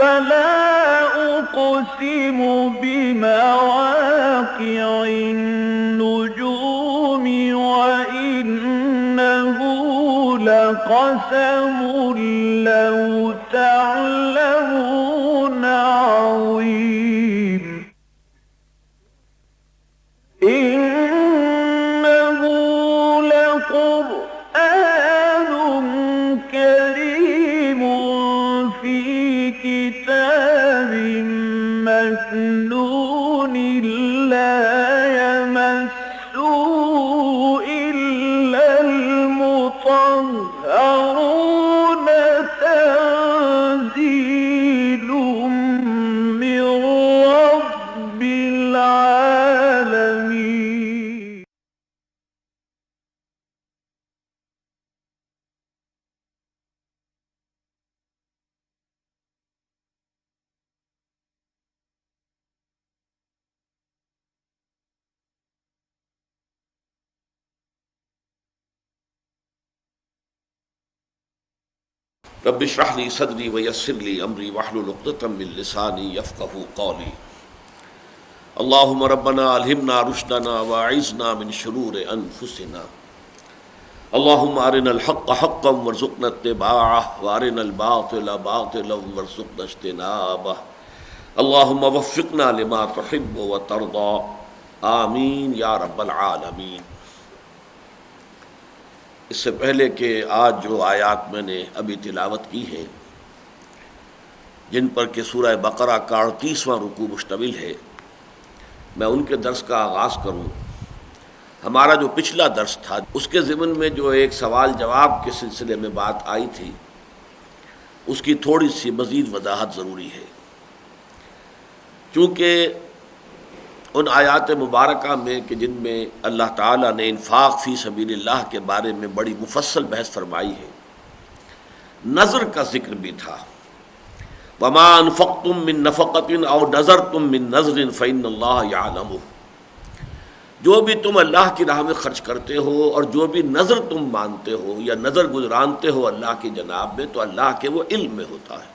فلا أقسم بمواقع النجوم وإنه لقسم لو تعلمون عظيم إنه لقرآن كريم في كتاب مكنون لا يمسه إلا المطهرون تنزيل من رب العالمين. رب اشرح لي صدري ويسر لي امري واحلل عقدة من لساني يفقهوا قولي. اللهم ربنا الهمنا رشدنا واعذنا من شرور انفسنا. اللهم ارنا الحق حقا وارزقنا اتباعه وارنا الباطل باطلا وارزقنا اجتنابه. اللهم وفقنا لما تحب وترضى. آمین یا رب العالمین. اس سے پہلے کہ آج جو آیات میں نے ابھی تلاوت کی ہے، جن پر کہ سورہ بقرہ کا 38واں رکوع مشتمل ہے، میں ان کے درس کا آغاز کروں. ہمارا جو پچھلا درس تھا اس کے ضمن میں جو ایک سوال جواب کے سلسلے میں بات آئی تھی، اس کی تھوڑی سی مزید وضاحت ضروری ہے، چونکہ ان آیات مبارکہ میں کہ جن میں اللہ تعالیٰ نے انفاق فی سبیل اللہ کے بارے میں بڑی مفصل بحث فرمائی ہے، نظر کا ذکر بھی تھا. وما انفقتم من نفقۃ او نذرتم من نذر فإن اللہ یعلمہ. جو بھی تم اللہ کی راہ میں خرچ کرتے ہو اور جو بھی نظر تم مانتے ہو یا نظر گزرانتے ہو اللہ کی جناب میں، تو اللہ کے وہ علم میں ہوتا ہے.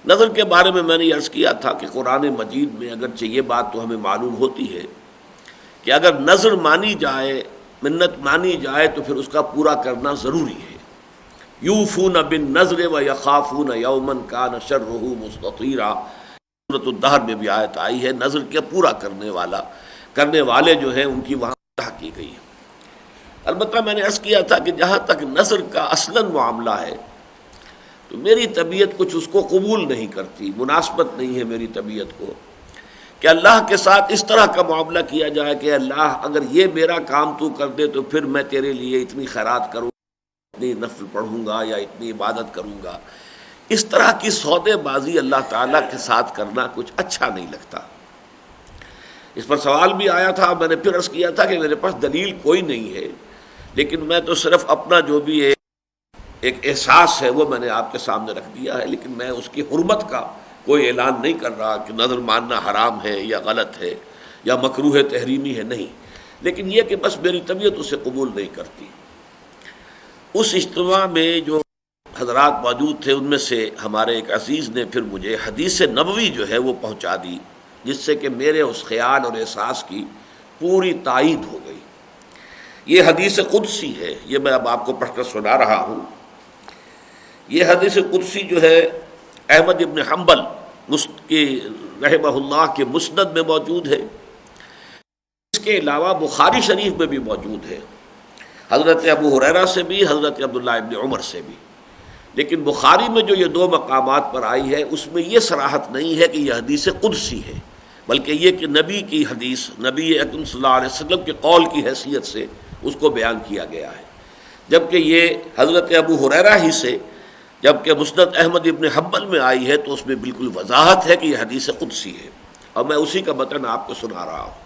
نظر کے بارے میں نے عرض کیا تھا کہ قرآن مجید میں اگرچہ یہ بات تو ہمیں معلوم ہوتی ہے کہ اگر نظر مانی جائے، منت مانی جائے، تو پھر اس کا پورا کرنا ضروری ہے. یوفون بالنذر ویخافون یوما کان شرہ مستطیرا. سورۃ الدہر میں بھی آیت آئی ہے، نظر کے پورا کرنے والے جو ہیں ان کی وہاں طرح کی گئی ہے. البتہ میں نے عرض کیا تھا کہ جہاں تک نظر کا اصلاً معاملہ ہے تو میری طبیعت کچھ اس کو قبول نہیں کرتی، مناسبت نہیں ہے میری طبیعت کو کہ اللہ کے ساتھ اس طرح کا معاملہ کیا جائے کہ اللہ اگر یہ میرا کام تو کر دے تو پھر میں تیرے لیے اتنی خیرات کروں گا، اتنی نفل پڑھوں گا یا اتنی عبادت کروں گا. اس طرح کی سودے بازی اللہ تعالیٰ کے ساتھ کرنا کچھ اچھا نہیں لگتا. اس پر سوال بھی آیا تھا، میں نے پھر عرض کیا تھا کہ میرے پاس دلیل کوئی نہیں ہے، لیکن میں تو صرف اپنا جو بھی ایک احساس ہے وہ میں نے آپ کے سامنے رکھ دیا ہے، لیکن میں اس کی حرمت کا کوئی اعلان نہیں کر رہا کہ نظر ماننا حرام ہے یا غلط ہے یا مکروہ تحریمی ہے، نہیں. لیکن یہ کہ بس میری طبیعت اسے قبول نہیں کرتی. اس اجتماع میں جو حضرات موجود تھے ان میں سے ہمارے ایک عزیز نے پھر مجھے حدیث نبوی جو ہے وہ پہنچا دی، جس سے کہ میرے اس خیال اور احساس کی پوری تائید ہو گئی. یہ حدیث قدسی ہے، یہ میں اب آپ کو پڑھ کر سنا رہا ہوں. یہ حدیث قدسی جو ہے احمد ابن حنبل کی رحمہ اللہ کے مسند میں موجود ہے. اس کے علاوہ بخاری شریف میں بھی موجود ہے، حضرت ابو ہریرہ سے بھی، حضرت عبداللہ ابن عمر سے بھی. لیکن بخاری میں جو یہ دو مقامات پر آئی ہے اس میں یہ صراحت نہیں ہے کہ یہ حدیث قدسی ہے، بلکہ یہ کہ نبی کی حدیث، نبی اکرم صلی اللہ علیہ وسلم کے قول کی حیثیت سے اس کو بیان کیا گیا ہے. جبکہ یہ حضرت ابو ہریرہ ہی سے، جبکہ مسند احمد ابن حنبل میں آئی ہے تو اس میں بالکل وضاحت ہے کہ یہ حدیث قدسی ہے، اور میں اسی کا متن آپ کو سنا رہا ہوں.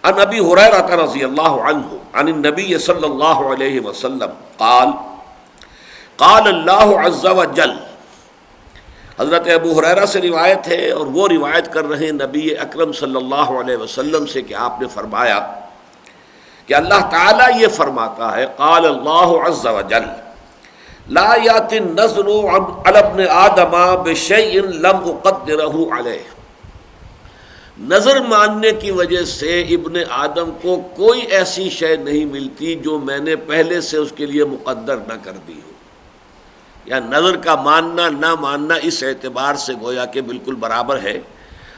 عن ابی ہریرہ رضی اللہ عنہ عن النبی صلی اللہ علیہ وسلم قال قال اللہ عز وجل. حضرت ابو ہریرہ سے روایت ہے اور وہ روایت کر رہے ہیں نبی اکرم صلی اللہ علیہ وسلم سے کہ آپ نے فرمایا کہ اللہ تعالیٰ یہ فرماتا ہے، قال اللہ عز وجل لا یاتی النظر علی ابن آدم بشیء لم اقدرہ علیہ، نظر ماننے کی وجہ سے ابن آدم کو کوئی ایسی شے نہیں ملتی جو میں نے پہلے سے اس کے لیے مقدر نہ کر دی ہو. یا نظر کا ماننا نہ ماننا اس اعتبار سے گویا کہ بالکل برابر ہے.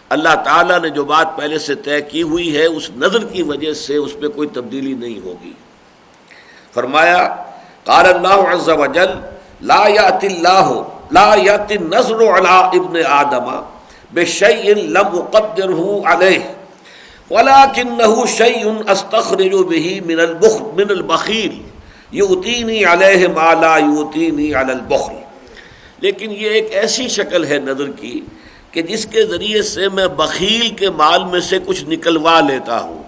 اللہ تعالیٰ نے جو بات پہلے سے طے کی ہوئی ہے اس نظر کی وجہ سے اس پہ کوئی تبدیلی نہیں ہوگی. فرمایا قال اللہ عز وجل لا یأتی النظر علی ابن آدم بشیء لم اقدرہ علیہ ولکنہ شیء استخرج بہ من البخیل یؤتینی علیہ ما لا یؤتینی علی البخل. لیکن یہ ایک ایسی شکل ہے نظر کی کہ جس کے ذریعے سے میں بخیل کے مال میں سے کچھ نکلوا لیتا ہوں.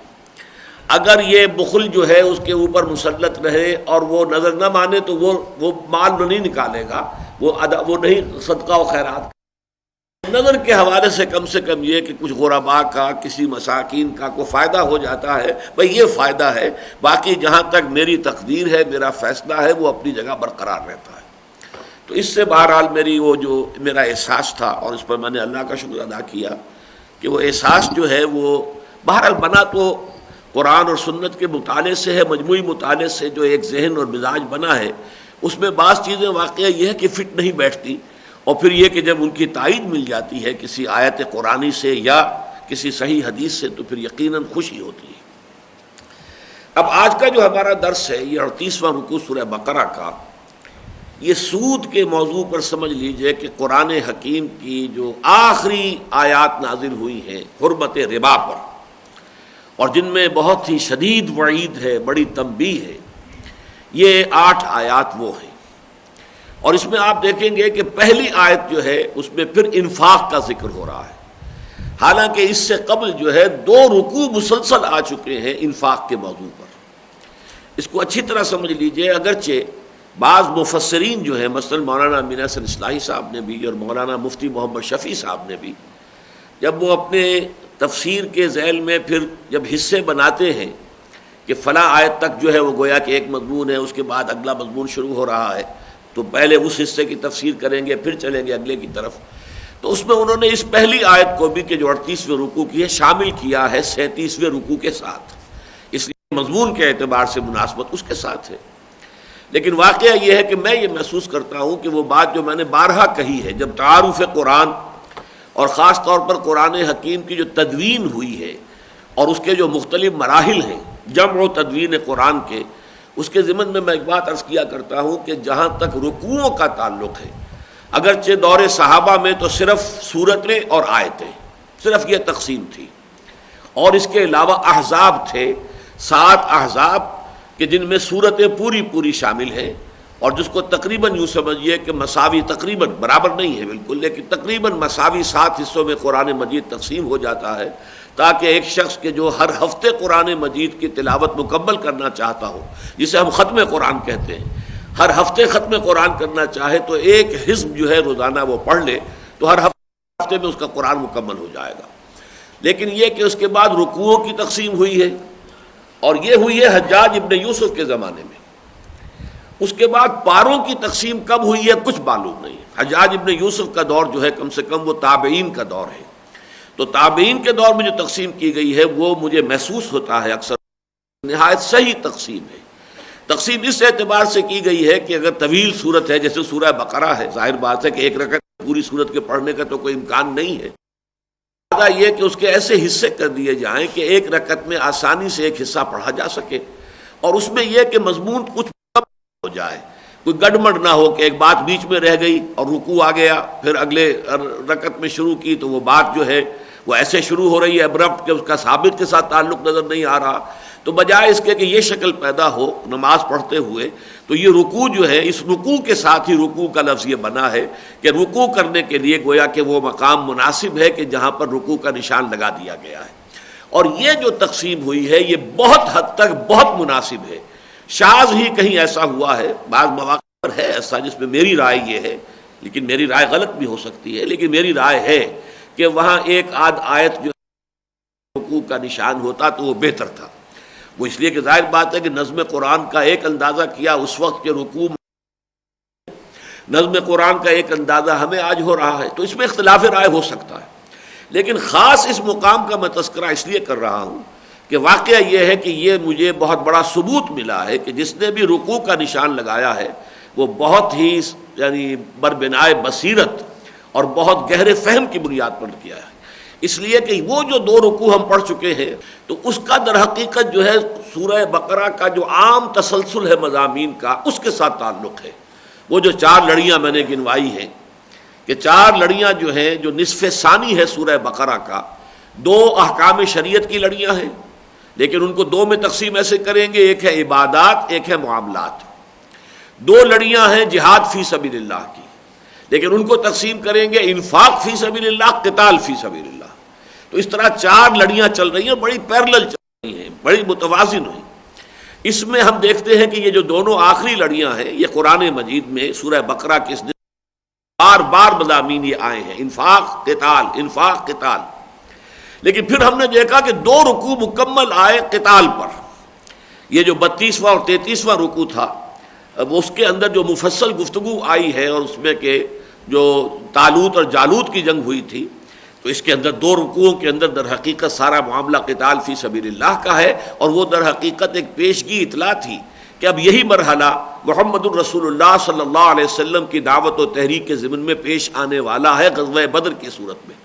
اگر یہ بخل جو ہے اس کے اوپر مسلط رہے اور وہ نظر نہ مانے تو وہ مال نہیں نکالے گا، وہ نہیں صدقہ و خیرات. نظر کے حوالے سے کم یہ کہ کچھ غرباء کا، کسی مساکین کا کوئی فائدہ ہو جاتا ہے، بھئی یہ فائدہ ہے. باقی جہاں تک میری تقدیر ہے، میرا فیصلہ ہے، وہ اپنی جگہ برقرار رہتا ہے. تو اس سے بہرحال میرا احساس تھا، اور اس پر میں نے اللہ کا شکر ادا کیا کہ وہ احساس جو ہے وہ بہرحال بنا تو قرآن اور سنت کے مطالعے سے ہے، مجموعی مطالعے سے جو ایک ذہن اور مزاج بنا ہے. اس میں بعض چیزیں واقعہ یہ ہے کہ فٹ نہیں بیٹھتی، اور پھر یہ کہ جب ان کی تائید مل جاتی ہے کسی آیت قرآنی سے یا کسی صحیح حدیث سے تو پھر یقیناً خوشی ہوتی ہے. اب آج کا جو ہمارا درس ہے یہ 38واں رکوع سورہ بقرہ کا، یہ سود کے موضوع پر سمجھ لیجئے کہ قرآن حکیم کی جو آخری آیات نازل ہوئی ہیں حرمت ربا پر، اور جن میں بہت ہی شدید وعید ہے، بڑی تنبیہ ہے، یہ 8 آیات وہ ہیں. اور اس میں آپ دیکھیں گے کہ پہلی آیت جو ہے اس میں پھر انفاق کا ذکر ہو رہا ہے، حالانکہ اس سے قبل جو ہے 2 رکوع مسلسل آ چکے ہیں انفاق کے موضوع پر. اس کو اچھی طرح سمجھ لیجئے. اگرچہ بعض مفسرین جو ہیں، مثلا مولانا امین حسن اصلاحی صاحب نے بھی اور مولانا مفتی محمد شفیع صاحب نے بھی، جب وہ اپنے تفسیر کے ذیل میں پھر جب حصے بناتے ہیں کہ فلاں آیت تک جو ہے وہ گویا کہ ایک مضمون ہے، اس کے بعد اگلا مضمون شروع ہو رہا ہے، تو پہلے اس حصے کی تفسیر کریں گے پھر چلیں گے اگلے کی طرف. تو اس میں انہوں نے اس پہلی آیت کو بھی کہ جو 38ویں رکوع کی ہے شامل کیا ہے 37ویں رکوع کے ساتھ، اس لیے مضمون کے اعتبار سے مناسبت اس کے ساتھ ہے. لیکن واقعہ یہ ہے کہ میں یہ محسوس کرتا ہوں کہ وہ بات جو میں نے بارہا کہی ہے، جب تعارف قرآن اور خاص طور پر قرآن حکیم کی جو تدوین ہوئی ہے اور اس کے جو مختلف مراحل ہیں جمع و تدوین قرآن کے، اس کے ضمن میں ایک بات عرض کیا کرتا ہوں کہ جہاں تک رکوعوں کا تعلق ہے، اگرچہ دور صحابہ میں تو صرف سورتیں اور آیتیں، صرف یہ تقسیم تھی، اور اس کے علاوہ احزاب تھے، 7 احزاب کہ جن میں سورتیں پوری شامل ہیں، اور جس کو تقریباً یوں سمجھیے کہ مساوی، تقریباً برابر نہیں ہے بالکل، لیکن تقریباً مساوی 7 حصوں میں قرآن مجید تقسیم ہو جاتا ہے، تاکہ ایک شخص کے جو ہر ہفتے قرآن مجید کی تلاوت مکمل کرنا چاہتا ہو، جسے ہم ختم قرآن کہتے ہیں، ہر ہفتے ختم قرآن کرنا چاہے تو ایک حزب جو ہے روزانہ وہ پڑھ لے تو ہر ہفتے میں اس کا قرآن مکمل ہو جائے گا. لیکن یہ کہ اس کے بعد رکوعوں کی تقسیم ہوئی ہے، اور یہ ہوئی ہے حجاج ابن یوسف کے زمانے میں. اس کے بعد پاروں کی تقسیم کب ہوئی ہے کچھ معلوم نہیں. حجاج ابن یوسف کا دور جو ہے کم سے کم وہ تابعین کا دور ہے، تو تابعین کے دور میں جو تقسیم کی گئی ہے وہ مجھے محسوس ہوتا ہے اکثر نہایت صحیح تقسیم ہے. تقسیم اس اعتبار سے کی گئی ہے کہ اگر طویل صورت ہے جیسے سورہ بقرہ ہے، ظاہر بات ہے کہ ایک رکعت پوری صورت کے پڑھنے کا تو کوئی امکان نہیں ہے، یہ کہ اس کے ایسے حصے کر دیے جائیں کہ ایک رکعت میں آسانی سے ایک حصہ پڑھا جا سکے، اور اس میں یہ کہ مضمون کچھ ہو جائے، کوئی گڑبڑ نہ ہو کہ ایک بات بیچ میں رہ گئی اور رکوع آ گیا، پھر اگلے رکعت میں شروع کی تو وہ بات جو ہے وہ ایسے شروع ہو رہی ہے ابرپٹ کہ اس کا ثابت کے ساتھ تعلق نظر نہیں آ رہا. تو بجائے اس کے کہ یہ شکل پیدا ہو نماز پڑھتے ہوئے، تو یہ رکوع جو ہے اس رکوع کے ساتھ ہی رکوع کا لفظ یہ بنا ہے کہ رکوع کرنے کے لیے گویا کہ وہ مقام مناسب ہے کہ جہاں پر رکوع کا نشان لگا دیا گیا ہے. اور یہ جو تقسیم ہوئی ہے یہ بہت حد تک بہت مناسب ہے. شاذ ہی کہیں ایسا ہوا ہے، بعض مواقع پر ہے ایسا جس میں میری رائے یہ ہے، لیکن میری رائے غلط بھی ہو سکتی ہے، لیکن میری رائے ہے کہ وہاں ایک آدھ آیت جو رکوع کا نشان ہوتا تو وہ بہتر تھا. وہ اس لیے کہ ظاہر بات ہے کہ نظم قرآن کا ایک اندازہ کیا اس وقت کے رکوع نظم قرآن کا ایک اندازہ ہمیں آج ہو رہا ہے، تو اس میں اختلاف رائے ہو سکتا ہے، لیکن خاص اس مقام کا میں تذکرہ اس لیے کر رہا ہوں کہ واقعہ یہ ہے کہ یہ مجھے بہت بڑا ثبوت ملا ہے کہ جس نے بھی رکوع کا نشان لگایا ہے وہ بہت ہی یعنی بربنائے بصیرت اور بہت گہرے فہم کی بنیاد پر کیا ہے، اس لیے کہ وہ جو 2 رکوع ہم پڑھ چکے ہیں تو اس کا در حقیقت جو ہے سورہ بقرہ کا جو عام تسلسل ہے مضامین کا اس کے ساتھ تعلق ہے۔ وہ جو 4 لڑیاں میں نے گنوائی ہیں کہ 4 لڑیاں جو ہیں جو نصف ثانی ہے سورہ بقرہ کا، 2 احکام شریعت کی لڑیاں ہیں، لیکن ان کو 2 میں تقسیم ایسے کریں گے، ایک ہے عبادات، ایک ہے معاملات۔ 2 لڑیاں ہیں جہاد فی سبیل اللہ کی، لیکن ان کو تقسیم کریں گے انفاق فی سبیل اللہ، قتال فی سبیل اللہ۔ تو اس طرح 4 لڑیاں چل رہی ہیں، بڑی پیرلل چل رہی ہیں، بڑی متوازن ہیں۔ اس میں ہم دیکھتے ہیں کہ یہ جو دونوں آخری لڑیاں ہیں یہ قرآن مجید میں سورہ بقرہ کے بار بار مضامین یہ آئے ہیں، انفاق قتال، انفاق قتال۔ لیکن پھر ہم نے دیکھا کہ 2 رکوع مکمل آئے قتال پر۔ یہ جو 32واں اور 33واں رکوع تھا، اب اس کے اندر جو مفصل گفتگو آئی ہے اور اس میں کہ جو طالوت اور جالوت کی جنگ ہوئی تھی، تو اس کے اندر 2 رکوعوں کے اندر در حقیقت سارا معاملہ قتال فی سبیل اللہ کا ہے، اور وہ در حقیقت ایک پیشگی اطلاع تھی کہ اب یہی مرحلہ محمد الرسول اللہ صلی اللہ علیہ وسلم کی دعوت و تحریک کے ضمن میں پیش آنے والا ہے غزوہ بدر کی صورت میں۔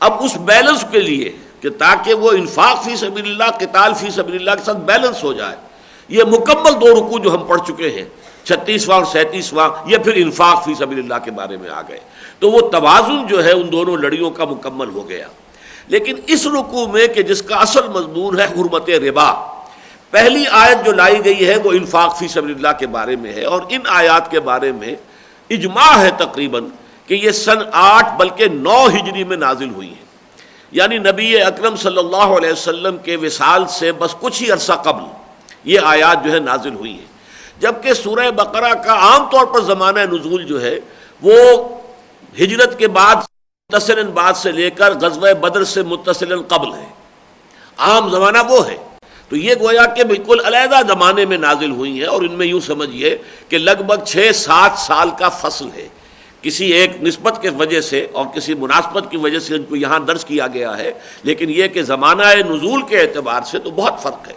اب اس بیلنس کے لیے کہ تاکہ وہ انفاق فی سبیل اللہ، قتال فی سبیل اللہ کے ساتھ بیلنس ہو جائے، یہ مکمل 2 رکوع جو ہم پڑھ چکے ہیں، 36واں اور 37واں، یہ پھر انفاق فی سبیل اللہ کے بارے میں آ گئے، تو وہ توازن جو ہے ان دونوں لڑیوں کا مکمل ہو گیا۔ لیکن اس رکوع میں کہ جس کا اصل مضمون ہے حرمت ربا، پہلی آیت جو لائی گئی ہے وہ انفاق فی سبیل اللہ کے بارے میں ہے، اور ان آیات کے بارے میں اجماع ہے تقریباً کہ یہ سن 8 بلکہ 9 ہجری میں نازل ہوئی ہیں، یعنی نبی اکرم صلی اللہ علیہ وسلم کے وصال سے بس کچھ ہی عرصہ قبل یہ آیات جو ہے نازل ہوئی ہیں، جبکہ سورہ بقرہ کا عام طور پر زمانہ نزول جو ہے وہ ہجرت کے بعد متصلاً بعد سے لے کر غزوہ بدر سے متصلاً قبل ہے، عام زمانہ وہ ہے۔ تو یہ گویا کہ بالکل علیحدہ زمانے میں نازل ہوئی ہیں، اور ان میں یوں سمجھیے کہ لگ بھگ 6-7 سال کا فصل ہے، کسی ایک نسبت کے وجہ سے اور کسی مناسبت کی وجہ سے ان کو یہاں درج کیا گیا ہے، لیکن یہ کہ زمانہ نزول کے اعتبار سے تو بہت فرق ہے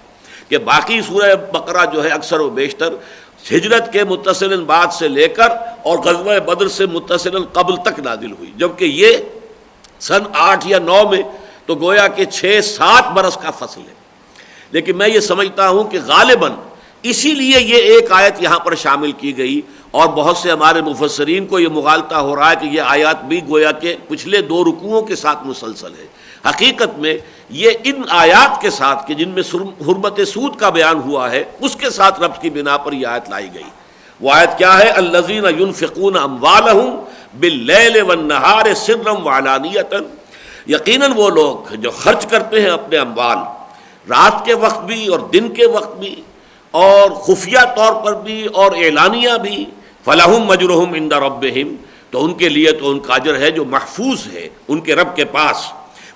کہ باقی سورہ بقرہ جو ہے اکثر و بیشتر ہجرت کے متصلاً بعد سے لے کر اور غزوہ بدر سے متصلاً قبل تک نازل ہوئی، جبکہ یہ سن 8 یا 9 میں تو گویا کہ 6-7 برس کا فصل ہے۔ لیکن میں یہ سمجھتا ہوں کہ غالباً اسی لیے یہ ایک آیت یہاں پر شامل کی گئی، اور بہت سے ہمارے مفسرین کو یہ مغالطہ ہو رہا ہے کہ یہ آیات بھی گویا کہ پچھلے 2 رکوعوں کے ساتھ مسلسل ہے۔ حقیقت میں یہ ان آیات کے ساتھ کہ جن میں حرمت سود کا بیان ہوا ہے اس کے ساتھ ربط کی بنا پر یہ آیت لائی گئی۔ وہ آیت کیا ہے؟ الذین ينفقون اموالهم باللیل والنہار سرا وعلانیۃ، یقیناً وہ لوگ جو خرچ کرتے ہیں اپنے اموال رات کے وقت بھی اور دن کے وقت بھی اور خفیہ طور پر بھی اور اعلانیہ بھی، فلہم اجرہم عند ربہم، تو ان کے لیے تو ان کا اجر ہے جو محفوظ ہے ان کے رب کے پاس،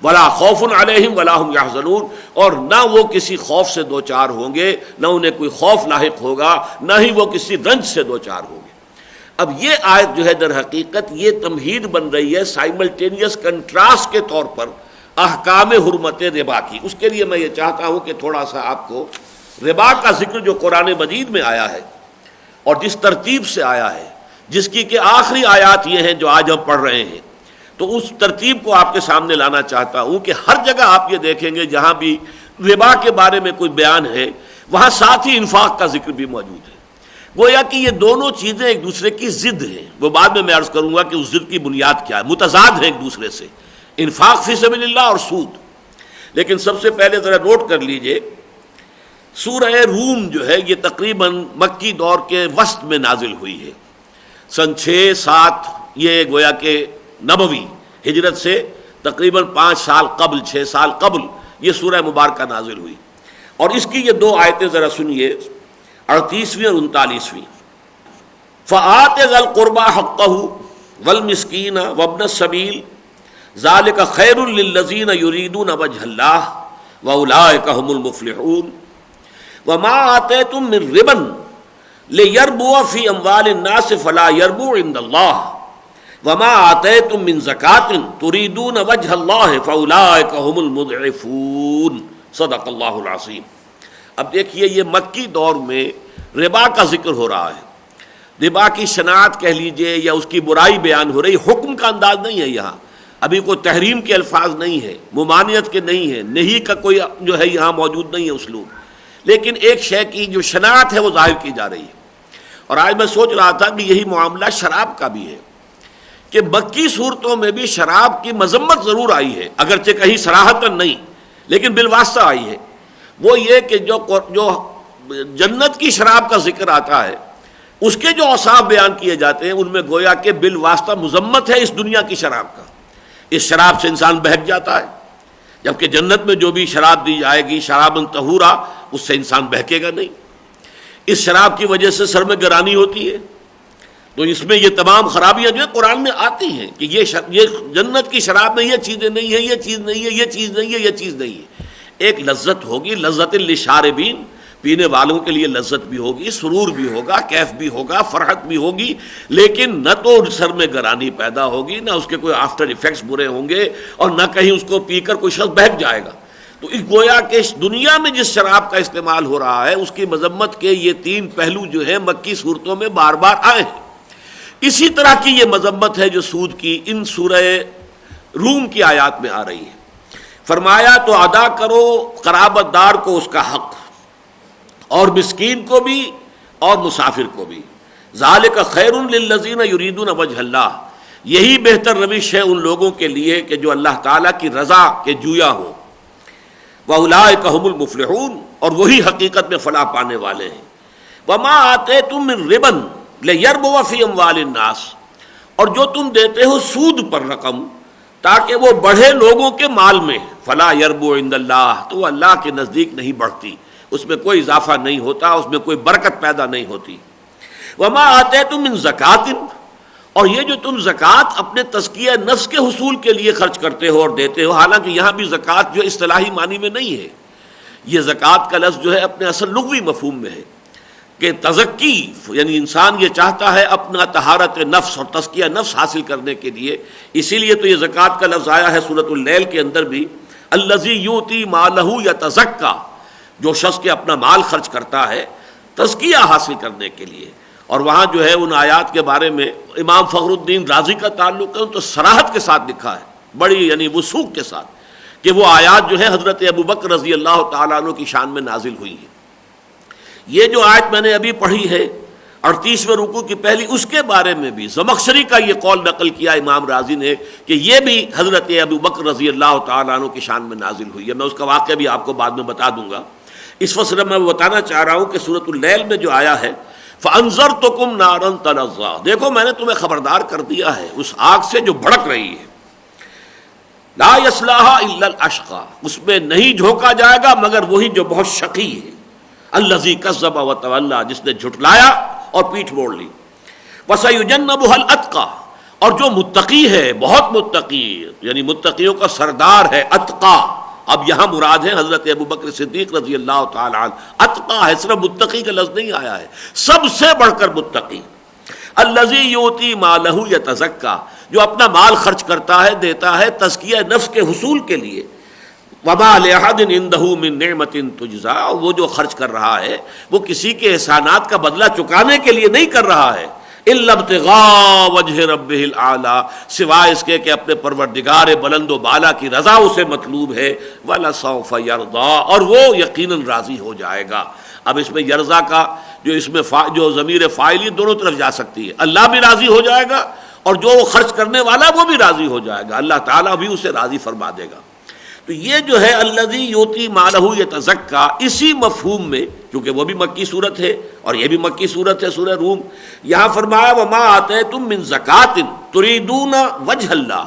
ولا خوف علیہم ولا ہم یحزنون، اور نہ وہ کسی خوف سے دوچار ہوں گے، نہ انہیں کوئی خوف لاحق ہوگا، نہ ہی وہ کسی رنج سے دوچار ہوں گے۔ اب یہ آیت جو ہے در حقیقت یہ تمہید بن رہی ہے سائملٹینیس کنٹراسٹ کے طور پر احکام حرمت ربا کی۔ اس کے لیے میں یہ چاہتا ہوں کہ تھوڑا سا آپ کو ربا کا ذکر جو قرآن مجید میں آیا ہے اور جس ترتیب سے آیا ہے، جس کی کہ آخری آیات یہ ہیں جو آج ہم پڑھ رہے ہیں، تو اس ترتیب کو آپ کے سامنے لانا چاہتا ہوں کہ ہر جگہ آپ یہ دیکھیں گے جہاں بھی ربا کے بارے میں کوئی بیان ہے وہاں ساتھ ہی انفاق کا ذکر بھی موجود ہے، گویا کہ یہ دونوں چیزیں ایک دوسرے کی ضد ہیں۔ وہ بعد میں عرض کروں گا کہ اس ضد کی بنیاد کیا ہے، متضاد ہیں ایک دوسرے سے، انفاق فی سبیل اللہ اور سود۔ لیکن سب سے پہلے ذرا نوٹ کر لیجئے، سورہ روم جو ہے یہ تقریباً مکی دور کے وسط میں نازل ہوئی ہے، سن 6-7، یہ گویا کہ نبوی ہجرت سے تقریباً 5 سال قبل، 6 سال قبل یہ سورہ مبارکہ نازل ہوئی، اور اس کی یہ 2 آیتیں ذرا سنیے، 38ویں اور 39ویں۔ فآت ذی القربى حقہ والمسکین وابن السبیل ذلک خیر للذین یریدون وجہ اللہ واولئک هم المفلحون وما آتیتم من ربا لِيَرْبُوَ فِي أَمْوَالِ النَّاسِ فَلَا يَرْبُو عِندَ اللَّهِ وَمَا آتَيْتُم مِّن زَكَاةٍ تُرِيدُونَ وَجْهَ اللَّهِ فَأُولَٰئِكَ هُمُ الْمُضْعِفُونَ صدق اللہ العظیم۔ اب دیکھیے یہ مکی دور میں ربا کا ذکر ہو رہا ہے، ربا کی شناعت کہہ لیجئے یا اس کی برائی بیان ہو رہی، حکم کا انداز نہیں ہے یہاں، ابھی کوئی تحریم کے الفاظ نہیں ہے، ممانعت کے نہیں ہے، نہیں کا کوئی جو ہے یہاں موجود نہیں ہے اسلوب، لیکن ایک شے کی جو شناعت ہے وہ ظاہر کی جا رہی ہے۔ اور آج میں سوچ رہا تھا کہ یہی معاملہ شراب کا بھی ہے، کہ مکی صورتوں میں بھی شراب کی مذمت ضرور آئی ہے، اگرچہ کہیں صراحتاً نہیں لیکن بالواسطہ آئی ہے۔ وہ یہ کہ جو جنت کی شراب کا ذکر آتا ہے اس کے جو اوصاف بیان کیے جاتے ہیں ان میں گویا کہ بالواسطہ مذمت ہے اس دنیا کی شراب کا، اس شراب سے انسان بہک جاتا ہے، جبکہ جنت میں جو بھی شراب دی جائے گی شرابً طہورا، اس سے انسان بہکے گا نہیں۔ اس شراب کی وجہ سے سر میں گرانی ہوتی ہے، تو اس میں یہ تمام خرابیاں جو ہے قرآن میں آتی ہیں کہ یہ جنت کی شراب میں یہ چیزیں نہیں ہیں، یہ چیز نہیں ہے، یہ چیز نہیں ہے، یہ چیز نہیں ہے۔ ایک لذت ہوگی، لذت للشاربین، پینے والوں کے لیے لذت بھی ہوگی، سرور بھی ہوگا، کیف بھی ہوگا، فرحت بھی ہوگی، لیکن نہ تو سر میں گرانی پیدا ہوگی، نہ اس کے کوئی آفٹر ایفیکٹس برے ہوں گے، اور نہ کہیں اس کو پی کر کوئی شخص بہک جائے گا۔ تو اس گویا کہ اس دنیا میں جس شراب کا استعمال ہو رہا ہے اس کی مذمت کے یہ تین پہلو جو ہیں مکی صورتوں میں بار بار آئے ہیں۔ اسی طرح کی یہ مذمت ہے جو سود کی ان سورہ روم کی آیات میں آ رہی ہے۔ فرمایا تو ادا کرو قرابت دار کو اس کا حق، اور مسکین کو بھی اور مسافر کو بھی، ذالک خیر للذین یریدون وجہ اللہ، یہی بہتر روش ہے ان لوگوں کے لیے کہ جو اللہ تعالیٰ کی رضا کے جویا ہو، وَأُولَٰئِکَ هُمُ الْمُفْلِحُونَ، اور وہی حقیقت میں فلاح پانے والے ہیں۔ وَمَا آتَيْتُم مِّن رِّبًا لِيَرْبُوَ فِي أَمْوَالِ النَّاسِ، اور جو تم دیتے ہو سود پر رقم تاکہ وہ بڑھے لوگوں کے مال میں، فلا یربو عند اللہ، تو وہ اللہ کے نزدیک نہیں بڑھتی، اس میں کوئی اضافہ نہیں ہوتا، اس میں کوئی برکت پیدا نہیں ہوتی۔ وما آتیتم من زکات، اور یہ جو تم زکوٰۃ اپنے تزکیہ نفس کے حصول کے لیے خرچ کرتے ہو اور دیتے ہو، حالانکہ یہاں بھی زکوٰۃ جو اصطلاحی معنی میں نہیں ہے، یہ زکوٰۃ کا لفظ جو ہے اپنے اصل لغوی مفہوم میں ہے کہ تزکی، یعنی انسان یہ چاہتا ہے اپنا طہارت نفس اور تزکیہ نفس حاصل کرنے کے لیے، اسی لیے تو یہ زکوٰۃ کا لفظ آیا ہے سورۃ اللیل کے اندر بھی، الذی یؤتی مالہ یتزکیٰ، جو شخص کے اپنا مال خرچ کرتا ہے تزکیہ حاصل کرنے کے لیے۔ اور وہاں جو ہے ان آیات کے بارے میں امام فخر الدین رازی کا تعلق ہے تو صراحت کے ساتھ لکھا ہے، بڑی یعنی وثوق کے ساتھ، کہ وہ آیات جو ہے حضرت ابوبکر رضی اللہ تعالیٰ عنہ کی شان میں نازل ہوئی ہیں۔ یہ جو آیت میں نے ابھی پڑھی ہے 38ویں رکوع کی پہلی، اس کے بارے میں بھی زمخشری کا یہ قول نقل کیا امام رازی نے کہ یہ بھی حضرت ابوبکر رضی اللہ تعالیٰ عنہ کی شان میں نازل ہوئی ہے۔ میں اس کا واقعہ بھی آپ کو بعد میں بتا دوں گا، اس وقت میں بتانا چاہ رہا ہوں کہ سورۃ اللیل میں جو آیا ہے فَأَنذَرْتُكُمْ نَارًا تَلَظَّىٰ، دیکھو میں نے تمہیں خبردار کر دیا ہے اس آگ سے جو بھڑک رہی ہے، لَا يَصْلَاهَا إِلَّا الْأَشْقَىٰ، اس میں نہیں جھونکا جائے گا مگر وہی جو بہت شقی ہے، الَّذِي كَذَّبَ وَتَوَلَّىٰ، جس نے جھٹلایا اور پیٹھ موڑ لی، وَسَيُجَنَّبُهَا الْأَتْقَىٰ، اور جو متقی ہے، بہت متقی، یعنی متقیوں کا سردار ہے، اتقا، اب یہاں مراد ہے حضرت ابوبکر صدیق رضی اللہ تعالیٰ عنہ، اتقا ہے، صرف متقی کا لفظ نہیں آیا ہے، سب سے بڑھ کر متقی، الذی یؤتی مالہ یتزکیٰ، جو اپنا مال خرچ کرتا ہے، دیتا ہے تزکیہ نفس کے حصول کے لیے، وما لأحد عنده من نعمت تجزا، وہ جو خرچ کر رہا ہے وہ کسی کے احسانات کا بدلہ چکانے کے لیے نہیں کر رہا ہے، الا ابتغاء وجہ ربہ الاعلیٰ، سوائے اس کے کہ اپنے پروردگار بلند و بالا کی رضا اسے مطلوب ہے، وَلَسَوْفَ يَرْضَىٰ، اور وہ یقیناً راضی ہو جائے گا۔ اب اس میں یرضا کا جو اس میں جو ضمیر فاعلی دونوں طرف جا سکتی ہے، اللہ بھی راضی ہو جائے گا اور جو وہ خرچ کرنے والا وہ بھی راضی ہو جائے گا، اللہ تعالیٰ بھی اسے راضی فرما دے گا۔ تو یہ جو ہے الذی یؤتی مالہ یتزکیٰ، اسی مفہوم میں، کیونکہ وہ بھی مکی صورت ہے اور یہ بھی مکی صورت ہے سورہ روم، یہاں فرمایا وما آتیتم من زکات تریدون وجہ اللہ،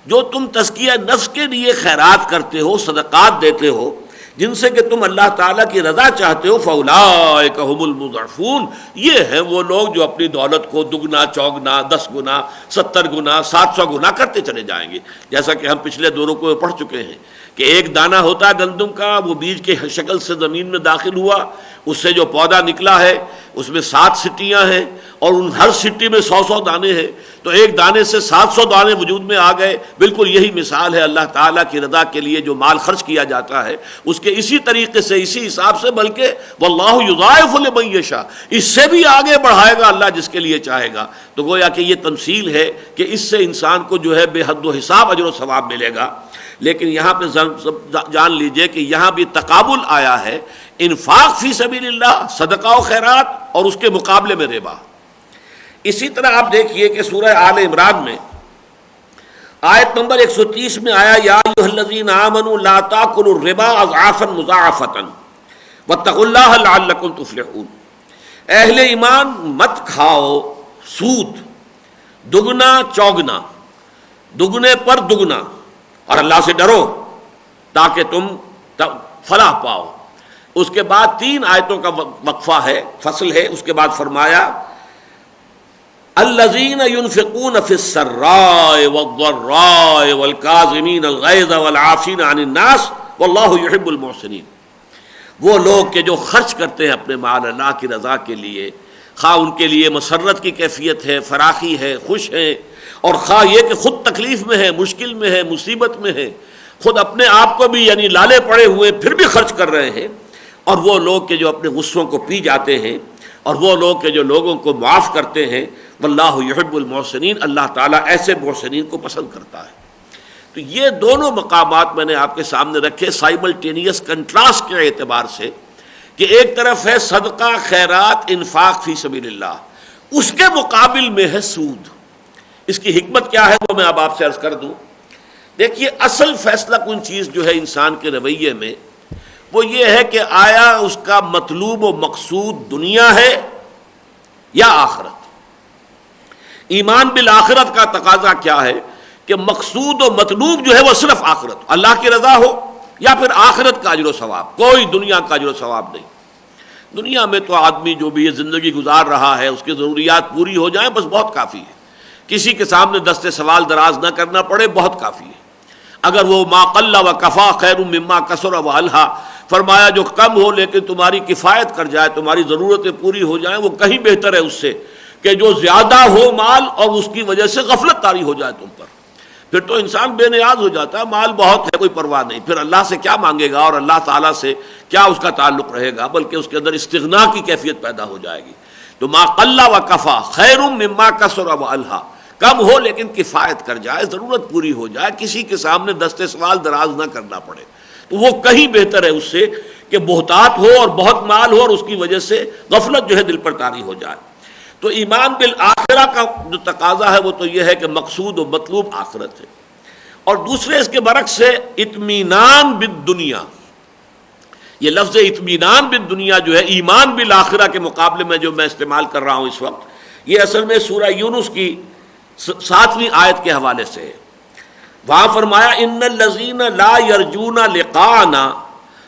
جو تم تزکیہ نفس کے لیے خیرات کرتے ہو، صدقات دیتے ہو، جن سے کہ تم اللہ تعالیٰ کی رضا چاہتے ہو، فاولئک ھم المضعفون، یہ ہیں وہ لوگ جو اپنی دولت کو دگنا چوگنا 10 گنا 70 گنا 700 گنا کرتے چلے جائیں گے، جیسا کہ ہم پچھلے دو رکوع میں پڑھ چکے ہیں کہ ایک دانہ ہوتا ہے گندم کا، وہ بیج کے شکل سے زمین میں داخل ہوا، اس سے جو پودا نکلا ہے اس میں 7 سٹیاں ہیں اور ان ہر سٹی میں 100 دانے ہیں، تو ایک دانے سے 700 دانے وجود میں آ گئے۔ بالکل یہی مثال ہے اللہ تعالیٰ کی رضا کے لیے جو مال خرچ کیا جاتا ہے اس کے اسی طریقے سے، اسی حساب سے، بلکہ واللہ یضاعف لمن یشاء، اس سے بھی آگے بڑھائے گا اللہ جس کے لیے چاہے گا۔ تو گویا کہ یہ تمثیل ہے کہ اس سے انسان کو جو ہے بے حد و حساب اجر و ثواب ملے گا۔ لیکن یہاں پہ جان لیجئے کہ یہاں بھی تقابل آیا ہے، انفاق فی سبیل اللہ، صدقہ و خیرات، اور اس کے مقابلے میں ربا۔ اسی طرح آپ دیکھیے کہ سورہ آل عمران میں آیت نمبر 130 میں آیا یا ایھا الذین آمنوا لا تاکلوا الربا اضعافا مضاعفۃ واتقوا اللہ لعلکم تفلحون، اہل ایمان مت کھاؤ سود دگنا چوگنا، دگنے پر دگنا، اور اللہ سے ڈرو تاکہ تم فلاح پاؤ۔ اس کے بعد 3 آیتوں کا وقفہ ہے، فصل ہے، اس کے بعد فرمایا الذین ينفقون فی السراء والضراء والکاظمین الغیظ والعافین عن الناس واللہ یحب المحسنین، وہ لوگ کہ جو خرچ کرتے ہیں اپنے مال اللہ کی رضا کے لیے، خواہ ان کے لیے مسرت کی کیفیت ہے، فراخی ہے، خوش ہیں، اور خواہ یہ کہ خود تکلیف میں ہے، مشکل میں ہے، مصیبت میں ہے، خود اپنے آپ کو بھی یعنی لالے پڑے ہوئے پھر بھی خرچ کر رہے ہیں، اور وہ لوگ کہ جو اپنے غصوں کو پی جاتے ہیں، اور وہ لوگ کہ جو لوگوں کو معاف کرتے ہیں، واللہ یحب المحسنین، اللہ تعالیٰ ایسے محسنین کو پسند کرتا ہے۔ تو یہ دونوں مقامات میں نے آپ کے سامنے رکھے سائملٹینیس کنٹراسٹ کے اعتبار سے، کہ ایک طرف ہے صدقہ خیرات انفاق فی سبیل اللہ، اس کے مقابل میں ہے سود۔ اس کی حکمت کیا ہے وہ میں اب آپ سے عرض کر دوں۔ دیکھیے اصل فیصلہ کن چیز جو ہے انسان کے رویے میں وہ یہ ہے کہ آیا اس کا مطلوب و مقصود دنیا ہے یا آخرت۔ ایمان بالآخرت کا تقاضا کیا ہے کہ مقصود و مطلوب جو ہے وہ صرف آخرت، اللہ کی رضا ہو یا پھر آخرت کا اجر و ثواب، کوئی دنیا کا اجر و ثواب نہیں۔ دنیا میں تو آدمی جو بھی یہ زندگی گزار رہا ہے اس کی ضروریات پوری ہو جائیں بس بہت کافی ہے، کسی کے سامنے دست سوال دراز نہ کرنا پڑے بہت کافی ہے۔ اگر وہ ما قل و کفا خیر مما کثر و الہا، فرمایا جو کم ہو لیکن تمہاری کفایت کر جائے، تمہاری ضرورتیں پوری ہو جائیں، وہ کہیں بہتر ہے اس سے کہ جو زیادہ ہو مال اور اس کی وجہ سے غفلت طاری ہو جائے تم پر۔ پھر تو انسان بے نیاز ہو جاتا ہے، مال بہت ہے کوئی پرواہ نہیں، پھر اللہ سے کیا مانگے گا اور اللہ تعالیٰ سے کیا اس کا تعلق رہے گا، بلکہ اس کے اندر استغنا کی کیفیت پیدا ہو جائے گی۔ تو ما قل و کفا خیر مما کثر و الہا، کم ہو لیکن کفایت کر جائے، ضرورت پوری ہو جائے، کسی کے سامنے دست سوال دراز نہ کرنا پڑے، تو وہ کہیں بہتر ہے اس سے کہ بہتات ہو اور بہت مال ہو اور اس کی وجہ سے غفلت جو ہے دل پر طاری ہو جائے۔ تو ایمان بالآخرہ کا جو تقاضا ہے وہ تو یہ ہے کہ مقصود و مطلوب آخرت ہے، اور دوسرے اس کے برعکس ہے اطمینان بالدنیا۔ یہ لفظ اطمینان بالدنیا جو ہے ایمان بالآخرہ کے مقابلے میں جو میں استعمال کر رہا ہوں اس وقت، یہ اصل میں سورہ یونس کی 7ویں آیت کے حوالے سے ہے۔ وہاں فرمایا ان الذین لا یرجون لقاءنا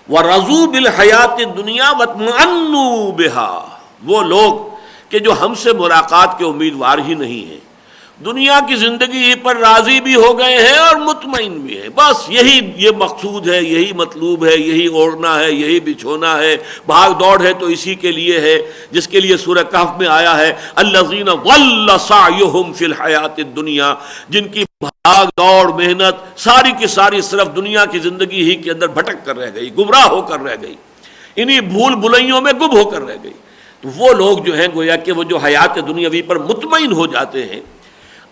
ورضوا بالحیات الدنیا واطمأنوا بها، وہ لوگ کہ جو ہم سے ملاقات کے امیدوار ہی نہیں ہیں، دنیا کی زندگی پر راضی بھی ہو گئے ہیں اور مطمئن بھی ہیں، بس یہی یہ مقصود ہے، یہی مطلوب ہے، یہی اوڑھنا ہے، یہی بچھونا ہے، بھاگ دوڑ ہے تو اسی کے لیے ہے جس کے لیے سورہ کہف میں آیا ہے الذین ضل سعیہم فی الحیات الدنیا، جن کی بھاگ دوڑ محنت ساری کی ساری صرف دنیا کی زندگی ہی کے اندر بھٹک کر رہ گئی، گمراہ ہو کر رہ گئی، انہی بھول بھلائیوں میں گم ہو کر رہ گئی۔ تو وہ لوگ جو ہیں گویا کہ وہ جو حیات دنیاوی پر مطمئن ہو جاتے ہیں۔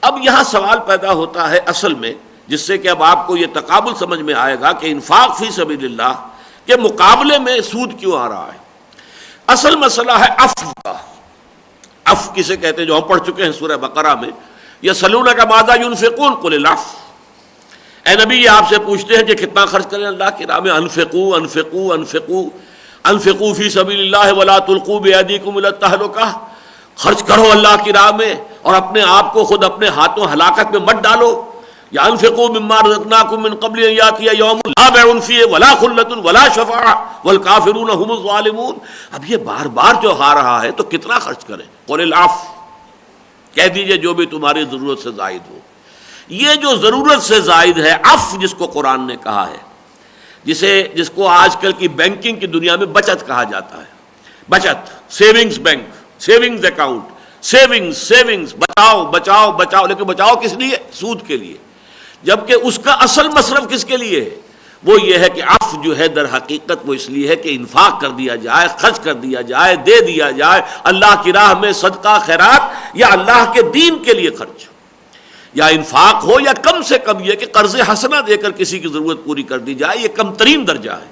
اب یہاں سوال پیدا ہوتا ہے اصل میں، جس سے کہ اب آپ کو یہ تقابل سمجھ میں آئے گا کہ انفاق فی سبیل اللہ کے مقابلے میں سود کیوں آ رہا ہے۔ اصل مسئلہ ہے عفو کا۔ عفو کسے کہتے ہیں جو ہم پڑھ چکے ہیں سورہ بقرہ میں، یسألونک ماذا ينفقون قل العفو، اے نبی یہ آپ سے پوچھتے ہیں کہ کتنا خرچ کریں اللہ کی راہ میں، انفقوا انفقوا انفقوا انفقوا فی سبیل اللہ ولا تلقوا بایدیکم الی التہلکہ، خرچ کرو اللہ کی راہ میں اور اپنے آپ کو خود اپنے ہاتھوں ہلاکت میں مت ڈالو۔ یا انفقوا مما رزقناکم من قبل ان یاتی یوم لا بیع فیہ ولا خلۃ ولا شفاعۃ والکافرون هم الظالمون۔ اب یہ بار بار جو آ رہا ہے تو کتنا خرچ کریں؟ قل العفو، کہہ دیجئے جو بھی تمہاری ضرورت سے زائد ہو۔ یہ جو ضرورت سے زائد ہے عفو جس کو قرآن نے کہا ہے، جس کو آج کل کی بینکنگ کی دنیا میں بچت کہا جاتا ہے، بچت، savings bank, savings account, savings, بچاؤ بچاؤ بچاؤ، لیکن بچاؤ کس لیے؟ سود کے لیے، جبکہ اس کا اصل مصرف کس کے لیے ہے؟ وہ یہ ہے کہ عفو جو ہے در حقیقت وہ اس لیے ہے کہ انفاق کر دیا جائے، خرچ کر دیا جائے، دے دیا جائے اللہ کی راہ میں، صدقہ خیرات یا اللہ کے دین کے لیے خرچ، یا انفاق ہو یا کم سے کم یہ کہ قرض حسنہ دے کر کسی کی ضرورت پوری کر دی جائے، یہ کم ترین درجہ ہے،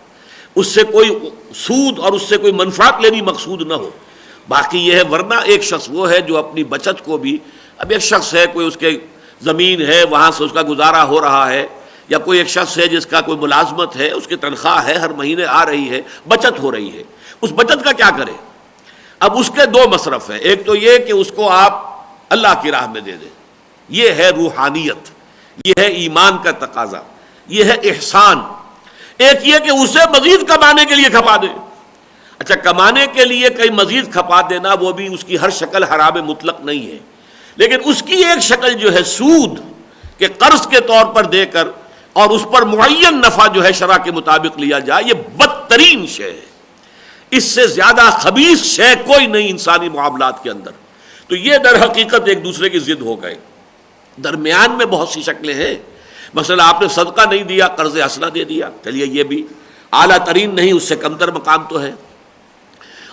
اس سے کوئی سود اور اس سے کوئی منفعت لینی مقصود نہ ہو۔ باقی یہ ہے، ورنہ ایک شخص وہ ہے جو اپنی بچت کو بھی، اب ایک شخص ہے کوئی اس کے زمین ہے وہاں سے اس کا گزارا ہو رہا ہے، یا کوئی ایک شخص ہے جس کا کوئی ملازمت ہے، اس کی تنخواہ ہے ہر مہینے آ رہی ہے، بچت ہو رہی ہے، اس بچت کا کیا کرے؟ اب اس کے دو مصرف ہیں، ایک تو یہ کہ اس کو آپ اللہ کی راہ میں دے دیں، یہ ہے روحانیت، یہ ہے ایمان کا تقاضا، یہ ہے احسان۔ ایک یہ کہ اسے مزید کمانے کے لیے کھپا دے۔ اچھا، کمانے کے لیے کئی مزید کھپا دینا وہ بھی اس کی ہر شکل حرام مطلق نہیں ہے، لیکن اس کی ایک شکل جو ہے سود کہ قرض کے طور پر دے کر اور اس پر معین نفع جو ہے شرع کے مطابق لیا جائے، یہ بدترین شے ہے، اس سے زیادہ خبیث شے کوئی نہیں انسانی معاملات کے اندر۔ تو یہ در حقیقت ایک دوسرے کی ضد ہو گئے۔ درمیان میں بہت سی شکلیں ہیں، مثلا آپ نے صدقہ نہیں دیا، قرض حسنہ دے دیا، چلیے یہ بھی اعلیٰ ترین نہیں، اس سے کم تر مقام تو ہے۔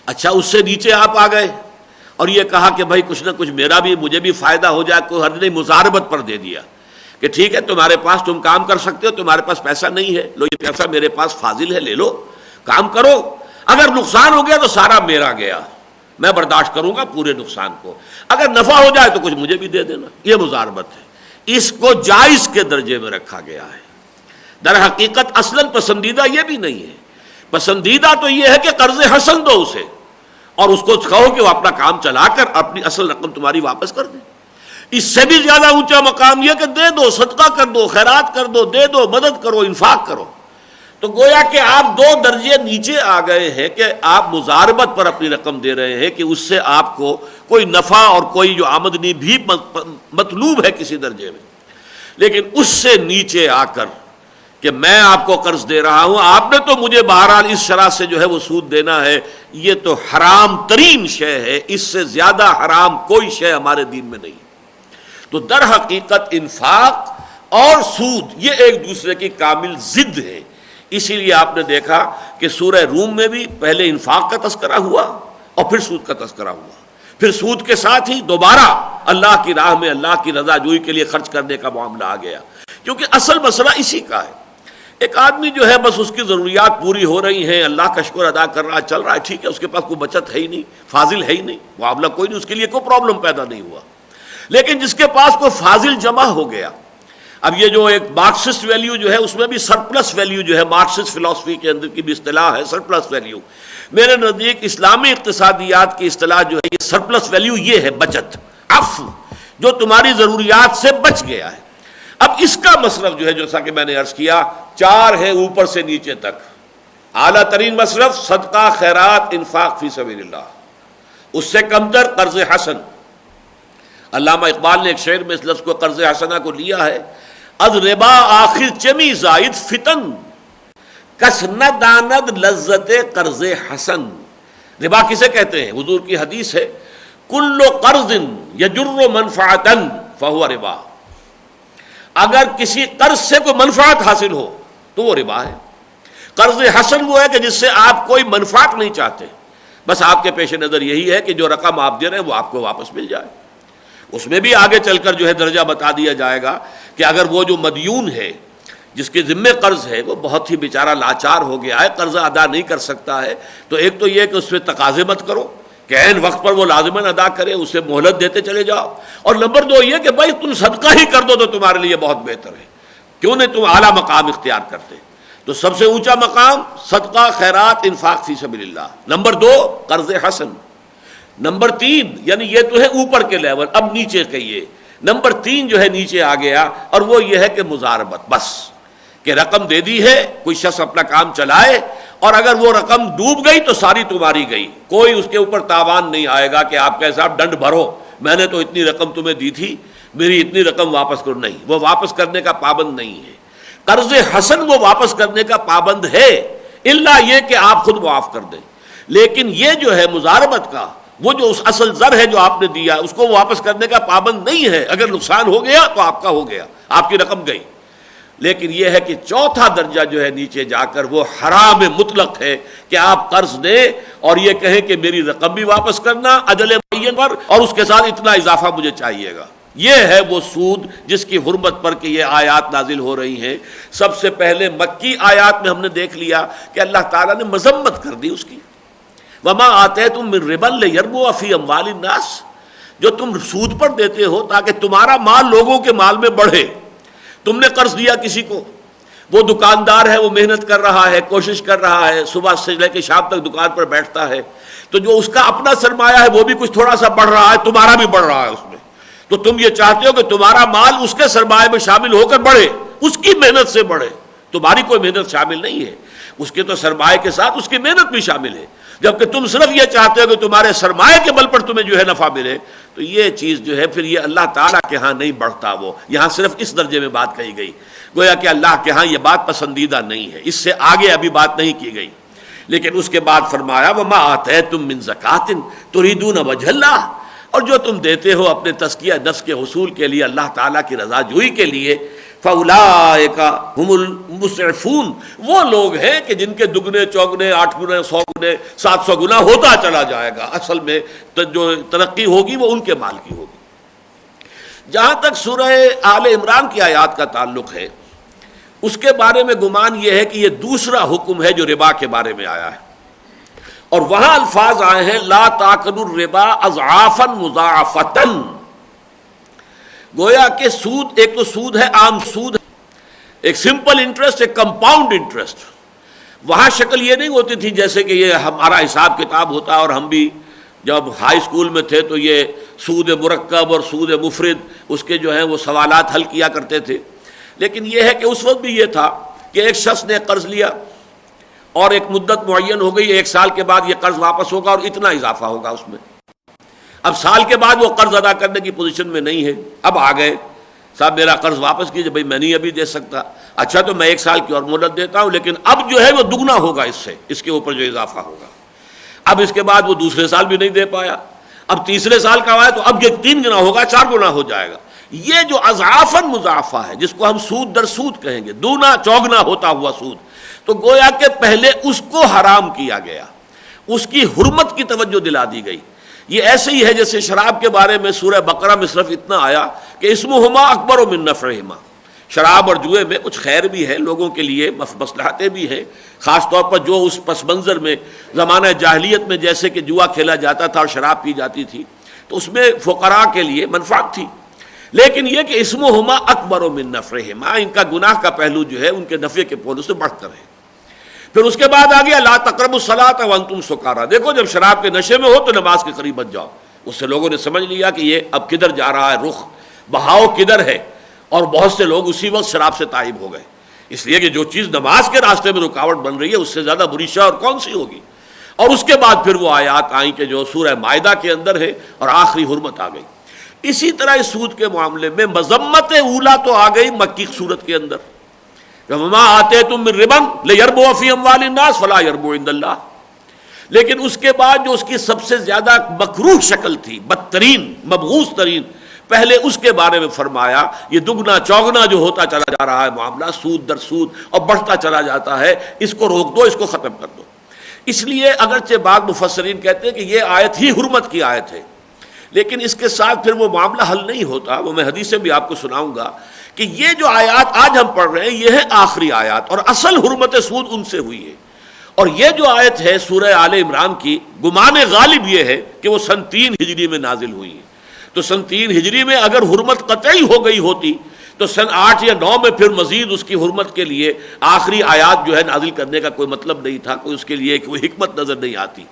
اچھا، اس سے نیچے آپ آ گئے اور یہ کہا کہ بھائی کچھ نہ کچھ مجھے بھی فائدہ ہو جائے، کوئی حرج نہیں، مزاربت پر دے دیا کہ ٹھیک ہے تمہارے پاس تم کام کر سکتے ہو، تمہارے پاس پیسہ نہیں ہے، لو یہ پیسہ میرے پاس فاضل ہے، لے لو، کام کرو، اگر نقصان ہو گیا تو سارا میرا گیا، میں برداشت کروں گا پورے نقصان کو، اگر نفع ہو جائے تو کچھ مجھے بھی دے دینا، یہ مزاربت ہے۔ اس کو جائز کے درجے میں رکھا گیا ہے۔ در حقیقت اصلاً پسندیدہ یہ بھی نہیں ہے، پسندیدہ تو یہ ہے کہ قرض حسن دو اسے اور اس کو کہو کہ وہ اپنا کام چلا کر اپنی اصل رقم تمہاری واپس کر دے۔ اس سے بھی زیادہ اونچا مقام یہ کہ دے دو، صدقہ کر دو، خیرات کر دو، دے دو، مدد کرو، انفاق کرو۔ تو گویا کہ آپ دو درجے نیچے آ گئے ہیں کہ آپ مزاربت پر اپنی رقم دے رہے ہیں کہ اس سے آپ کو کوئی نفع اور کوئی جو آمدنی بھی مطلوب ہے کسی درجے میں، لیکن اس سے نیچے آ کر کہ میں آپ کو قرض دے رہا ہوں، آپ نے تو مجھے بہرحال اس شرح سے جو ہے وہ سود دینا ہے، یہ تو حرام ترین شے ہے، اس سے زیادہ حرام کوئی شے ہمارے دین میں نہیں۔ تو در حقیقت انفاق اور سود یہ ایک دوسرے کی کامل ضد ہے۔ اسی لیے آپ نے دیکھا کہ سورہ روم میں بھی پہلے انفاق کا تذکرہ ہوا اور پھر سود کا تذکرہ ہوا، پھر سود کے ساتھ ہی دوبارہ اللہ کی راہ میں اللہ کی رضا جوئی کے لیے خرچ کرنے کا معاملہ آ گیا، کیونکہ اصل مسئلہ اسی کا ہے۔ ایک آدمی جو ہے بس اس کی ضروریات پوری ہو رہی ہیں، اللہ کا شکر ادا کر رہا ہے، چل رہا ہے، ٹھیک ہے، اس کے پاس کوئی بچت ہے ہی نہیں، فاضل ہے ہی نہیں، معاملہ کوئی نہیں، اس کے لیے کوئی پرابلم پیدا نہیں ہوا۔ لیکن جس کے پاس کوئی فاضل جمع ہو گیا، اب یہ جو ایک مارکسسٹ ویلیو جو ہے اس میں بھی سرپلس ویلیو جو ہے، مارکسسٹ فلسفی کے اندر کی بھی اصطلاح ہے سرپلس ویلیو، میرے نزدیک اسلامی اقتصادیات کی اصطلاح جو ہے یہ سرپلس ویلیو یہ ہے بچت، عفو، جو تمہاری ضروریات سے بچ گیا ہے۔ اب اس کا مصرف جو ہے جیسا کہ میں نے عرض کیا 4 ہے اوپر سے نیچے تک۔ اعلیٰ ترین مصرف صدقہ، خیرات، انفاق فی سبیل اللہ، اس سے کم تر قرض حسن۔ علامہ اقبال نے ایک شعر میں اس لفظ کو قرض حسنہ کو لیا ہے، از ربا آخر چمی زائد فتن، کس نہ داند لذت قرض حسن۔ ربا کسے کہتے ہیں؟ حضور کی حدیث ہے، کل قرض یجر منفعتا فہو ربا، اگر کسی قرض سے کوئی منفعت حاصل ہو تو وہ ربا ہے۔ قرض حسن وہ ہے کہ جس سے آپ کوئی منفعت نہیں چاہتے، بس آپ کے پیش نظر یہی ہے کہ جو رقم آپ دے رہے ہیں وہ آپ کو واپس مل جائے۔ اس میں بھی آگے چل کر جو ہے درجہ بتا دیا جائے گا کہ اگر وہ جو مدیون ہے جس کے ذمے قرض ہے وہ بہت ہی بیچارہ لاچار ہو گیا ہے، قرض ادا نہیں کر سکتا ہے، تو ایک تو یہ کہ اس پہ تقاضے مت کرو کہ عین وقت پر وہ لازماً ادا کرے، اسے مہلت دیتے چلے جاؤ، اور نمبر 2 یہ کہ بھائی تم صدقہ ہی کر دو تو تمہارے لیے بہت بہتر ہے، کیوں نہیں تم اعلیٰ مقام اختیار کرتے۔ تو سب سے اونچا مقام صدقہ، خیرات، انفاق فی سبیل اللہ، نمبر 2 قرض حسن، نمبر 3 یعنی یہ تو ہے اوپر کے لیول، اب نیچے کے یہ نمبر 3 جو ہے نیچے آ گیا، اور وہ یہ ہے کہ مزاربت، بس کہ رقم دے دی ہے، کوئی شخص اپنا کام چلائے، اور اگر وہ رقم ڈوب گئی تو ساری تمہاری گئی، کوئی اس کے اوپر تاوان نہیں آئے گا کہ آپ کیسا ڈنڈ بھرو، میں نے تو اتنی رقم تمہیں دی تھی، میری اتنی رقم واپس کرو، نہیں، وہ واپس کرنے کا پابند نہیں ہے۔ قرض حسن وہ واپس کرنے کا پابند ہے، الا یہ کہ آپ خود معاف کر دیں، لیکن یہ جو ہے مضاربت کا، وہ جو اس اصل زر ہے جو آپ نے دیا اس کو واپس کرنے کا پابند نہیں ہے. اگر نقصان ہو گیا تو آپ کا ہو گیا، آپ کی رقم گئی. لیکن یہ ہے کہ چوتھا درجہ جو ہے نیچے جا کر وہ حرام مطلق ہے کہ آپ قرض دیں اور یہ کہیں کہ میری رقم بھی واپس کرنا اجل معین پر، اور اس کے ساتھ اتنا اضافہ مجھے چاہیے گا. یہ ہے وہ سود جس کی حرمت پر کہ یہ آیات نازل ہو رہی ہیں. سب سے پہلے مکی آیات میں ہم نے دیکھ لیا کہ اللہ تعالیٰ نے مذمت کر دی اس کی. وما آتیتم من ربا لیربو فی اموال الناس، جو تم سود پر دیتے ہو تاکہ تمہارا مال لوگوں کے مال میں بڑھے. تم نے قرض دیا کسی کو، وہ دکاندار ہے، وہ محنت کر رہا ہے، کوشش کر رہا ہے، صبح سے لے کے شام تک دکان پر بیٹھتا ہے، تو جو اس کا اپنا سرمایہ ہے وہ بھی کچھ تھوڑا سا بڑھ رہا ہے، تمہارا بھی بڑھ رہا ہے اس میں. تو تم یہ چاہتے ہو کہ تمہارا مال اس کے سرمایہ میں شامل ہو کر بڑھے، اس کی محنت سے بڑھے. تمہاری کوئی محنت شامل نہیں ہے، اس کے تو سرمایہ کے ساتھ اس کی محنت بھی شامل ہے. جبکہ تم صرف یہ چاہتے ہو کہ تمہارے سرمایہ کے بل پر تمہیں جو ہے نفع ملے، تو یہ چیز جو ہے پھر یہ اللہ تعالیٰ کے ہاں نہیں بڑھتا. وہ یہاں صرف اس درجے میں بات کہی گئی، گویا کہ اللہ کے ہاں یہ بات پسندیدہ نہیں ہے، اس سے آگے ابھی بات نہیں کی گئی. لیکن اس کے بعد فرمایا وما آتیتم من زکاۃ تریدون وجہ اللہ، اور جو تم دیتے ہو اپنے تزکیہ نفس کے حصول کے لیے، اللہ تعالیٰ کی رضا جوئی کے لیے، فاولئک هم المسرفون، وہ لوگ ہیں کہ جن کے دگنے چوگنے 8 گنے 100 گنے 700 گنا ہوتا چلا جائے گا. اصل میں جو ترقی ہوگی وہ ان کے مال کی ہوگی. جہاں تک سورہ آل عمران کی آیات کا تعلق ہے، اس کے بارے میں گمان یہ ہے کہ یہ دوسرا حکم ہے جو ربا کے بارے میں آیا ہے، اور وہاں الفاظ آئے ہیں لا تاکلوا الربا اضعافا مضاعفتا. گویا کہ سود، ایک تو سود ہے عام سود، ایک سمپل انٹرسٹ، ایک کمپاؤنڈ انٹرسٹ. وہاں شکل یہ نہیں ہوتی تھی جیسے کہ یہ ہمارا حساب کتاب ہوتا، اور ہم بھی جب ہائی اسکول میں تھے تو یہ سود مرکب اور سود مفرد اس کے جو ہیں وہ سوالات حل کیا کرتے تھے. لیکن یہ ہے کہ اس وقت بھی یہ تھا کہ ایک شخص نے قرض لیا اور ایک مدت معین ہو گئی، 1 سال کے بعد یہ قرض واپس ہوگا اور اتنا اضافہ ہوگا اس میں. اب سال کے بعد وہ قرض ادا کرنے کی پوزیشن میں نہیں ہے، اب آ گئے صاحب میرا قرض واپس کیجیے. بھائی میں نہیں ابھی دے سکتا. اچھا تو میں 1 سال کی اور مہلت دیتا ہوں، لیکن اب جو ہے وہ دگنا ہوگا اس سے، اس کے اوپر جو اضافہ ہوگا. اب اس کے بعد وہ دوسرے سال بھی نہیں دے پایا، اب تیسرے سال کا آیا تو اب یہ 3 گنا ہوگا، 4 گنا ہو جائے گا. یہ جو اضعافاً مضاعفہ ہے جس کو ہم سود در سود کہیں گے، دونا چوگنا ہوتا ہوا سود، تو گویا کہ پہلے اس کو حرام کیا گیا، اس کی حرمت کی توجہ دلا دی گئی. یہ ایسے ہی ہے جیسے شراب کے بارے میں سورہ بقرہ میں صرف اتنا آیا کہ اسمہما اکبر من نفعہما. شراب اور جوئے میں کچھ خیر بھی ہے لوگوں کے لیے، مصلحتیں بھی ہیں، خاص طور پر جو اس پس منظر میں زمانہ جاہلیت میں جیسے کہ جوا کھیلا جاتا تھا اور شراب پی جاتی تھی، تو اس میں فقراء کے لیے منفعت تھی. لیکن یہ کہ اسمہما اکبر من نفعہما، ان کا گناہ کا پہلو جو ہے ان کے نفع کے پہلو سے بڑھ کر ہے. پھر اس کے بعد آ گیا لا تقربوا الصلاۃ وانتم سکارا. دیکھو جب شراب کے نشے میں ہو تو نماز کے قریب مت جاؤ. اس سے لوگوں نے سمجھ لیا کہ یہ اب کدھر جا رہا ہے، رخ بہاؤ کدھر ہے، اور بہت سے لوگ اسی وقت شراب سے تائب ہو گئے. اس لیے کہ جو چیز نماز کے راستے میں رکاوٹ بن رہی ہے اس سے زیادہ بری شے اور کون سی ہوگی. اور اس کے بعد پھر وہ آیات آئیں کہ جو سورہ مائدہ کے اندر ہے، اور آخری حرمت آ گئی. اسی طرح اس سود کے معاملے میں مذمت اولا تو آ گئی مکی صورت کے اندر، وما آتیتم من ربا لیربو فی اموال الناس فلا یربو عند اللہ. لیکن اس کے بعد جو اس کی سب سے زیادہ مکروہ شکل تھی، بدترین مبغوض ترین، پہلے اس کے بارے میں فرمایا یہ دگنا چوگنا جو ہوتا چلا جا رہا ہے معاملہ، سود در سود اور بڑھتا چلا جاتا ہے، اس کو روک دو، اس کو ختم کر دو. اس لیے اگرچہ بعض مفسرین کہتے ہیں کہ یہ آیت ہی حرمت کی آیت ہے، لیکن اس کے ساتھ پھر وہ معاملہ حل نہیں ہوتا. وہ میں حدیثیں بھی آپ کو سناؤں گا کہ یہ جو آیات آج ہم پڑھ رہے ہیں یہ ہے آخری آیات، اور اصل حرمت سود ان سے ہوئی ہے. اور یہ جو آیت ہے سورہ آل عمران کی، گمان غالب یہ ہے کہ وہ سن 3 ہجری میں نازل ہوئی ہے. تو سن 3 ہجری میں اگر حرمت قطعی ہو گئی ہوتی تو سن 8 یا 9 میں پھر مزید اس کی حرمت کے لیے آخری آیات جو ہے نازل کرنے کا کوئی مطلب نہیں تھا، کوئی اس کے لیے کوئی حکمت نظر نہیں آتی.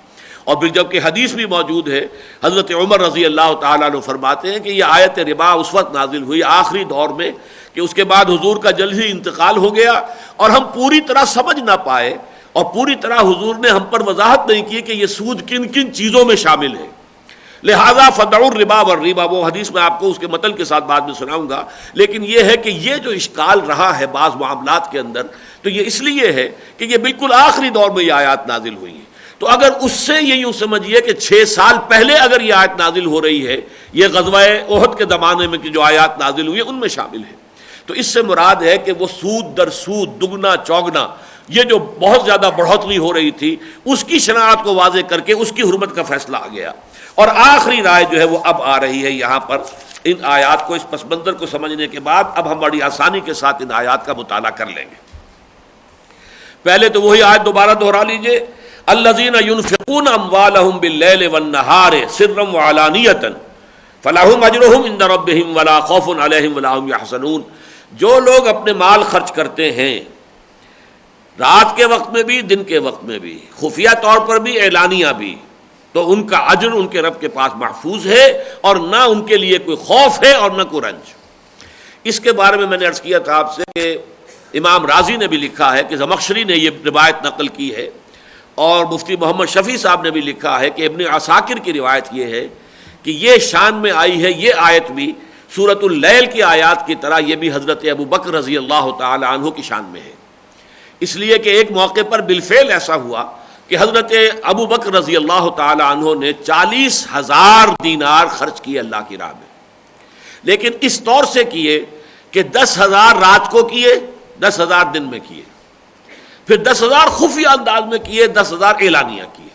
اور پھر جب کہ حدیث بھی موجود ہے، حضرت عمر رضی اللہ تعالیٰ عنہ فرماتے ہیں کہ یہ آیت ربا اس وقت نازل ہوئی آخری دور میں کہ اس کے بعد حضور کا جلد ہی انتقال ہو گیا، اور ہم پوری طرح سمجھ نہ پائے، اور پوری طرح حضور نے ہم پر وضاحت نہیں کی کہ یہ سود کن کن چیزوں میں شامل ہے. لہذا فدعوا الربا والربا، وہ حدیث میں آپ کو اس کے متن کے ساتھ بعد میں سناؤں گا. لیکن یہ ہے کہ یہ جو اشکال رہا ہے بعض معاملات کے اندر، تو یہ اس لیے ہے کہ یہ بالکل آخری دور میں یہ آیات نازل ہوئی ہیں. تو اگر اس سے یہ یوں سمجھیے کہ 6 سال پہلے اگر یہ آیت نازل ہو رہی ہے، یہ غزوہ احد کے زمانے میں جو آیات نازل ہوئی ان میں شامل ہے، تو اس سے مراد ہے کہ وہ سود در سود، دگنا چوگنا، یہ جو بہت زیادہ بڑھوتری ہو رہی تھی اس کی شناعت کو واضح کر کے اس کی حرمت کا فیصلہ آ گیا۔ اور آخری رائے جو ہے وہ اب آ رہی ہے یہاں پر، ان آیات کو، اس پس منظر کو سمجھنے کے بعد اب ہم بڑی آسانی کے ساتھ ان آیات کا مطالعہ کر لیں گے۔ پہلے تو وہی آیت دوبارہ دہرا لیجئے، الذین ينفقون اموالهم باللیل والنہار سرا وعلانیۃ فلہم اجرہم عند ربہم ولا خوف علیہم ولا هم یحزنون، جو لوگ اپنے مال خرچ کرتے ہیں رات کے وقت میں بھی، دن کے وقت میں بھی، خفیہ طور پر بھی، اعلانیہ بھی، تو ان کا اجر ان کے رب کے پاس محفوظ ہے، اور نہ ان کے لیے کوئی خوف ہے اور نہ کوئی رنج۔ اس کے بارے میں نے عرض کیا تھا آپ سے کہ امام رازی نے بھی لکھا ہے کہ زمخشری نے یہ روایت نقل کی ہے، اور مفتی محمد شفیع صاحب نے بھی لکھا ہے کہ ابن عساکر کی روایت یہ ہے کہ یہ شان میں آئی ہے، یہ آیت بھی سورۃ اللیل کی آیات کی طرح یہ بھی حضرت ابو بکر رضی اللہ تعالی عنہ کی شان میں ہے، اس لیے کہ ایک موقع پر بالفعل ایسا ہوا کہ حضرت ابو بکر رضی اللہ تعالی عنہ نے 40,000 دینار خرچ کیے اللہ کی راہ میں، لیکن اس طور سے کیے کہ 10,000 رات کو کیے، 10,000 دن میں کیے، پھر 10,000 خفیہ انداز میں کیے، 10,000 اعلانیہ کیے،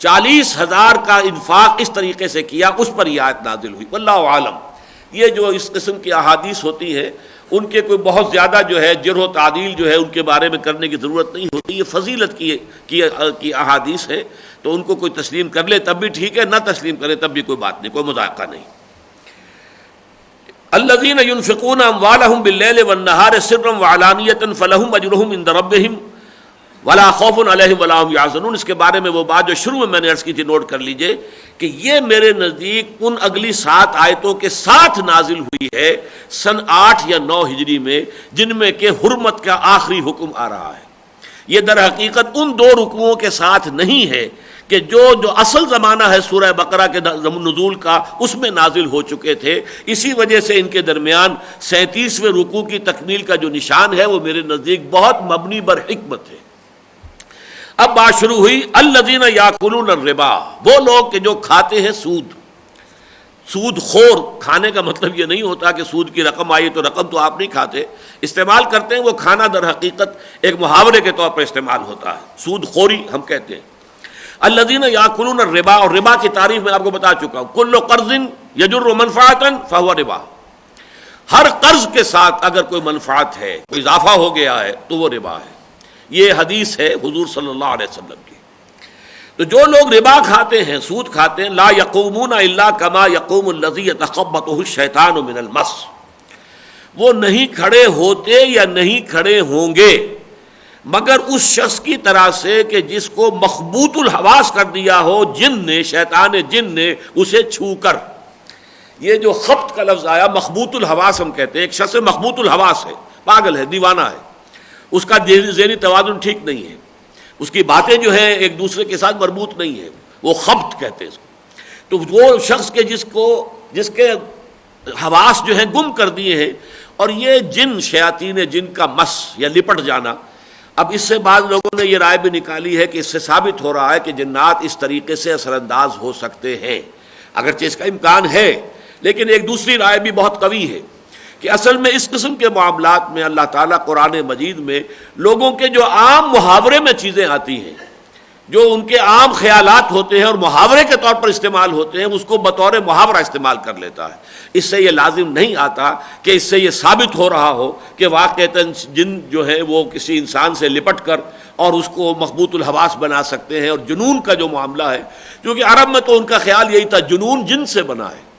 40,000 کا انفاق اس طریقے سے کیا، اس پر یہ آیت نازل ہوئی۔ واللہ عالم، یہ جو اس قسم کی احادیث ہوتی ہیں ان کے کوئی بہت زیادہ جو ہے جرح و تعدیل جو ہے ان کے بارے میں کرنے کی ضرورت نہیں ہوتی، یہ فضیلت کی احادیث ہے، تو ان کو کوئی تسلیم کر لے تب بھی ٹھیک ہے، نہ تسلیم کرے تب بھی کوئی بات نہیں، کوئی مذائقہ نہیں۔ الذین ينفقون اموالهم باللیل والنہار سرا وعلانیۃ فلہم اجرہم عند ربہم ولا خوف علیہم ولا هم یحزنون، اس کے بارے میں وہ بات جو شروع میں نے عرض کی تھی نوٹ کر لیجئے کہ یہ میرے نزدیک ان اگلی 7 آیتوں کے ساتھ نازل ہوئی ہے سن 8 یا 9 ہجری میں، جن میں کہ حرمت کا آخری حکم آ رہا ہے۔ یہ در حقیقت ان 2 رکوعوں کے ساتھ نہیں ہے کہ جو اصل زمانہ ہے سورہ بقرہ کے نزول کا اس میں نازل ہو چکے تھے، اسی وجہ سے ان کے درمیان 37ویں رکوع کی تکمیل کا جو نشان ہے وہ میرے نزدیک بہت مبنی بر حکمت ہے۔ اب بات شروع ہوئی، الذین یاکلون الربا، وہ لوگ کہ جو کھاتے ہیں سود۔ سود خور، کھانے کا مطلب یہ نہیں ہوتا کہ سود کی رقم آئی تو رقم تو آپ نہیں کھاتے، استعمال کرتے ہیں، وہ کھانا در حقیقت ایک محاورے کے طور پر استعمال ہوتا ہے، سود خوری ہم کہتے ہیں۔ الذین یاکلون الربا، اور ربا کی تعریف میں آپ کو بتا چکا ہوں، کل قرض یجر منفعۃ فہو ربا، ہر قرض کے ساتھ اگر کوئی منفعت ہے، کوئی اضافہ ہو گیا ہے تو وہ ربا ہے۔ یہ حدیث ہے حضور صلی اللہ علیہ وسلم کی۔ تو جو لوگ ربا کھاتے ہیں، سود کھاتے ہیں، لا یقومون الا کما یقوم الذی یتخبطہ الشیطان من المس، وہ نہیں کھڑے ہوتے یا نہیں کھڑے ہوں گے مگر اس شخص کی طرح سے کہ جس کو مخبوط الحواس کر دیا ہو جن نے، شیطان جن نے اسے چھو کر۔ یہ جو خبط کا لفظ آیا، مخبوط الحواس ہم کہتے ہیں، ایک شخص مخبوط الحواس ہے، پاگل ہے، دیوانہ ہے، اس کا ذہنی توازن ٹھیک نہیں ہے، اس کی باتیں جو ہیں ایک دوسرے کے ساتھ مربوط نہیں ہے، وہ خبط کہتے ہیں اس کو۔ تو وہ شخص کے جس کے حواس جو ہیں گم کر دیے ہیں، اور یہ جن، شیاطین جن کا مس یا لپٹ جانا۔ اب اس سے بعض لوگوں نے یہ رائے بھی نکالی ہے کہ اس سے ثابت ہو رہا ہے کہ جنات اس طریقے سے اثر انداز ہو سکتے ہیں، اگرچہ اس کا امکان ہے، لیکن ایک دوسری رائے بھی بہت قوی ہے کہ اصل میں اس قسم کے معاملات میں اللہ تعالیٰ قرآن مجید میں لوگوں کے جو عام محاورے میں چیزیں آتی ہیں، جو ان کے عام خیالات ہوتے ہیں اور محاورے کے طور پر استعمال ہوتے ہیں، اس کو بطور محاورہ استعمال کر لیتا ہے۔ اس سے یہ لازم نہیں آتا کہ اس سے یہ ثابت ہو رہا ہو کہ واقعتاً جن جو ہے وہ کسی انسان سے لپٹ کر اور اس کو مخبوط الحواس بنا سکتے ہیں۔ اور جنون کا جو معاملہ ہے، کیونکہ عرب میں تو ان کا خیال یہی تھا جنون جن سے بنا ہے،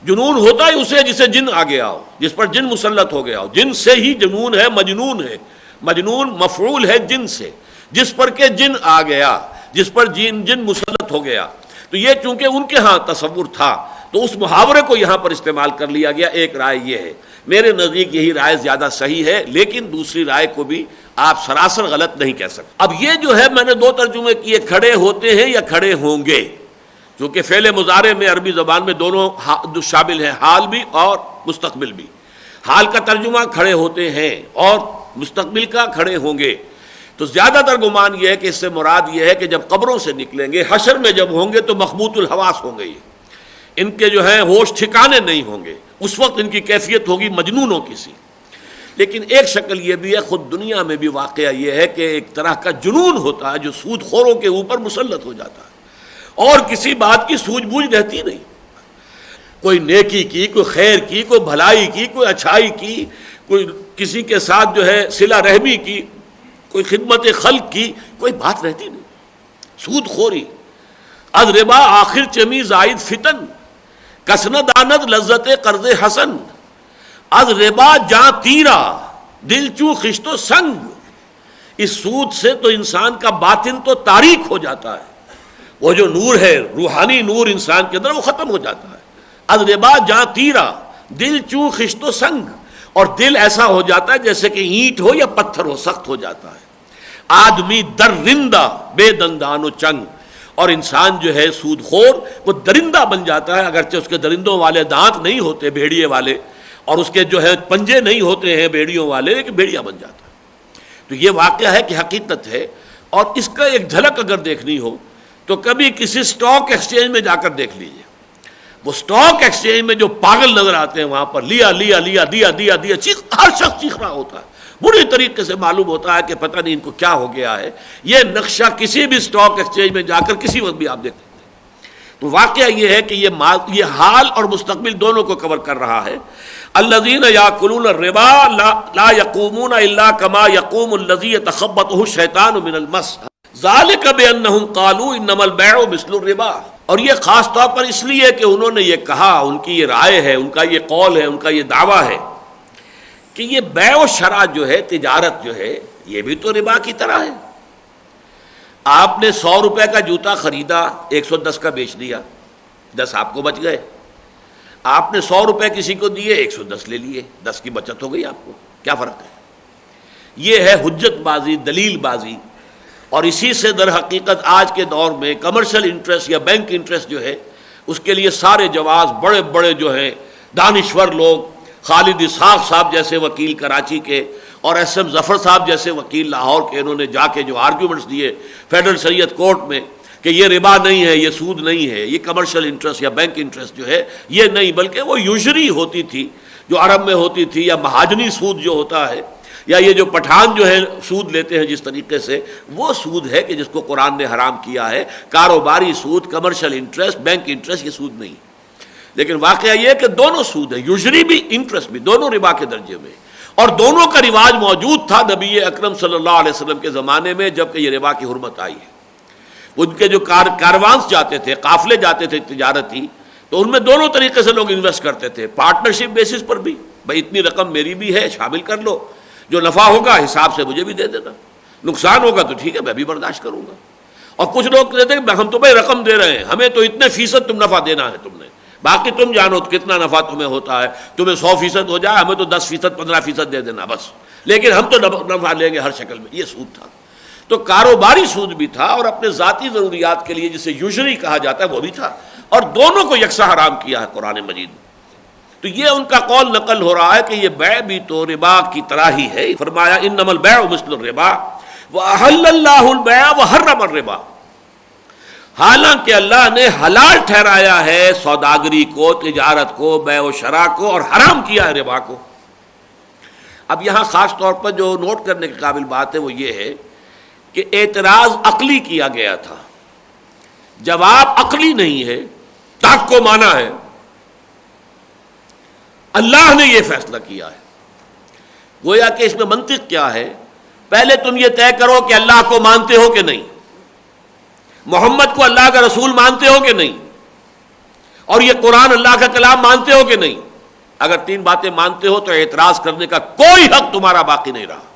جنون ہوتا ہے اسے جسے جن آ گیا ہو، جس پر جن مسلط ہو گیا ہو، جن سے ہی جنون ہے، مجنون ہے، مجنون مفعول ہے جن سے، جس پر کہ جن آ گیا، جس پر جن مسلط ہو گیا۔ تو یہ چونکہ ان کے ہاں تصور تھا تو اس محاورے کو یہاں پر استعمال کر لیا گیا۔ ایک رائے یہ ہے، میرے نزدیک یہی رائے زیادہ صحیح ہے، لیکن دوسری رائے کو بھی آپ سراسر غلط نہیں کہہ سکتے۔ اب یہ جو ہے میں نے 2 ترجمے کیے، کھڑے ہوتے ہیں یا کھڑے ہوں گے، کیونکہ فعل مضارع میں عربی زبان میں دونوں شامل ہیں، حال بھی اور مستقبل بھی۔ حال کا ترجمہ کھڑے ہوتے ہیں اور مستقبل کا کھڑے ہوں گے۔ تو زیادہ تر گمان یہ ہے کہ اس سے مراد یہ ہے کہ جب قبروں سے نکلیں گے، حشر میں جب ہوں گے تو مخبوط الحواس ہوں گے، یہ ان کے جو ہے ہوش ٹھکانے نہیں ہوں گے، اس وقت ان کی کیفیت ہوگی مجنونوں کی سی۔ لیکن ایک شکل یہ بھی ہے، خود دنیا میں بھی واقعہ یہ ہے کہ ایک طرح کا جنون ہوتا ہے جو سود خوروں کے اوپر مسلط ہو جاتا ہے، اور کسی بات کی سوجھ بوجھ رہتی نہیں، کوئی نیکی کی، کوئی خیر کی، کوئی بھلائی کی، کوئی اچھائی کی، کوئی کسی کے ساتھ جو ہے صلہ رحمی کی، کوئی خدمت خلق کی، کوئی بات رہتی نہیں، سود خوری۔ از ربا آخر چمی زائد فتن، کسند آند لذت قرض حسن، از ربا جاں تیرا دل چوں خشت و سنگ۔ اس سود سے تو انسان کا باطن تو تاریک ہو جاتا ہے، وہ جو نور ہے، روحانی نور انسان کے اندر، وہ ختم ہو جاتا ہے۔ از ربا جاں تیرا دل چوں خشت و سنگ، اور دل ایسا ہو جاتا ہے جیسے کہ اینٹ ہو یا پتھر ہو، سخت ہو جاتا ہے۔ آدمی درندہ بے دندان و چنگ، اور انسان جو ہے سود خور وہ درندہ بن جاتا ہے، اگرچہ اس کے درندوں والے دانت نہیں ہوتے بھیڑیے والے، اور اس کے جو ہے پنجے نہیں ہوتے ہیں بیڑیوں والے، لیکن بیڑیا بن جاتا ہے۔ تو یہ واقعہ ہے کہ حقیقت ہے، اور اس کا ایک جھلک اگر دیکھنی ہو تو کبھی کسی سٹاک ایکسچینج میں جا کر دیکھ لیجئے، وہ سٹاک ایکسچینج میں جو پاگل نظر آتے ہیں وہاں پر لیا لیا لیا دیا دیا دیا ہر شخص چیخ رہا ہوتا ہے، بری طریقے سے معلوم ہوتا ہے کہ پتہ نہیں ان کو کیا ہو گیا ہے۔ یہ نقشہ کسی بھی سٹاک ایکسچینج میں جا کر کسی وقت بھی آپ دیکھ سکتے ہیں۔ تو واقعہ یہ ہے کہ یہ حال اور مستقبل دونوں کو کور کر رہا ہے۔ الذین یاکلون الربا لا یقومون الا کما یقوم الذی یتخبطہ الشیطان من المس ذالک بانہم قالوا انما البیع مثل الربا۔ اور یہ خاص طور پر اس لیے کہ انہوں نے یہ کہا، ان کی یہ رائے ہے، ان کا یہ قول ہے، ان کا یہ دعویٰ ہے کہ یہ بیع و شرع جو ہے، تجارت جو ہے، یہ بھی تو ربا کی طرح ہے۔ آپ نے 100 روپے کا جوتا خریدا، 110 کا بیچ دیا، 10 آپ کو بچ گئے۔ آپ نے 100 روپے کسی کو دیے، 110 لے لیے، 10 کی بچت ہو گئی آپ کو، کیا فرق ہے؟ یہ ہے حجت بازی، دلیل بازی، اور اسی سے در حقیقت آج کے دور میں کمرشل انٹرسٹ یا بینک انٹرسٹ جو ہے، اس کے لیے سارے جواز بڑے بڑے جو ہیں دانشور لوگ، خالد اسحاق صاحب جیسے وکیل کراچی کے، اور ایس ایم ظفر صاحب جیسے وکیل لاہور کے، انہوں نے جا کے جو آرگیومنٹس دیے فیڈرل شریعت کورٹ میں کہ یہ ربا نہیں ہے، یہ سود نہیں ہے، یہ کمرشل انٹرسٹ یا بینک انٹرسٹ جو ہے یہ نہیں، بلکہ وہ یوزری ہوتی تھی جو عرب میں ہوتی تھی، یا مہاجنی سود جو ہوتا ہے، یا یہ جو پٹھان جو ہے سود لیتے ہیں جس طریقے سے، وہ سود ہے کہ جس کو قرآن نے حرام کیا ہے۔ کاروباری سود، کمرشل انٹرسٹ، بینک انٹرسٹ، یہ سود نہیں۔ لیکن واقعہ یہ ہے کہ دونوں سود ہے، یوزری بھی انٹرسٹ بھی، دونوں ربا کے درجے میں، اور دونوں کا رواج موجود تھا نبی اکرم صلی اللہ علیہ وسلم کے زمانے میں جب کہ یہ ربا کی حرمت آئی ہے۔ ان کے جو کاروانس جاتے تھے، قافلے جاتے تھے تجارتی، تو ان میں دونوں طریقے سے لوگ انویسٹ کرتے تھے، پارٹنرشپ بیسس پر بھی، بھائی اتنی رقم میری بھی ہے، شامل کر لو، جو نفع ہوگا حساب سے مجھے بھی دے دینا، نقصان ہوگا تو ٹھیک ہے میں بھی برداشت کروں گا۔ اور کچھ لوگ کہتے ہیں ہم تمہیں رقم دے رہے ہیں، ہمیں تو اتنے فیصد تم نفع دینا ہے تم نے، باقی تم جانو کتنا نفع تمہیں ہوتا ہے، تمہیں 100% ہو جائے، ہمیں تو 10%، 15% دے دینا بس، لیکن ہم تو نفع لیں گے ہر شکل میں۔ یہ سود تھا، تو کاروباری سود بھی تھا، اور اپنے ذاتی ضروریات کے لیے جسے یوزری کہا جاتا ہے وہ بھی تھا، اور دونوں کو یکساں حرام کیا ہے قرآن مجید۔ تو یہ ان کا قول نقل ہو رہا ہے کہ یہ بیع بھی تو ربا کی طرح ہی ہے۔ فرمایا انما البیع مثل الربا واحل اللہ البیع وحرم الربا، حالانکہ اللہ نے حلال ٹھہرایا ہے سوداگری کو، تجارت کو، بیع و شرع کو، اور حرام کیا ہے ربا کو۔ اب یہاں خاص طور پر جو نوٹ کرنے کے قابل بات ہے وہ یہ ہے کہ اعتراض عقلی کیا گیا تھا، جواب عقلی نہیں ہے، ترک کو مانا ہے، اللہ نے یہ فیصلہ کیا ہے۔ گویا کہ اس میں منطق کیا ہے، پہلے تم یہ طے کرو کہ اللہ کو مانتے ہو کہ نہیں، محمد کو اللہ کا رسول مانتے ہو کہ نہیں، اور یہ قرآن اللہ کا کلام مانتے ہو کہ نہیں۔ اگر 3 باتیں مانتے ہو تو اعتراض کرنے کا کوئی حق تمہارا باقی نہیں رہا۔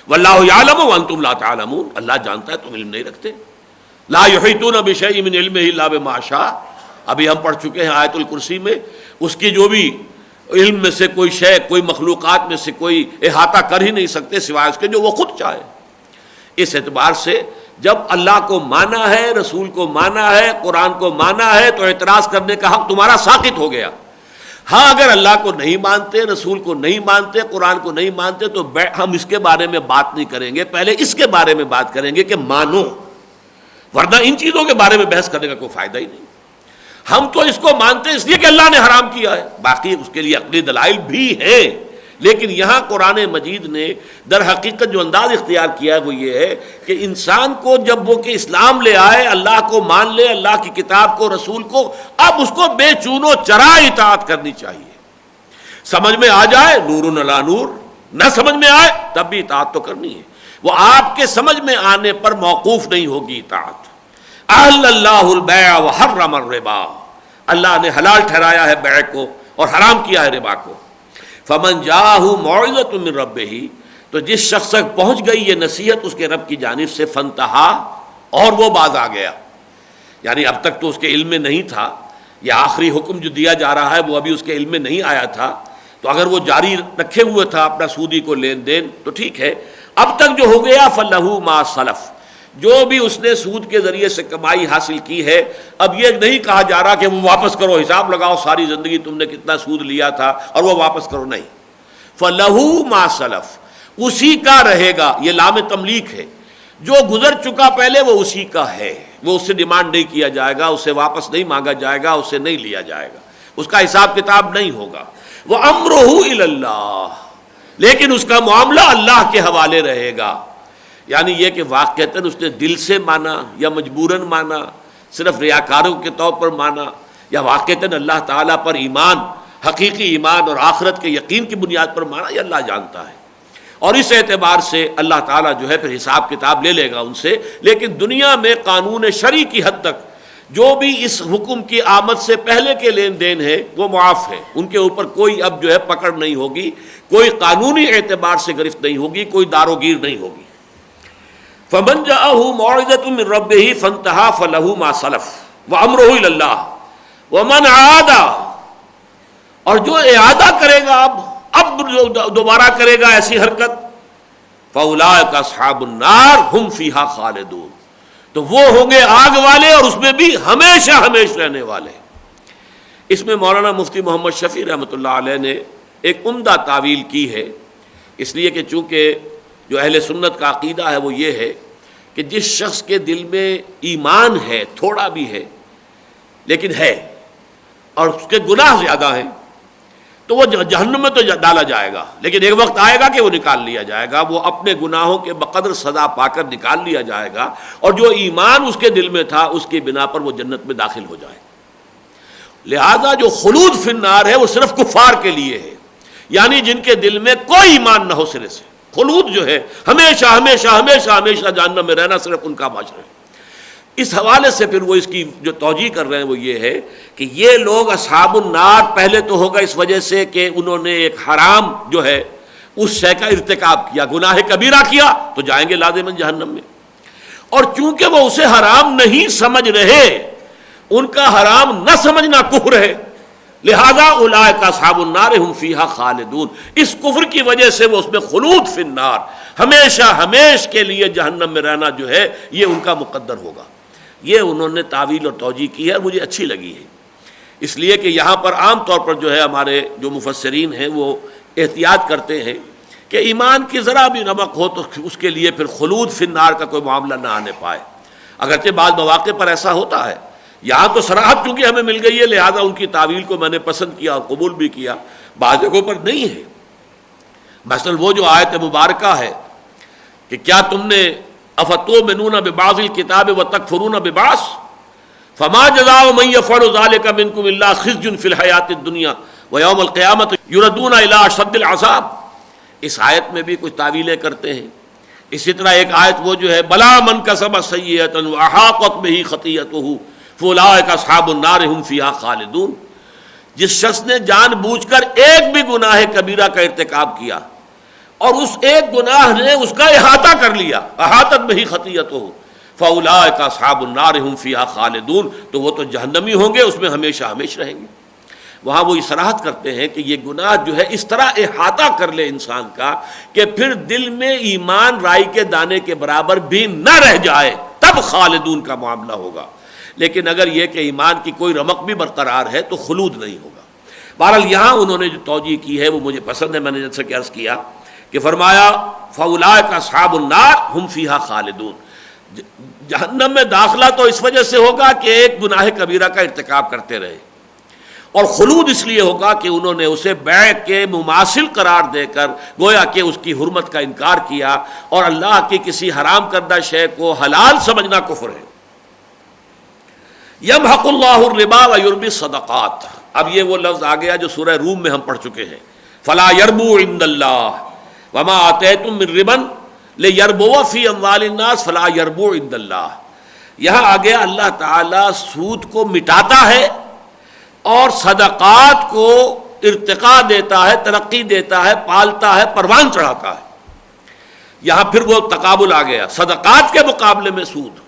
واللہ یعلم وانتم لا تعلمون، اللہ جانتا ہے تم علم نہیں رکھتے۔ لا یحیطون بشیء من علمہ الا بما شاء، ابھی ہم پڑھ چکے ہیں آیت الکرسی میں، اس کی جو بھی علم میں سے کوئی شے، کوئی مخلوقات میں سے کوئی احاطہ کر ہی نہیں سکتے سوائے اس کے جو وہ خود چاہے۔ اس اعتبار سے جب اللہ کو مانا ہے، رسول کو مانا ہے، قرآن کو مانا ہے، تو اعتراض کرنے کا حق تمہارا ساقط ہو گیا۔ ہاں اگر اللہ کو نہیں مانتے، رسول کو نہیں مانتے، قرآن کو نہیں مانتے تو ہم اس کے بارے میں بات نہیں کریں گے، پہلے اس کے بارے میں بات کریں گے کہ مانو، ورنہ ان چیزوں کے بارے میں بحث کرنے کا کوئی فائدہ ہی نہیں۔ ہم تو اس کو مانتے اس لیے کہ اللہ نے حرام کیا ہے، باقی اس کے لیے عقلی دلائل بھی ہیں، لیکن یہاں قرآن مجید نے در حقیقت جو انداز اختیار کیا ہے وہ یہ ہے کہ انسان کو جب وہ کہ اسلام لے آئے، اللہ کو مان لے، اللہ کی کتاب کو، رسول کو، اب اس کو بے چون و چرا اطاعت کرنی چاہیے۔ سمجھ میں آ جائے نور علی نور، نہ سمجھ میں آئے تب بھی اطاعت تو کرنی ہے، وہ آپ کے سمجھ میں آنے پر موقوف نہیں ہوگی اطاعت۔ احل اللہ البیع وحرم الربا، اللہ نے حلال ٹھہرایا ہے بیع کو اور حرام کیا ہے ربا کو۔ فمن جاءہ موعظۃ من ربہ، تو جس شخص تک پہنچ گئی یہ نصیحت اس کے رب کی جانب سے، فانتہا، اور وہ باز آ گیا، یعنی اب تک تو اس کے علم میں نہیں تھا، یہ آخری حکم جو دیا جا رہا ہے وہ ابھی اس کے علم میں نہیں آیا تھا، تو اگر وہ جاری رکھے ہوئے تھا اپنا سودی کو لین دین تو ٹھیک ہے، اب تک جو ہو گیا فلہ ما سلف، جو بھی اس نے سود کے ذریعے سے کمائی حاصل کی ہے، اب یہ نہیں کہا جا رہا کہ وہ واپس کرو، حساب لگاؤ ساری زندگی تم نے کتنا سود لیا تھا اور وہ واپس کرو، نہیں، فلہ ما سلف، اسی کا رہے گا، یہ لام تملیک ہے، جو گزر چکا پہلے وہ اسی کا ہے، وہ اس سے ڈیمانڈ نہیں کیا جائے گا، اس سے واپس نہیں مانگا جائے گا، اس سے نہیں لیا جائے گا، اس کا حساب کتاب نہیں ہوگا۔ وَأَمْرُهُ إِلَى اللَّهِ، لیکن اس کا معاملہ اللہ کے حوالے رہے گا، یعنی یہ کہ واقعتاً اس نے دل سے مانا یا مجبوراً مانا، صرف ریاکاروں کے طور پر مانا، یا واقعتاً اللہ تعالیٰ پر ایمان، حقیقی ایمان اور آخرت کے یقین کی بنیاد پر مانا، یہ اللہ جانتا ہے، اور اس اعتبار سے اللہ تعالیٰ جو ہے پھر حساب کتاب لے لے گا ان سے۔ لیکن دنیا میں قانون شرعی کی حد تک جو بھی اس حکم کی آمد سے پہلے کے لین دین ہے وہ معاف ہے، ان کے اوپر کوئی اب جو ہے پکڑ نہیں ہوگی، کوئی قانونی اعتبار سے گرفت نہیں ہوگی، کوئی داروگیر نہیں ہوگی۔ فمن جاءہ موعظۃ من ربہ فانتہا فلہ ما سلف وامرہ الی اللہ ومن عاد، اور جو اعادہ کرے گا اب دوبارہ کرے گا ایسی حرکت، فاولئک اصحاب النار ھم فیہا خالدون، تو وہ ہوں گے آگ والے اور اس میں بھی ہمیشہ ہمیشہ رہنے والے۔ اس میں مولانا مفتی محمد شفیع رحمۃ اللہ علیہ نے ایک عمدہ تعویل کی ہے، اس لیے کہ چونکہ جو اہل سنت کا عقیدہ ہے وہ یہ ہے کہ جس شخص کے دل میں ایمان ہے، تھوڑا بھی ہے لیکن ہے، اور اس کے گناہ زیادہ ہیں، تو وہ جہنم میں تو ڈالا جائے گا، لیکن ایک وقت آئے گا کہ وہ نکال لیا جائے گا، وہ اپنے گناہوں کے بقدر سزا پا کر نکال لیا جائے گا، اور جو ایمان اس کے دل میں تھا اس کی بنا پر وہ جنت میں داخل ہو جائے گا۔ لہذا جو خلود فی النار ہے وہ صرف کفار کے لیے ہے، یعنی جن کے دل میں کوئی ایمان نہ ہو سرے سے، خلود جو ہے ہمیشہ ہمیشہ ہمیشہ ہمیشہ جہنم میں رہنا صرف ان کا معاشرہ ہے۔ اس حوالے سے پھر وہ اس کی جو توجیہ کر رہے ہیں وہ یہ ہے کہ یہ لوگ اصحاب النار پہلے تو ہوگا اس وجہ سے کہ انہوں نے ایک حرام جو ہے اس شے کا ارتکاب کیا، گناہ کبیرہ کیا، تو جائیں گے لازماً جہنم میں، اور چونکہ وہ اسے حرام نہیں سمجھ رہے، ان کا حرام نہ سمجھنا کفر ہے، لہذا اولئک اصحاب النار ھم فیہا خالدون، اس کفر کی وجہ سے وہ اس میں خلود فی النار، ہمیشہ ہمیش کے لیے جہنم میں رہنا جو ہے یہ ان کا مقدر ہوگا۔ یہ انہوں نے تعویل اور توجیہ کی ہے، مجھے اچھی لگی ہے، اس لیے کہ یہاں پر عام طور پر جو ہے ہمارے جو مفسرین ہیں وہ احتیاط کرتے ہیں کہ ایمان کی ذرا بھی نمک ہو تو اس کے لیے پھر خلود فی النار کا کوئی معاملہ نہ آنے پائے، اگرچہ بعض مواقع پر ایسا ہوتا ہے، یہاں تو صراحت چونکہ ہمیں مل گئی ہے لہذا ان کی تعویل کو میں نے پسند کیا اور قبول بھی کیا، بعض جگہوں پر نہیں ہے۔ مثلا وہ جو آیت مبارکہ ہے کہ کیا تم نے افتؤمنون ببعض الکتاب وتکفرون ببعض فما جزاء من يفعل ذلك منكم الا خزي في الحیاۃ الدنیا ویوم القیامۃ یردون الی اشد العذاب، اس آیت میں بھی کچھ تعویلیں کرتے ہیں۔ اسی طرح ایک آیت وہ جو ہے بلا من کسب سیئۃ واحاطت به خطیئته فاولئک اصحاب النار ھم فیہا خالدون، جس شخص نے جان بوجھ کر ایک بھی گناہ کبیرہ کا ارتکاب کیا اور اس ایک گناہ نے اس کا احاطہ کر لیا، احاطت به خطیئته فاولئک اصحاب النار ھم فیہا خالدون، تو وہ تو جہنمی ہوں گے، اس میں ہمیشہ ہمیشہ رہیں گے۔ وہاں وہ اصراحت کرتے ہیں کہ یہ گناہ جو ہے اس طرح احاطہ کر لے انسان کا کہ پھر دل میں ایمان رائی کے دانے کے برابر بھی نہ رہ جائے، تب خالدون کا معاملہ ہوگا، لیکن اگر یہ کہ ایمان کی کوئی رمق بھی برقرار ہے تو خلود نہیں ہوگا۔ بہرحال یہاں انہوں نے جو توجیہ کی ہے وہ مجھے پسند ہے. میں نے جیسے کہ عرض کیا کہ فرمایا فَأُولَٰئِكَ أَصْحَابُ النَّارِ هُمْ فِيهَا خَالِدُونَ. جہنم میں داخلہ تو اس وجہ سے ہوگا کہ ایک گناہ کبیرہ کا ارتکاب کرتے رہے، اور خلود اس لیے ہوگا کہ انہوں نے اسے بیع کے مماثل قرار دے کر گویا کہ اس کی حرمت کا انکار کیا، اور اللہ کی کسی حرام کردہ شے کو حلال سمجھنا کفر ہے. یمحق اللہ الربا ویربی الصدقات. اب یہ وہ لفظ آ گیا جو سورہ روم میں ہم پڑھ چکے ہیں، فلا یربو عند اللہ وما آتیتم من ربا لیربو فی اموال الناس فلا یربو عند اللہ. یہاں آ گیا اللہ تعالیٰ سود کو مٹاتا ہے اور صدقات کو ارتقاء دیتا ہے، ترقی دیتا ہے، پالتا ہے، پروان چڑھاتا ہے. یہاں پھر وہ تقابل آ گیا صدقات کے مقابلے میں سود.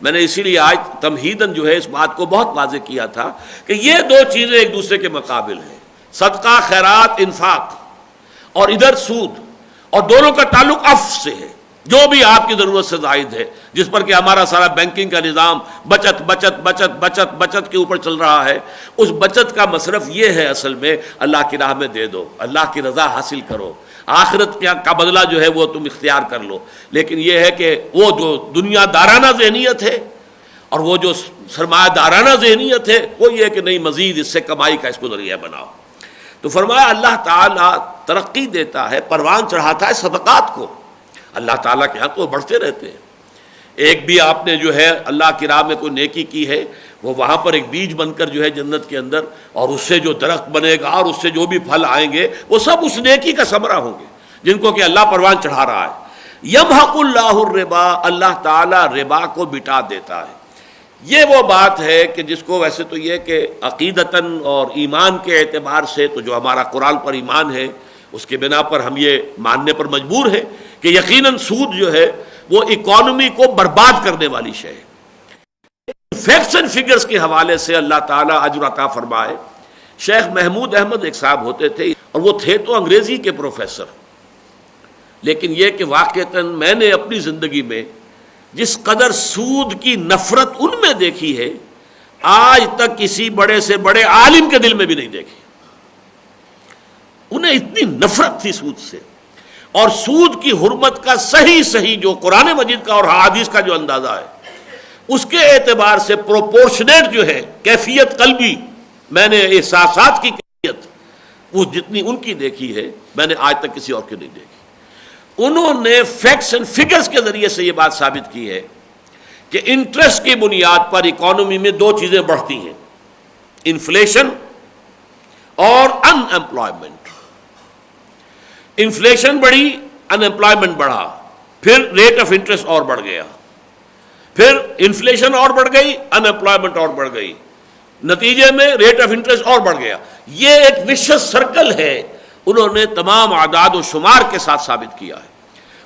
میں نے اسی لیے آج تمہیداً جو ہے اس بات کو بہت واضح کیا تھا کہ یہ دو چیزیں ایک دوسرے کے مقابل ہیں، صدقہ، خیرات، انفاق، اور ادھر سود، اور دونوں کا تعلق عفو سے ہے. جو بھی آپ کی ضرورت سے زائد ہے، جس پر کہ ہمارا سارا بینکنگ کا نظام بچت بچت بچت بچت بچت کے اوپر چل رہا ہے، اس بچت کا مصرف یہ ہے اصل میں اللہ کی راہ میں دے دو، اللہ کی رضا حاصل کرو، آخرت کا بدلہ جو ہے وہ تم اختیار کر لو. لیکن یہ ہے کہ وہ جو دنیا دارانہ ذہنیت ہے اور وہ جو سرمایہ دارانہ ذہنیت ہے وہ یہ ہے کہ نہیں، مزید اس سے کمائی کا اس کو ذریعہ بناؤ. تو فرمایا اللہ تعالیٰ ترقی دیتا ہے، پروان چڑھاتا ہے صدقات کو. اللہ تعالیٰ کے ہاں تو بڑھتے رہتے ہیں. ایک بھی آپ نے جو ہے اللہ کی راہ میں کوئی نیکی کی ہے، وہ وہاں پر ایک بیج بن کر جو ہے جنت کے اندر، اور اس سے جو درخت بنے گا اور اس سے جو بھی پھل آئیں گے وہ سب اس نیکی کا ثمرہ ہوں گے جن کو کہ اللہ پروان چڑھا رہا ہے. یمحق اللہ الربا، اللہ تعالیٰ ربا کو مٹا دیتا ہے. یہ وہ بات ہے کہ جس کو ویسے تو یہ کہ عقیدتاً اور ایمان کے اعتبار سے تو جو ہمارا قرآن پر ایمان ہے اس کے بنا پر ہم یہ ماننے پر مجبور ہیں کہ یقیناً سود جو ہے وہ اکانومی کو برباد کرنے والی شے ہے. فیکٹس اینڈ فگرز کے حوالے سے اللہ تعالیٰ اجر عطا فرمائے. شیخ محمود احمد ایک صاحب ہوتے تھے، اور وہ تھے تو انگریزی کے پروفیسر، لیکن یہ کہ واقعتاً میں نے اپنی زندگی میں جس قدر سود کی نفرت ان میں دیکھی ہے آج تک کسی بڑے سے بڑے عالم کے دل میں بھی نہیں دیکھی. انہیں اتنی نفرت تھی سود سے، اور سود کی حرمت کا صحیح جو قرآن مجید کا اور حدیث کا جو اندازہ ہے اس کے اعتبار سے پروپورشنیٹ جو ہے کیفیت قلبی، میں نے احساسات کی کیفیت وہ جتنی ان کی دیکھی ہے میں نے آج تک کسی اور کی نہیں دیکھی. انہوں نے فیکٹس اینڈ فگرز کے ذریعے سے یہ بات ثابت کی ہے کہ انٹرسٹ کی بنیاد پر اکانومی میں دو چیزیں بڑھتی ہیں، انفلیشن اور ان امپلائمنٹ. انفلیشن بڑھی، ان امپلائمنٹ بڑھا، پھر ریٹ آف انٹرسٹ اور بڑھ گیا، پھر انفلیشن اور بڑھ گئی، ان امپلائمنٹ اور بڑھ گئی، نتیجے میں ریٹ آف انٹرسٹ اور بڑھ گیا. یہ ایک وشس سرکل ہے. انہوں نے تمام اعداد و شمار کے ساتھ ثابت کیا ہے.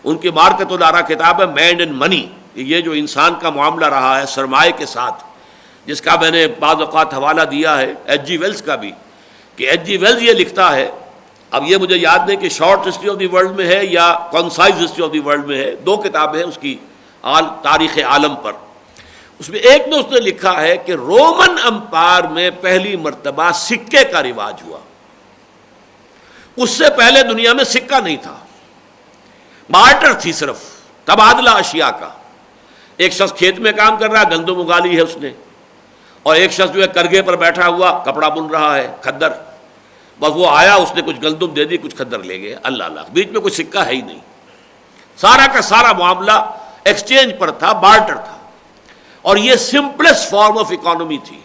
ان کی مارکت الارا کتاب ہے مین اینڈ منی، یہ جو انسان کا معاملہ رہا ہے سرمایہ کے ساتھ، جس کا میں نے بعض اوقات حوالہ دیا ہے ایچ جی ویلز کا بھی، کہ ایچ جی ویلز یہ لکھتا ہے، اب یہ مجھے یاد نہیں کہ short history of the world میں ہے یا concise history of the world میں ہے، دو کتابیں ہیں اس کی تاریخ عالم پر. اس میں ایک نے اس نے لکھا ہے کہ رومن امپائر میں پہلی مرتبہ سکے کا رواج ہوا. اس سے پہلے دنیا میں سکہ نہیں تھا، بارٹر تھی، صرف تبادلہ اشیاء کا. ایک شخص کھیت میں کام کر رہا ہے، گندم اگالی ہے اس نے، اور ایک شخص جو ہے کرگے پر بیٹھا ہوا کپڑا بن رہا ہے، کھدر. بس وہ آیا، اس نے کچھ گندم دے دی، کچھ کھدر لے گئے، اللہ اللہ، بیچ میں کوئی سکہ ہے ہی نہیں. سارا کا سارا معاملہ ایکسچینج پر تھا، بارٹر تھا. اور یہ سمپلسٹ فارم آف اکانومی تھی،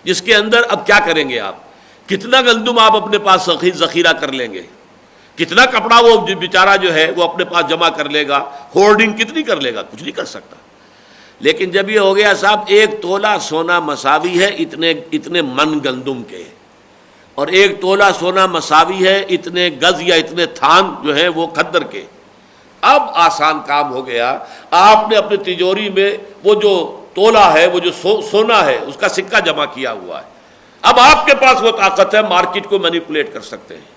جس کے اندر اب کیا کریں گے آپ؟ کتنا گندم آپ اپنے پاس ذخیرہ کر لیں گے، کتنا کپڑا وہ بیچارہ جو ہے وہ اپنے پاس جمع کر لے گا، ہولڈنگ کتنی کر لے گا، کچھ نہیں کر سکتا. لیکن جب یہ ہو گیا صاحب ایک تولہ سونا مساوی ہے اتنے من گندم کے، اور ایک تولہ سونا مساوی ہے اتنے گز یا اتنے تھان جو ہے وہ کھدر کے، اب آسان کام ہو گیا. آپ نے اپنی تجوری میں وہ جو تولہ ہے، وہ جو سونا ہے، اس کا سکہ جمع کیا ہوا ہے. اب آپ کے پاس وہ طاقت ہے، مارکیٹ کو مینیپولیٹ کر سکتے ہیں.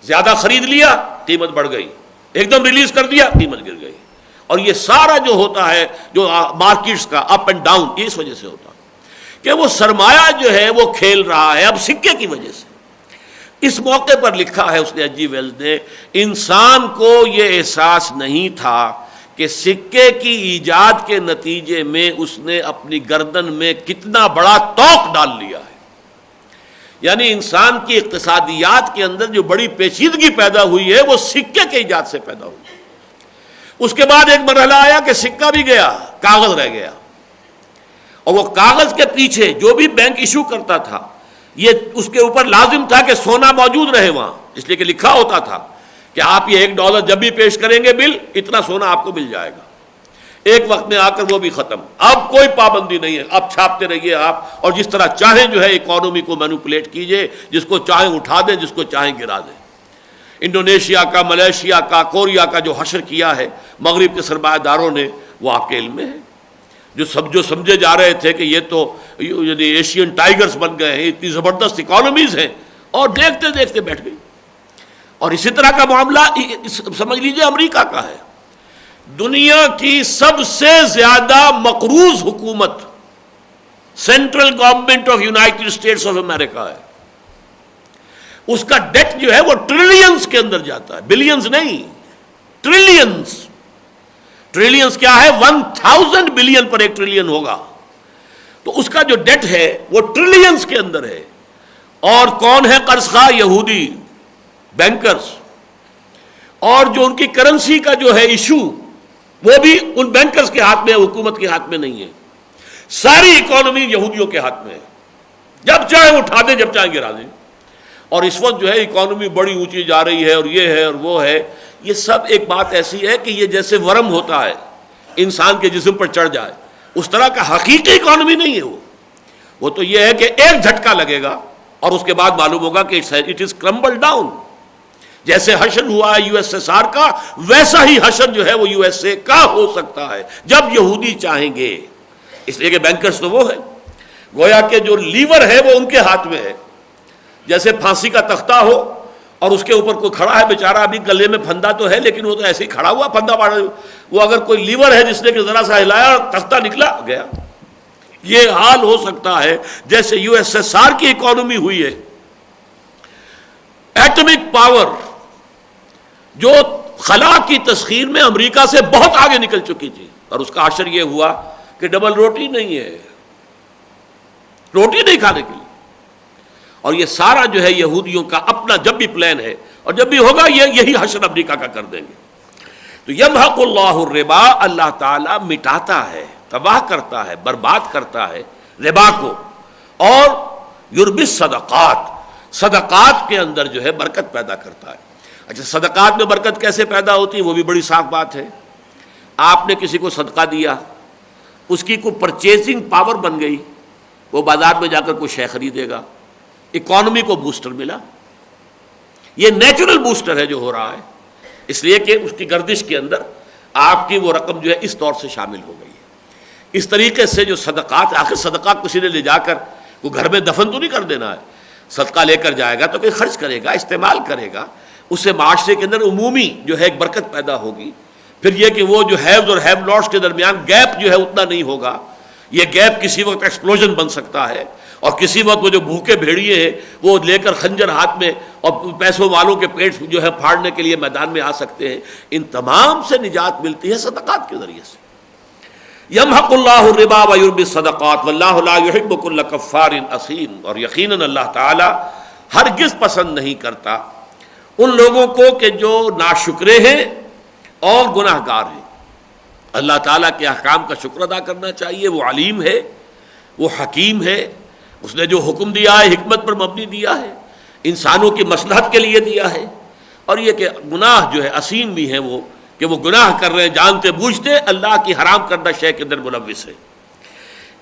زیادہ خرید لیا، قیمت بڑھ گئی، ایک دم ریلیز کر دیا، قیمت گر گئی. اور یہ سارا جو ہوتا ہے جو مارکیٹس کا اپ اینڈ ڈاؤن اس وجہ سے ہوتا ہے. کہ وہ سرمایہ جو ہے وہ کھیل رہا ہے اب سکے کی وجہ سے۔ اس موقع پر لکھا ہے اس نے ایچ جی ویلز نے، انسان کو یہ احساس نہیں تھا کہ سکے کی ایجاد کے نتیجے میں اس نے اپنی گردن میں کتنا بڑا توق ڈال لیا ہے۔ یعنی انسان کی اقتصادیات کے اندر جو بڑی پیچیدگی پیدا ہوئی ہے وہ سکے کے ایجاد سے پیدا ہوئی۔ اس کے بعد ایک مرحلہ آیا کہ سکہ بھی گیا، کاغذ رہ گیا، اور وہ کاغذ کے پیچھے جو بھی بینک ایشو کرتا تھا یہ اس کے اوپر لازم تھا کہ سونا موجود رہے وہاں، اس لیے کہ لکھا ہوتا تھا کہ آپ یہ $1 جب بھی پیش کریں گے بل اتنا سونا آپ کو مل جائے گا۔ ایک وقت میں آ کر وہ بھی ختم، اب کوئی پابندی نہیں ہے، اب چھاپتے رہیے آپ اور جس طرح چاہیں جو ہے اکانومی کو مینوپولیٹ کیجئے، جس کو چاہیں اٹھا دیں، جس کو چاہیں گرا دیں۔ انڈونیشیا کا، ملیشیا کا، کوریا کا جو حشر کیا ہے مغرب کے سرمایہ داروں نے وہ آپ کے علم میں ہے، جو سمجھے جا رہے تھے کہ یہ تو یعنی ایشین ٹائیگرز بن گئے ہیں، اتنی زبردست اکانومیز ہیں، اور دیکھتے دیکھتے بیٹھ گئی۔ اور اسی طرح کا معاملہ سمجھ لیجئے امریکہ کا ہے۔ دنیا کی سب سے زیادہ مقروض حکومت central government of United States of America ہے۔ اس کا ڈیٹ جو ہے وہ ٹریلینز کے اندر جاتا ہے، بلینز نہیں، ٹریلینز۔ ٹریلینز کیا ہے؟ 1000 بلین پر ایک ٹریلین ہوگا، تو اس کا جو ڈیٹ ہے وہ ٹریلینز کے اندر ہے۔ اور کون ہے قرض خواہ؟ یہودی بینکرز، اور جو ان کی کرنسی کا جو ہے ایشو وہ بھی ان بینکرز کے ہاتھ میں ہے، حکومت کے ہاتھ میں نہیں ہے۔ ساری اکانومی یہودیوں کے ہاتھ میں ہے، جب چاہے اٹھا دیں، جب چاہے گرا دیں۔ اور اس وقت جو ہے اکانومی بڑی اونچی جا رہی ہے، اور یہ ہے اور وہ ہے، یہ سب ایک بات ایسی ہے کہ یہ جیسے ورم ہوتا ہے انسان کے جسم پر چڑھ جائے، اس طرح کا حقیقی اکانومی نہیں ہے وہ تو یہ ہے کہ ایک جھٹکا لگے گا اور اس کے بعد معلوم ہوگا کہ اٹ از کرمبل ڈاؤن۔ جیسے حشر ہوا ہے یو ایس ایس آر کا، ویسا ہی حشر جو ہے وہ یو ایس اے کا ہو سکتا ہے جب یہودی چاہیں گے۔ اس لیے کہ بینکرز تو وہ ہے، گویا کہ جو لیور ہے وہ ان کے ہاتھ میں ہے۔ جیسے پھانسی کا تختہ ہو اور اس کے اوپر کوئی کھڑا ہے بیچارہ، ابھی گلے میں پھندا تو ہے لیکن وہ تو ایسے ہی کھڑا ہوا پھندا پاڑا، وہ اگر کوئی لیور ہے جس نے کہ ذرا سا ہلایا اور تختہ نکلا گیا۔ یہ حال ہو سکتا ہے جیسے یو ایس ایس آر کی اکانومی ہوئی ہے۔ ایٹمک پاور جو خلا کی تسخیر میں امریکہ سے بہت آگے نکل چکی تھی، اور اس کا اثر یہ ہوا کہ ڈبل روٹی نہیں ہے، روٹی نہیں کھانے کے لیے۔ اور یہ سارا جو ہے یہودیوں کا اپنا جب بھی پلان ہے، اور جب بھی ہوگا یہی حشر امریکہ کا کر دیں گے۔ تو یمحق اللہ الربا، اللہ تعالیٰ مٹاتا ہے، تباہ کرتا ہے، برباد کرتا ہے ربا کو، اور یربی صدقات، صدقات کے اندر جو ہے برکت پیدا کرتا ہے۔ اچھا، صدقات میں برکت کیسے پیدا ہوتی ہے وہ بھی بڑی صاف بات ہے۔ آپ نے کسی کو صدقہ دیا، اس کی کوئی پرچیزنگ پاور بن گئی، وہ بازار میں جا کر کوئی شے خریدے گا، اکانومی کو بوسٹر ملا۔ یہ نیچرل بوسٹر ہے جو ہو رہا ہے، اس لیے کہ اس کی گردش کے اندر آپ کی وہ رقم جو ہے اس طور سے شامل ہو گئی ہے۔ اس طریقے سے جو صدقات، آخر صدقہ کسی نے لے جا کر وہ گھر میں دفن تو نہیں کر دینا ہے، صدقہ لے کر جائے گا تو کوئی خرچ کرے گا، استعمال کرے گا، اس سے معاشرے کے اندر عمومی جو ہے ایک برکت پیدا ہوگی۔ پھر یہ کہ وہ جو ہیوز اور ہیو ناٹس کے درمیان گیپ جو ہے اتنا نہیں ہوگا، یہ گیپ کسی وقت ایکسپلوژن بن سکتا ہے، اور کسی وقت وہ جو بھوکے بھیڑیے ہیں وہ لے کر خنجر ہاتھ میں اور پیسوں والوں کے پیٹ جو ہے پھاڑنے کے لیے میدان میں آ سکتے ہیں۔ ان تمام سے نجات ملتی ہے صدقات کے ذریعے سے۔ یمحق اللہ الربا ویربی الصدقات واللہ لا یحب کل کفار اثیم، اور یقیناً اللہ تعالی ہرگز پسند نہیں کرتا ان لوگوں کو کہ جو ناشکرے ہیں اور گناہ گار ہیں۔ اللہ تعالیٰ کے احکام کا شکر ادا کرنا چاہیے، وہ علیم ہے، وہ حکیم ہے، اس نے جو حکم دیا ہے حکمت پر مبنی دیا ہے، انسانوں کی مصلحت کے لیے دیا ہے۔ اور یہ کہ گناہ جو ہے اسیم بھی ہیں وہ، کہ وہ گناہ کر رہے ہیں جانتے بوجھتے، اللہ کی حرام کردہ شے کے اندر ملوث ہے۔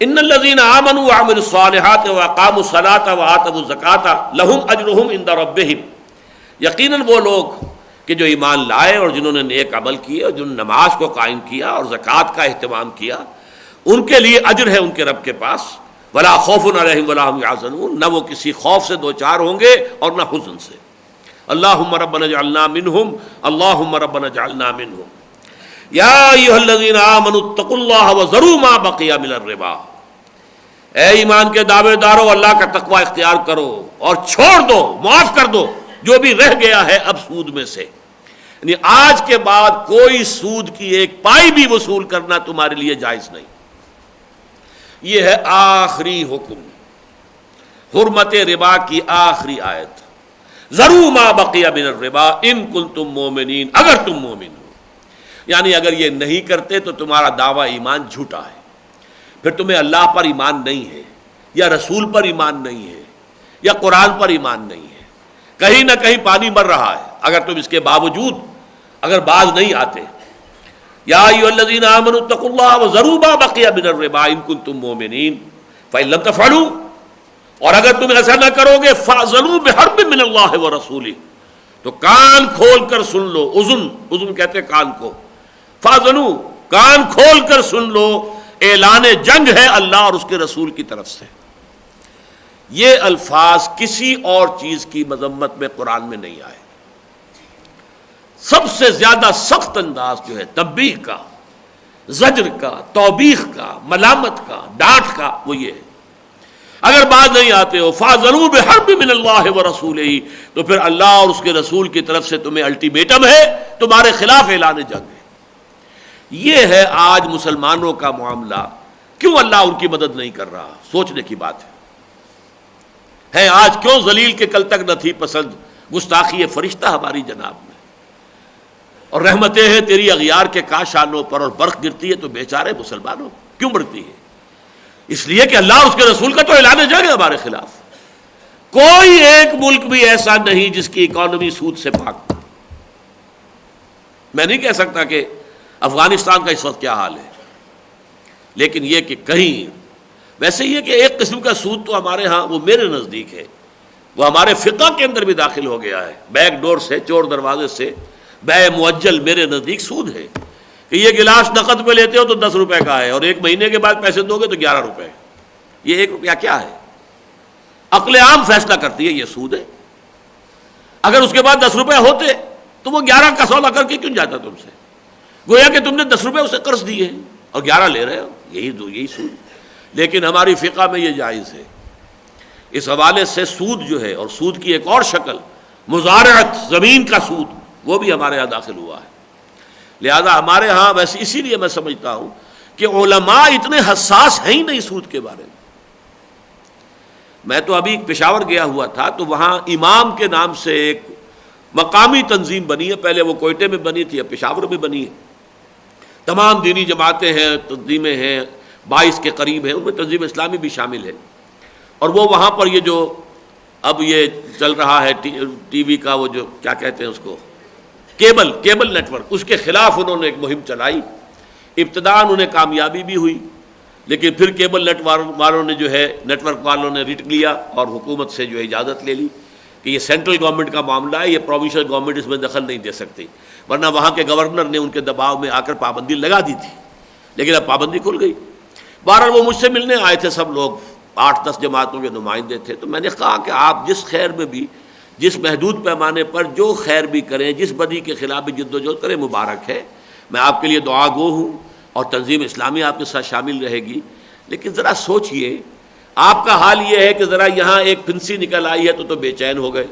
ان الذین آمنوا وعملوا الصالحات واقاموا الصلاة وآتوا الزکاة لهم اجرهم عند ربهم، یقیناً وہ لوگ کہ جو ایمان لائے اور جنہوں نے نیک عمل کیے اور جنہوں نے نماز کو قائم کیا اور زکوٰۃ کا اہتمام کیا، ان کے لیے اجر ہے ان کے رب کے پاس۔ ولا خوف علیہم ولا هم یحزنون، نہ وہ کسی خوف سے دوچار ہوں گے اور نہ حزن سے۔ اللہم ربنا اجعلنا منہم، اللہم ربنا اجعلنا منہم۔ یا ایھا الذین آمنوا اتقوا اللہ وذروا ما بقی من الربا، اے ایمان کے دعوے دارو اللہ کا تقوی اختیار کرو اور چھوڑ دو، معاف کر دو جو بھی رہ گیا ہے اب سود میں سے، یعنی آج کے بعد کوئی سود کی ایک پائی بھی وصول کرنا تمہارے لیے جائز نہیں۔ یہ ہے آخری حکم، حرمت ربا کی آخری آیت، ذروا ما بقی من الربا ان کنتم مومنین، اگر تم مومن ہو، یعنی اگر یہ نہیں کرتے تو تمہارا دعویٰ ایمان جھوٹا ہے، پھر تمہیں اللہ پر ایمان نہیں ہے یا رسول پر ایمان نہیں ہے یا قرآن پر ایمان نہیں ہے، کہیں نہ کہیں پانی مر رہا ہے اگر تم اس کے باوجود اگر باز نہیں آتے۔ یا ایھا الذین آمنوا اتقوا اللہ وذروا ما بقی من الربا ان کنتم مومنین فإن لم تفعلوا، اور اگر تم ایسا نہ کرو گے فاذنوا بحرب من اللہ ورسولہ، تو کان کھول کر سن لو، اذن کہتے ہیں کان کو، فاذنوا کان کھول کر سن لو، اعلان جنگ ہے اللہ اور اس کے رسول کی طرف سے۔ یہ الفاظ کسی اور چیز کی مذمت میں قرآن میں نہیں آئے۔ سب سے زیادہ سخت انداز جو ہے تنبیہ کا، زجر کا، توبیخ کا، ملامت کا، ڈانٹ کا، وہ یہ ہے اگر بات نہیں آتے ہو فاذنوا بحرب من اللہ ورسولہ، تو پھر اللہ اور اس کے رسول کی طرف سے تمہیں الٹیمیٹم ہے، تمہارے خلاف اعلان جنگ ہے۔ یہ ہے آج مسلمانوں کا معاملہ، کیوں اللہ ان کی مدد نہیں کر رہا؟ سوچنے کی بات ہے آج کیوں ذلیل کے کل تک نہ تھی پسند گستاخی فرشتہ ہماری جناب میں، اور رحمتیں ہیں تیری اغیار کے کاشانوں پر، اور برق گرتی ہے تو بیچارے مسلمانوں کیوں بڑھتی ہے؟ اس لیے کہ اللہ اور اس کے رسول کا تو اعلان جنگ ہے ہمارے خلاف۔ کوئی ایک ملک بھی ایسا نہیں جس کی اکانومی سود سے پاک ہو۔ میں نہیں کہہ سکتا کہ افغانستان کا اس وقت کیا حال ہے، لیکن یہ کہ کہیں ویسے یہ کہ ایک قسم کا سود تو ہمارے ہاں وہ میرے نزدیک ہے، وہ ہمارے فقہ کے اندر بھی داخل ہو گیا ہے، بیک ڈور سے، چور دروازے سے بے معجل میرے نزدیک سود ہے کہ یہ گلاس نقد پہ لیتے ہو تو 10 روپے کا ہے، اور ایک مہینے کے بعد پیسے دو گے تو 11 روپے۔ یہ 1 روپیہ کیا ہے؟ عقل عام فیصلہ کرتی ہے یہ سود ہے۔ اگر اس کے بعد 10 روپے ہوتے تو وہ 11 کا سودا کر کے کیوں جاتا تم سے؟ گویا کہ تم نے 10 روپے اسے قرض دیے اور 11 لے رہے ہو، یہی سود۔ لیکن ہماری فقہ میں یہ جائز ہے۔ اس حوالے سے سود جو ہے، اور سود کی ایک اور شکل مزارعت، زمین کا سود، وہ بھی ہمارے یہاں داخل ہوا ہے۔ لہذا ہمارے ہاں ویسے اسی لیے میں سمجھتا ہوں کہ علماء اتنے حساس ہیں ہی نہیں سود کے بارے میں۔ میں تو ابھی پشاور گیا ہوا تھا تو وہاں امام کے نام سے ایک مقامی تنظیم بنی ہے، پہلے وہ کوئٹے میں بنی تھی، اب پشاور میں بنی ہے۔ تمام دینی جماعتیں ہیں، تنظیمیں ہیں، 22 کے قریب ہیں، ان میں تنظیم اسلامی بھی شامل ہے، اور وہ وہاں پر یہ جو اب یہ چل رہا ہے ٹی وی کا وہ جو کیا کہتے ہیں اس کو، کیبل نیٹ ورک، اس کے خلاف انہوں نے ایک مہم چلائی۔ ابتداءً انہیں کامیابی بھی ہوئی، لیکن پھر کیبل نیٹ والوں نے جو ہے، نیٹ ورک والوں نے رٹ لیا اور حکومت سے جو ہے اجازت لے لی کہ یہ سینٹرل گورنمنٹ کا معاملہ ہے، یہ پروونشل گورنمنٹ اس میں دخل نہیں دے سکتی، ورنہ وہاں کے گورنر نے ان کے دباؤ میں آ کر پابندی لگا دی تھی، لیکن اب پابندی کھل گئی۔ بہرحال وہ مجھ سے ملنے آئے تھے سب لوگ، 8-10 جماعتوں کے نمائندے تھے، تو میں نے کہا کہ آپ جس خیر میں بھی، جس محدود پیمانے پر جو خیر بھی کریں، جس بدی کے خلاف بھی جد و جہد کریں، مبارک ہے، میں آپ کے لیے دعا گو ہوں، اور تنظیم اسلامی آپ کے ساتھ شامل رہے گی، لیکن ذرا سوچئے آپ کا حال یہ ہے کہ ذرا یہاں ایک پھنسی نکل آئی ہے تو بے چین ہو گئے،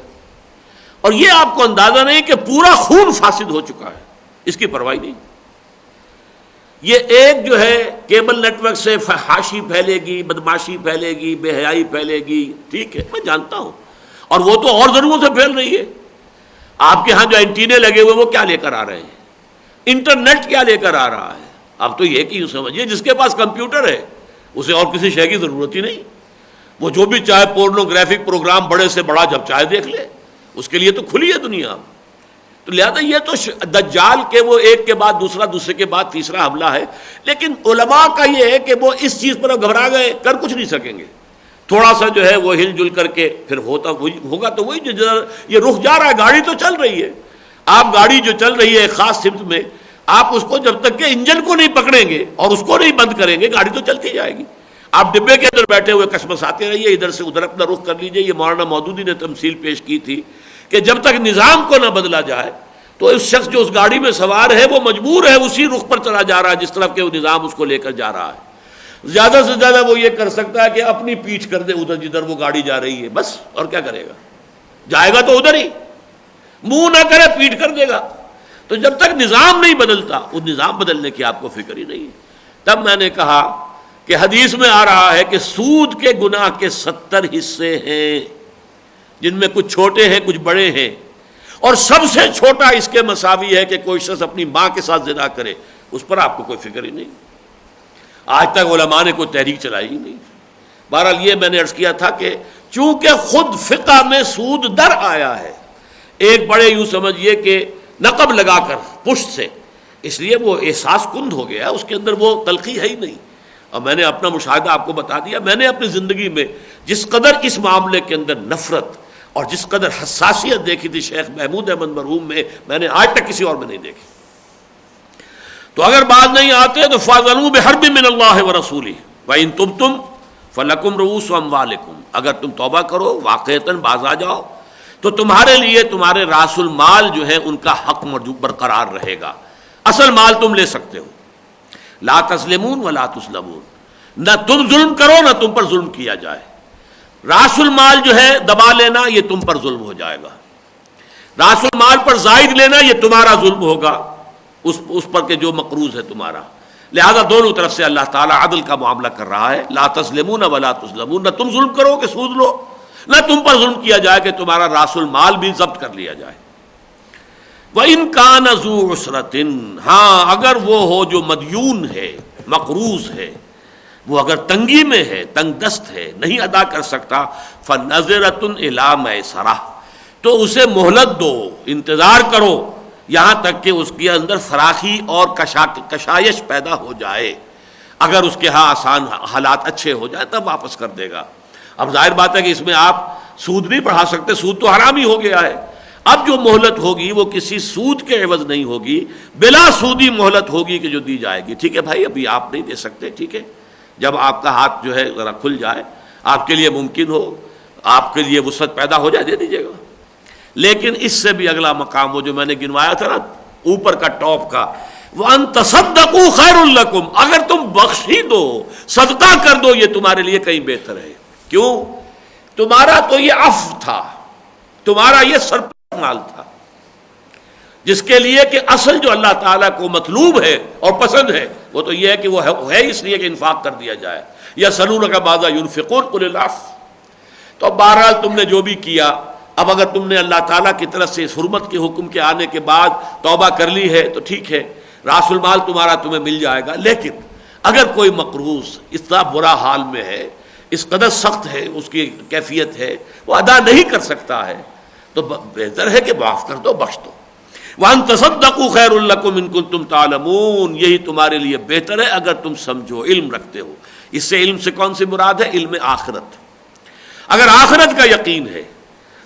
اور یہ آپ کو اندازہ نہیں کہ پورا خون فاسد ہو چکا ہے، اس کی پرواہ نہیں۔ یہ ایک جو ہے کیبل نیٹ ورک سے فحاشی پھیلے گی، بدماشی پھیلے گی، بے حیائی پھیلے گی، ٹھیک ہے میں جانتا ہوں، اور وہ تو اور ضروروں سے پھیل رہی ہے۔ آپ کے ہاں جو اینٹینے لگے ہوئے وہ کیا لے کر آ رہے ہیں؟ انٹرنیٹ کیا لے کر آ رہا ہے؟ اب تو یہ کہ یوں سمجھیے جس کے پاس کمپیوٹر ہے اسے اور کسی شے کی ضرورت ہی نہیں، وہ جو بھی چاہے پورنوگرافک پروگرام بڑے سے بڑا جب چاہے دیکھ لے، اس کے لیے تو کھلی ہے دنیا۔ تو لہذا یہ تو دجال کے وہ ایک کے بعد دوسرا، دوسرے کے بعد تیسرا حملہ ہے، لیکن علماء کا یہ ہے کہ وہ اس چیز پر اب گھبرا گئے، کر کچھ نہیں سکیں گے، تھوڑا سا جو ہے وہ ہل جل کر کے پھر ہوگا تو وہی جو یہ رخ جا رہا ہے، گاڑی تو چل رہی ہے، آپ گاڑی جو چل رہی ہے ایک خاص سمت میں، آپ اس کو جب تک کہ انجن کو نہیں پکڑیں گے اور اس کو نہیں بند کریں گے، گاڑی تو چلتی جائے گی۔ آپ ڈبے کے اندر بیٹھے ہوئے کشمکش آتے رہیے، ادھر سے ادھر اپنا رخ کر لیجئے۔ یہ مولانا مودودی نے تمثیل پیش کی تھی کہ جب تک نظام کو نہ بدلا جائے تو اس شخص جو اس گاڑی میں سوار ہے وہ مجبور ہے اسی رخ پر چلا جا رہا ہے جس طرف کہ وہ نظام اس کو لے کر جا رہا ہے۔ زیادہ سے زیادہ وہ یہ کر سکتا ہے کہ اپنی پیٹھ کر دے ادھر جدھر وہ گاڑی جا رہی ہے، بس، اور کیا کرے گا؟ جائے گا تو ادھر ہی، منہ نہ کرے پیٹھ کر دے گا۔ تو جب تک نظام نہیں بدلتا، اس نظام بدلنے کی آپ کو فکر ہی نہیں ہے۔ تب میں نے کہا کہ حدیث میں آ رہا ہے کہ سود کے گناہ کے 70 حصے ہیں، جن میں کچھ چھوٹے ہیں کچھ بڑے ہیں، اور سب سے چھوٹا اس کے مساوی ہے کہ کوئی شخص اپنی ماں کے ساتھ زنا کرے، اس پر آپ کو کوئی فکر ہی نہیں۔ آج تک علماء نے کوئی تحریک چلائی ہی نہیں۔ بہرحال یہ میں نے عرض کیا تھا کہ چونکہ خود فقہ میں سود در آیا ہے، ایک بڑے یوں سمجھیے کہ نقب لگا کر پشت سے، اس لیے وہ احساس کند ہو گیا، اس کے اندر وہ تلخی ہے ہی نہیں۔ اور میں نے اپنا مشاہدہ آپ کو بتا دیا، میں نے اپنی زندگی میں جس قدر اس معاملے کے اندر نفرت اور جس قدر حساسیت دیکھی تھی شیخ محمود احمد مرحوم میں نے آج تک کسی اور میں نہیں دیکھی۔ تو اگر بات نہیں آتے تو فَاذَنُوا بِحَرْبٍ مِّنَ اللَّهِ وَرَسُولِهِ وَإِن تُبْتُمْ فَلَكُمْ رُءُوسُ أَمْوَالِكُمْ، اگر تم توبہ کرو، واقعتاً باز آ جاؤ، تو تمہارے لیے تمہارے راس المال جو ہے ان کا حق برقرار رہے گا، اصل مال تم لے سکتے ہو۔ لا تظلمون ولا تظلمون، نہ تم ظلم کرو نہ تم پر ظلم کیا جائے۔ راس المال جو ہے دبا لینا یہ تم پر ظلم ہو جائے گا، راس المال پر زائد لینا یہ تمہارا ظلم ہوگا اس پر کہ جو مقروض ہے تمہارا۔ لہذا دونوں طرف سے اللہ تعالیٰ عدل کا معاملہ کر رہا ہے۔ لا تظلمون ولا تظلمون، نہ تم ظلم کرو کہ سود لو، نہ تم پر ظلم کیا جائے کہ تمہارا راس المال بھی ضبط کر لیا جائے۔ وَإِن كَانَ ذُو عُسْرَةٍ، ہاں اگر وہ ہو جو مدیون ہے، مقروض ہے، وہ اگر تنگی میں ہے، تنگ دست ہے، نہیں ادا کر سکتا، فَنَظِرَةٌ إِلَىٰ مَيْسَرَةٍ، تو اسے مہلت دو، انتظار کرو یہاں تک کہ اس کے اندر فراخی اور کشائش پیدا ہو جائے۔ اگر اس کے ہاں آسان حالات اچھے ہو جائے تب واپس کر دے گا۔ اب ظاہر بات ہے کہ اس میں آپ سود نہیں بڑھا سکتے، سود تو حرام ہی ہو گیا ہے۔ اب جو مہلت ہوگی وہ کسی سود کے عوض نہیں ہوگی، بلا سودی مہلت ہوگی کہ جو دی جائے گی۔ ٹھیک ہے بھائی، ابھی آپ نہیں دے سکتے، ٹھیک ہے، جب آپ کا ہاتھ جو ہے ذرا کھل جائے، آپ کے لیے ممکن ہو، آپ کے لیے وسعت پیدا ہو جائے، دے دیجیے گا۔ لیکن اس سے بھی اگلا مقام وہ جو میں نے گنوایا تھا نا اوپر کا ٹاپ کا، وَأَن تَصَدَّقُوا خَيْرٌ لَكُمْ، اگر تم بخش ہی دو، صدقہ کر دو، یہ تمہارے لیے کہیں بہتر ہے۔ کیوں؟ تمہارا تو یہ عفو تھا، تمہارا یہ سرپلس مال تھا، جس کے لیے کہ اصل جو اللہ تعالیٰ کو مطلوب ہے اور پسند ہے وہ تو یہ ہے کہ وہ ہے اس لیے کہ انفاق کر دیا جائے۔ یسألونک ماذا ينفقون قل العفو۔ تو بہرحال تم نے جو بھی کیا، اب اگر تم نے اللہ تعالیٰ کی طرف سے اس حرمت کے حکم کے آنے کے بعد توبہ کر لی ہے تو ٹھیک ہے، راس المال تمہارا تمہیں مل جائے گا۔ لیکن اگر کوئی مقروض اتنا برا حال میں ہے، اس قدر سخت ہے اس کی کیفیت ہے، وہ ادا نہیں کر سکتا ہے، تو بہتر ہے کہ معاف کر دو، بخش دو۔ وَأَن تَصَدَّقُوا خَيْرٌ لَكُمْ إِن كُنتُمْ تَعْلَمُونَ، یہی تمہارے لیے بہتر ہے اگر تم سمجھو، علم رکھتے ہو۔ اس سے علم سے کون سی مراد ہے؟ علم آخرت۔ اگر آخرت کا یقین ہے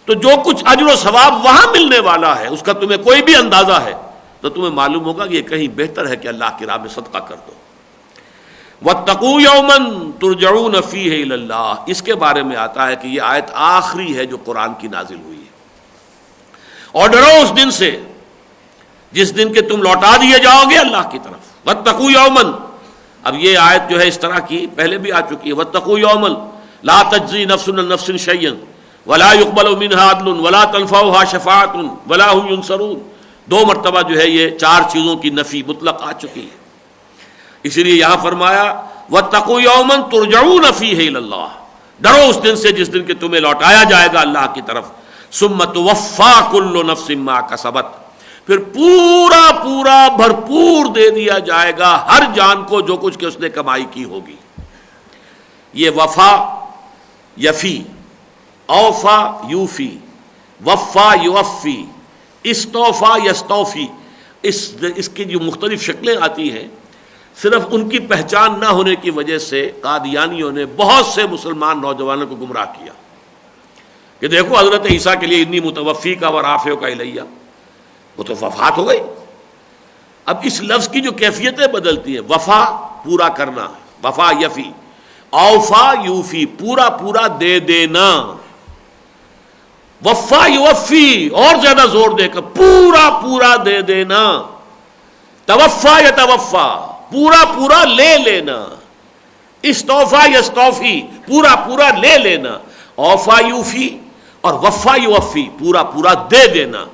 تو جو کچھ اجر و ثواب وہاں ملنے والا ہے اس کا تمہیں کوئی بھی اندازہ ہے تو تمہیں معلوم ہوگا کہ یہ کہیں بہتر ہے کہ اللہ کی راہ میں صدقہ کر دو۔ وَاتَّقُوا يَوْمًا تُرْجَعُونَ فِيهِ إِلَى اللَّهِ، اس کے بارے میں آتا ہے کہ یہ آیت آخری ہے جو قرآن کی نازل ہوئی ہے۔ اور ڈرو اس دن سے جس دن کے تم لوٹا دیے جاؤ گے اللہ کی طرف۔ وَاتَّقُوا يَوْمًا، اب یہ آیت جو ہے اس طرح کی پہلے بھی آ چکی ہے۔ وَاتَّقُوا يَوْمًا لَا تَجْزِي نَفْسٌ عَن نَفْسٍ شَيْئًا وَلَا يُقْبَلُ مِنْهَا عَدْلٌ وَلَا تَنْفَعُهَا شَفَاعَةٌ وَلَا هُمْ يُنصَرُونَ، دو مرتبہ جو ہے یہ چار چیزوں کی نفی مطلق آ چکی ہے، اسی لیے یہاں فرمایا وَاتَّقُوا يَوْمًا تُرْجَعُونَ فِيهِ إِلَى اللَّهِ، ڈرو اس دن سے جس دن کہ تمہیں لوٹایا جائے گا اللہ کی طرف۔ ثُمَّ تُوَفَّىٰ كُلُّ نَفْسٍ مَا كَسَبَتْ، پھر پورا پورا بھرپور دے دیا جائے گا ہر جان کو جو کچھ کہ اس نے کمائی کی ہوگی۔ یہ وفا یفی، اوفا یوفی، وفا یوفی، استوفا یستوفی، اس کی جو مختلف شکلیں آتی ہیں، صرف ان کی پہچان نہ ہونے کی وجہ سے قادیانیوں نے بہت سے مسلمان نوجوانوں کو گمراہ کیا کہ دیکھو حضرت عیسیٰ کے لیے انی متوفی کا ورافع کا الیہ، وہ تو وفات ہو گئی۔ اب اس لفظ کی جو کیفیتیں بدلتی ہیں، وفا پورا کرنا، وفا یفی، اوفا یوفی پورا پورا دے دینا، وفا یوفی اور زیادہ زور دے کر پورا پورا دے دینا، توفا یا توفا پورا پورا لے لینا، استوفا یستوفی پورا پورا لے لینا، اوفا یوفی اور وفا یوفی پورا پورا دے دینا،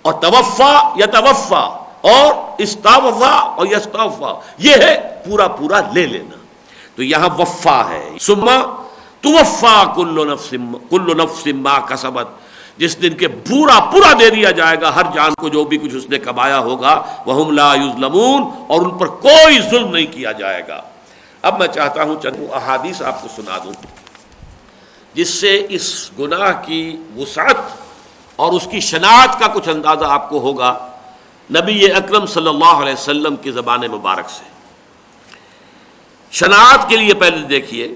اور توفا یتوفا اور استوفا اور یستوفا یہ ہے پورا پورا لے لینا. تو یہاں وفا ہے. ثم توفا کل نفس ما کسبت، جس دن کے پورا پورا دے دیا جائے گا ہر جان کو جو بھی کچھ اس نے کمایا ہوگا. وہم لا یظلمون، اور ان پر کوئی ظلم نہیں کیا جائے گا. اب میں چاہتا ہوں چند احادیث آپ کو سنا دوں جس سے اس گناہ کی وسعت اور اس کی شناعت کا کچھ اندازہ آپ کو ہوگا نبی اکرم صلی اللہ علیہ وسلم کی زبان مبارک سے. شناعت کے لیے پہلے دیکھیے،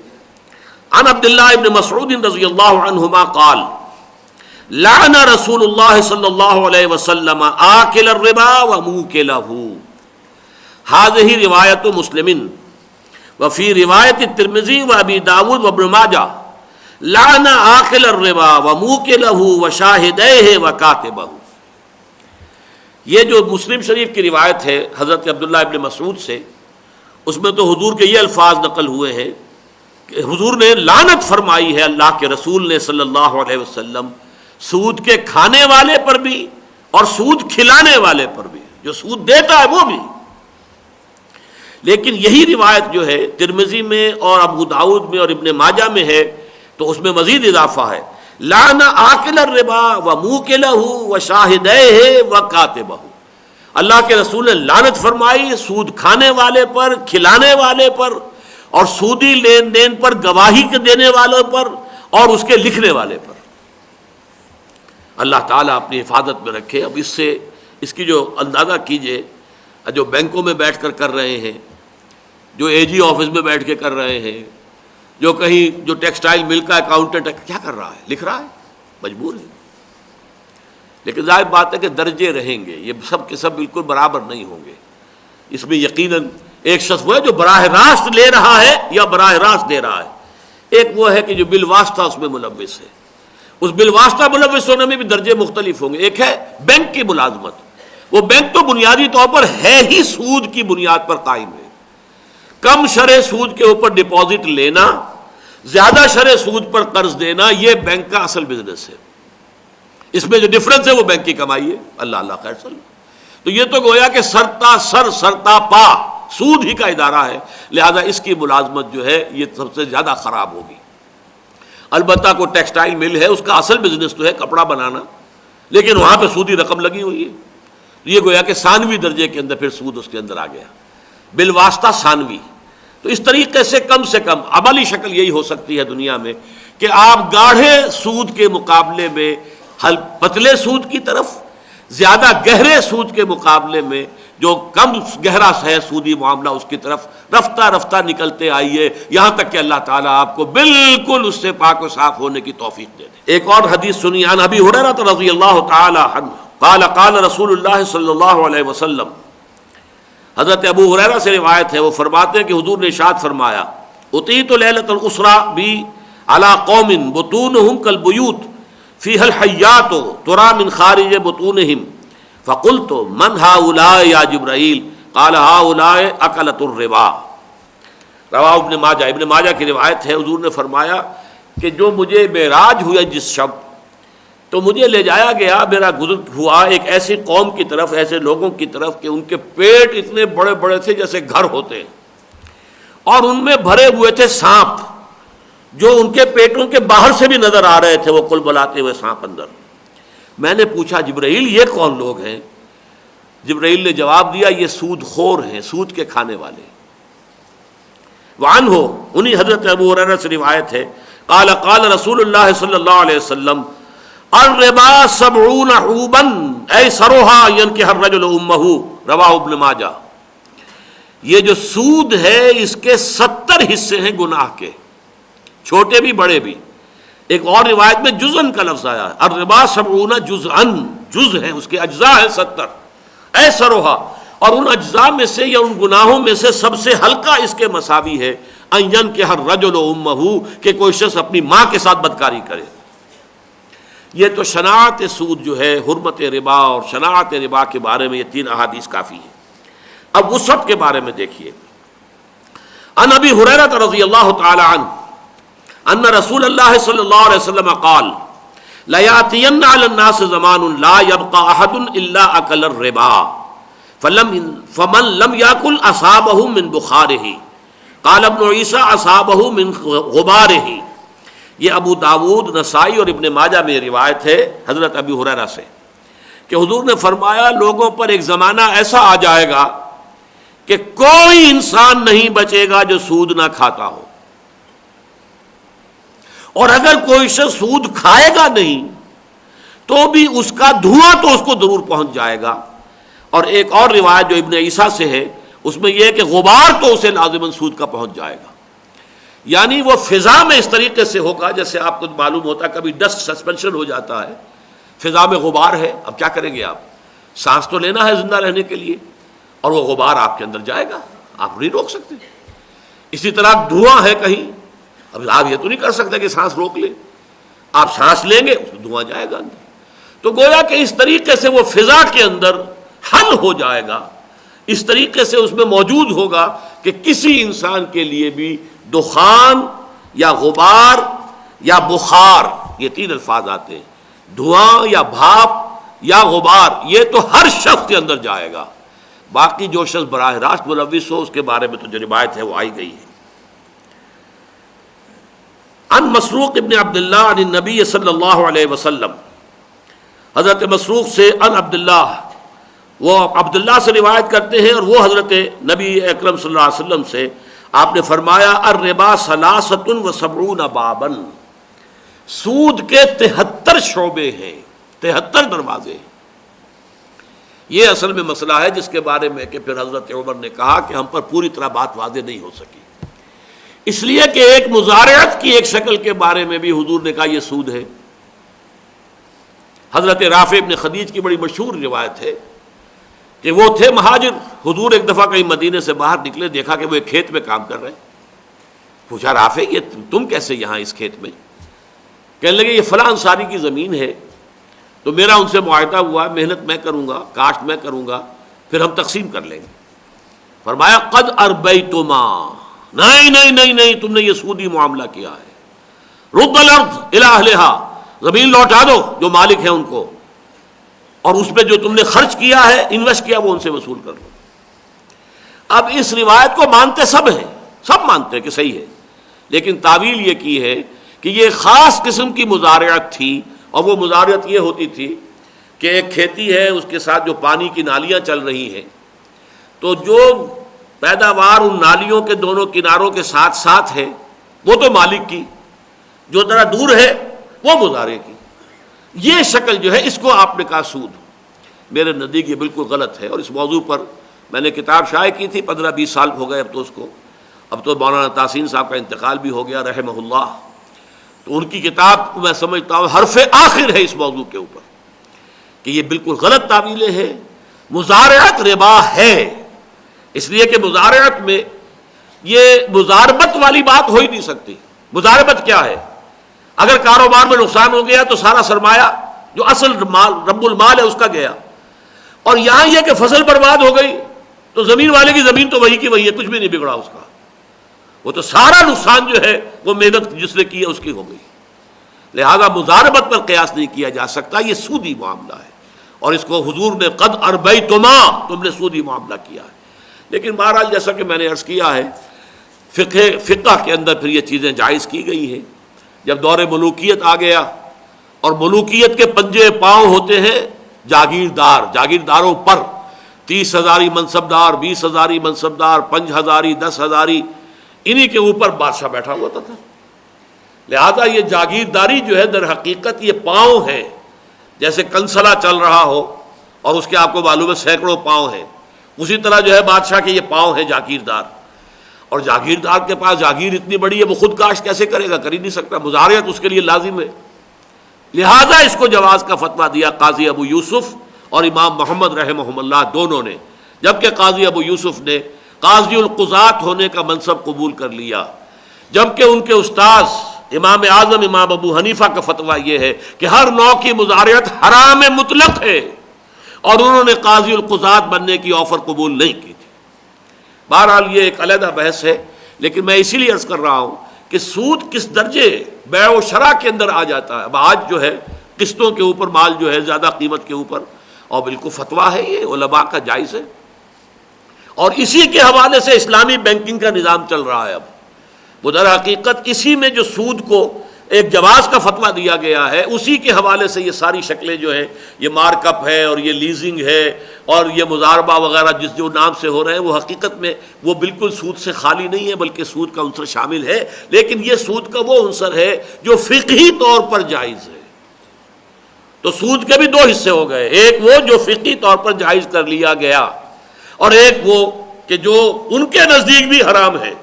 عن عبداللہ ابن مسعود رضی اللہ عنہما قال لعن رسول اللہ صلی اللہ علیہ وسلم آکل الربا وموکلہ. هذه روایت مسلم وفی روایت الترمذی وابی داود وابن ماجہ لعن آکل الربا وموکلہ وشاہدیہ وکاتبہ. یہ جو مسلم شریف کی روایت ہے حضرت عبداللہ ابن مسعود سے، اس میں تو حضور کے یہ الفاظ نقل ہوئے ہیں کہ حضور نے لعنت فرمائی ہے اللہ کے رسول نے صلی اللہ علیہ وسلم سود کے کھانے والے پر بھی اور سود کھلانے والے پر بھی، جو سود دیتا ہے وہ بھی. لیکن یہی روایت جو ہے ترمذی میں اور ابو داؤد میں اور ابن ماجہ میں ہے تو اس میں مزید اضافہ ہے، لعن آکل الربا وموکلہ وشاہدیہ وکاتبہ. اللہ کے رسول نے لعنت فرمائی سود کھانے والے پر، کھلانے والے پر، اور سودی لین دین پر گواہی کے دینے والوں پر اور اس کے لکھنے والے پر. اللہ تعالیٰ اپنی حفاظت میں رکھے. اب اس سے اس کی جو اندازہ کیجئے، جو بینکوں میں بیٹھ کر کر رہے ہیں، جو اے جی آفس میں بیٹھ کے کر رہے ہیں، جو کہیں جو ٹیکسٹائل مل کا اکاؤنٹنٹ ہے، کیا کر رہا ہے؟ لکھ رہا ہے، مجبور ہے. لیکن ظاہر بات ہے کہ درجے رہیں گے، یہ سب کے سب بالکل برابر نہیں ہوں گے. اس میں یقیناً ایک شخص وہ ہے جو براہ راست لے رہا ہے یا براہ راست دے رہا ہے، ایک وہ ہے کہ جو بالواسطہ اس میں ملوث ہے. اس بالواسطہ ملوث ہونے میں بھی درجے مختلف ہوں گے. ایک ہے بینک کی ملازمت، وہ بینک تو بنیادی طور پر ہے ہی سود کی بنیاد پر قائم ہے. کم شرح سود کے اوپر ڈپازٹ لینا، زیادہ شرح سود پر قرض دینا، یہ بینک کا اصل بزنس ہے. اس میں جو ڈفرنس ہے وہ بینک کی کمائی ہے. اللہ اللہ خیر صلی. تو یہ تو گویا کہ سرتا سر سرتا پا سود ہی کا ادارہ ہے، لہذا اس کی ملازمت جو ہے یہ سب سے زیادہ خراب ہوگی. البتہ کوئی ٹیکسٹائل مل ہے، اس کا اصل بزنس تو ہے کپڑا بنانا، لیکن وہاں پہ سودی رقم لگی ہوئی ہے. یہ گویا کہ ثانوی درجے کے اندر پھر سود اس کے اندر آ گیا، بالواسطہ ثانوی. تو اس طریقے سے کم عملی شکل یہی ہو سکتی ہے دنیا میں کہ آپ گاڑھے سود کے مقابلے میں پتلے سود کی طرف، زیادہ گہرے سود کے مقابلے میں جو کم گہرا ہے سودی معاملہ اس کی طرف رفتہ رفتہ نکلتے آئیے، یہاں تک کہ اللہ تعالیٰ آپ کو بالکل اس سے پاک و صاف ہونے کی توفیق دے دے. ایک اور حدیث سنی عن ابی ہریرہ رضی اللہ تعالی عنہ قال قال رسول اللہ صلی اللہ علیہ وسلم. حضرت ابو ہریرہ سے روایت ہے، وہ فرماتے ہیں کہ حضور نے ارشاد فرمایا اتیت لیلۃ الاسرا بی علی قوم بطونہم کالبیوت فیہا الحیات ترا من خارج بطونہم فقلت من ہؤلاء یا جبرائیل قال ہؤلاء اکلۃ الربا. رواہ ابن ماجہ. ابن ماجہ کی روایت ہے، حضور نے فرمایا کہ جو مجھے معراج ہوا جس شب، تو مجھے لے جایا گیا، میرا گزر ہوا ایک ایسی قوم کی طرف، ایسے لوگوں کی طرف کہ ان کے پیٹ اتنے بڑے بڑے تھے جیسے گھر ہوتے ہیں، اور ان میں بھرے ہوئے تھے سانپ جو ان کے پیٹوں کے باہر سے بھی نظر آ رہے تھے، وہ کل بلاتے ہوئے سانپ اندر. میں نے پوچھا جبرائیل یہ کون لوگ ہیں؟ جبرائیل نے جواب دیا یہ سود خور ہیں، سود کے کھانے والے. وعنہ انہی حضرت ابو ہریرہ سے روایت ہے قال قال رسول اللہ صلی اللہ علیہ وسلم الربا 70 حوبا ایسرها ينكح الرجل امه. رواہ ابن ماجہ. یہ جو سود ہے اس کے 70 حصے ہیں گناہ کے، چھوٹے بھی بڑے بھی. ایک اور روایت میں جزءن کا لفظ آیا ہے، الربا 70 جزءن، جز ہیں اس کے اجزاء ہیں 70. ایسرها، اور ان اجزاء میں سے یا ان گناہوں میں سے سب سے ہلکا اس کے مساوی ہے ان ينكح الرجل امه، کہ کوئی شخص اپنی ماں کے ساتھ بدکاری کرے. یہ تو شناعت سود جو ہے، حرمت ربا اور شناعت ربا کے بارے میں یہ 3 احادیث کافی ہیں. اب وسعت کے بارے میں دیکھیے. عن ابی ہریرہ رضی اللہ تعالی عنہ ان رسول اللہ صلی اللہ علیہ وسلم قال لَيَأْتِيَنَّ عَلَى النَّاسِ زَمَانٌ لَا يَبْقَى أَحَدٌ إِلَّا أَكَلَ الرِّبَا فَمَنْ لَمْ يَأْكُلْ أَصَابَهُ مِنْ بُخَارِهِ قال ابن عیسیٰ أَصَابَهُ مِنْ غُبَارِهِ۔ یہ ابو داود، نسائی اور ابن ماجہ میں روایت ہے حضرت ابی ہریرہ سے کہ حضور نے فرمایا لوگوں پر ایک زمانہ ایسا آ جائے گا کہ کوئی انسان نہیں بچے گا جو سود نہ کھاتا ہو، اور اگر کوئی شخص سود کھائے گا نہیں تو بھی اس کا دھواں تو اس کو ضرور پہنچ جائے گا۔ اور ایک اور روایت جو ابن عیسیٰ سے ہے اس میں یہ ہے کہ غبار تو اسے لازماً سود کا پہنچ جائے گا، یعنی وہ فضا میں اس طریقے سے ہوگا جیسے آپ کو معلوم ہوتا ہے کبھی ڈسٹ سسپینشن ہو جاتا ہے، فضا میں غبار ہے، اب کیا کریں گے آپ؟ سانس تو لینا ہے زندہ رہنے کے لیے، اور وہ غبار آپ کے اندر جائے گا، آپ نہیں روک سکتے۔ اسی طرح دھواں ہے کہیں، اب آپ یہ تو نہیں کر سکتے کہ سانس روک لیں، آپ سانس لیں گے اس میں دھواں جائے گا اندر، تو گویا کہ اس طریقے سے وہ فضا کے اندر حل ہو جائے گا، اس طریقے سے اس میں موجود ہوگا کہ کسی انسان کے لیے بھی دخان یا غبار یا بخار، یہ تین الفاظ آتے ہیں، دھواں یا بھاپ یا غبار، یہ تو ہر شخص کے اندر جائے گا۔ باقی جو شخص براہ راست ملوث ہو اس کے بارے میں تو جو روایت ہے وہ آئی گئی ہے۔ عن مسروق ابن عبداللہ عن النبی صلی اللہ علیہ وسلم، حضرت مسروق سے عن عبداللہ، وہ عبداللہ سے روایت کرتے ہیں اور وہ حضرت نبی اکرم صلی اللہ علیہ وسلم سے آپ نے فرمایا الربا ثلاثۃ وسبعون بابا، سود کے 73 شعبے ہیں، 73 دروازے ہیں۔ یہ اصل میں مسئلہ ہے جس کے بارے میں کہ پھر حضرت عمر نے کہا کہ ہم پر پوری طرح بات واضح نہیں ہو سکی، اس لیے کہ ایک مزارعت کی ایک شکل کے بارے میں بھی حضور نے کہا یہ سود ہے۔ حضرت رافع ابن خدیج کی بڑی مشہور روایت ہے کہ وہ تھے مہاجر، حضور ایک دفعہ کہیں مدینے سے باہر نکلے، دیکھا کہ وہ ایک کھیت میں کام کر رہے ہیں، پوچھا رافع یہ تم کیسے یہاں اس کھیت میں؟ کہنے لگے یہ فلاں انصاری کی زمین ہے، تو میرا ان سے معاہدہ ہوا، محنت میں کروں گا، کاشت میں کروں گا، پھر ہم تقسیم کر لیں گے۔ فرمایا قد اربیتما، نہیں نہیں نہیں نہیں، تم نے یہ سودی معاملہ کیا ہے، رد الارض الی اہلہا، زمین لوٹا دو جو مالک ہیں ان کو، اور اس پہ جو تم نے خرچ کیا ہے، انویسٹ کیا، وہ ان سے وصول کر لو۔ اب اس روایت کو مانتے سب ہیں، سب مانتے ہیں کہ صحیح ہے، لیکن تعویل یہ کی ہے کہ یہ خاص قسم کی مزارعت تھی، اور وہ مزارعت یہ ہوتی تھی کہ ایک کھیتی ہے، اس کے ساتھ جو پانی کی نالیاں چل رہی ہیں، تو جو پیداوار ان نالیوں کے دونوں کناروں کے ساتھ ساتھ ہے وہ تو مالک کی، جو ذرا دور ہے وہ مزارع کی۔ یہ شکل جو ہے اس کو آپ نے کہا سود۔ میرے نزدیک یہ بالکل غلط ہے، اور اس موضوع پر میں نے کتاب شائع کی تھی، 15-20 سال ہو گئے اب تو اس کو، اب تو مولانا تحسین صاحب کا انتقال بھی ہو گیا رحمہ اللہ، تو ان کی کتاب کو میں سمجھتا ہوں حرف آخر ہے اس موضوع کے اوپر کہ یہ بالکل غلط تعویلیں ہیں۔ مزارعت ربا ہے، اس لیے کہ مزارعت میں یہ مزاربت والی بات ہو ہی نہیں سکتی۔ مزاربت کیا ہے؟ اگر کاروبار میں نقصان ہو گیا تو سارا سرمایہ جو اصل مال رب المال ہے اس کا گیا، اور یہاں یہ کہ فصل برباد ہو گئی تو زمین والے کی زمین تو وہی کی وہی ہے، کچھ بھی نہیں بگڑا اس کا، وہ تو سارا نقصان جو ہے وہ محنت جس نے کی ہے اس کی ہو گئی۔ لہذا مزاربت پر قیاس نہیں کیا جا سکتا، یہ سودی معاملہ ہے، اور اس کو حضور نے قد اربیتما، تم نے سودی معاملہ کیا ہے۔ لیکن بہرحال جیسا کہ میں نے عرض کیا ہے، فقہ کے اندر پھر یہ چیزیں جائز کی گئی ہیں۔ جب دور ملوکیت آ گیا، اور ملوکیت کے پنجے پاؤں ہوتے ہیں جاگیردار، جاگیرداروں پر 30,000 منصبدار، 20,000 منصبدار، 5,000، 10,000، انہی کے اوپر بادشاہ بیٹھا ہوتا تھا۔ لہذا یہ جاگیرداری جو ہے در حقیقت یہ پاؤں ہے، جیسے کنسلا چل رہا ہو اور اس کے آپ کو معلوم ہے سینکڑوں پاؤں ہیں، اسی طرح جو ہے بادشاہ کے یہ پاؤں ہیں جاگیردار، اور جاگیردار کے پاس جاگیر اتنی بڑی ہے وہ خود کاشت کیسے کرے گا؟ کر ہی نہیں سکتا، مزارعت اس کے لیے لازم ہے۔ لہذا اس کو جواز کا فتویٰ دیا قاضی ابو یوسف اور امام محمد رحمہم اللہ دونوں نے، جبکہ قاضی ابو یوسف نے قاضی القضات ہونے کا منصب قبول کر لیا، جبکہ ان کے استاذ امام اعظم امام ابو حنیفہ کا فتویٰ یہ ہے کہ ہر نوع کی مزارعت حرام مطلق ہے، اور انہوں نے قاضی القضات بننے کی آفر قبول نہیں کی تھی۔ بہرحال یہ ایک علیحدہ بحث ہے لیکن میں اسی لیے عرض کر رہا ہوں کہ سود کس درجے بیع و شرع کے اندر آ جاتا ہے. اب آج جو ہے قسطوں کے اوپر مال جو ہے زیادہ قیمت کے اوپر، اور بالکل فتویٰ ہے یہ علماء کا جائز ہے، اور اسی کے حوالے سے اسلامی بینکنگ کا نظام چل رہا ہے. اب وہ در حقیقت اسی میں جو سود کو ایک جواز کا فتویٰ دیا گیا ہے، اسی کے حوالے سے یہ ساری شکلیں جو ہے، یہ مارک اپ ہے اور یہ لیزنگ ہے اور یہ مضاربہ وغیرہ جس جو نام سے ہو رہے ہیں، وہ حقیقت میں وہ بالکل سود سے خالی نہیں ہے، بلکہ سود کا عنصر شامل ہے. لیکن یہ سود کا وہ عنصر ہے جو فقہی طور پر جائز ہے. تو سود کے بھی دو حصے ہو گئے، ایک وہ جو فقہی طور پر جائز کر لیا گیا، اور ایک وہ کہ جو ان کے نزدیک بھی حرام ہے.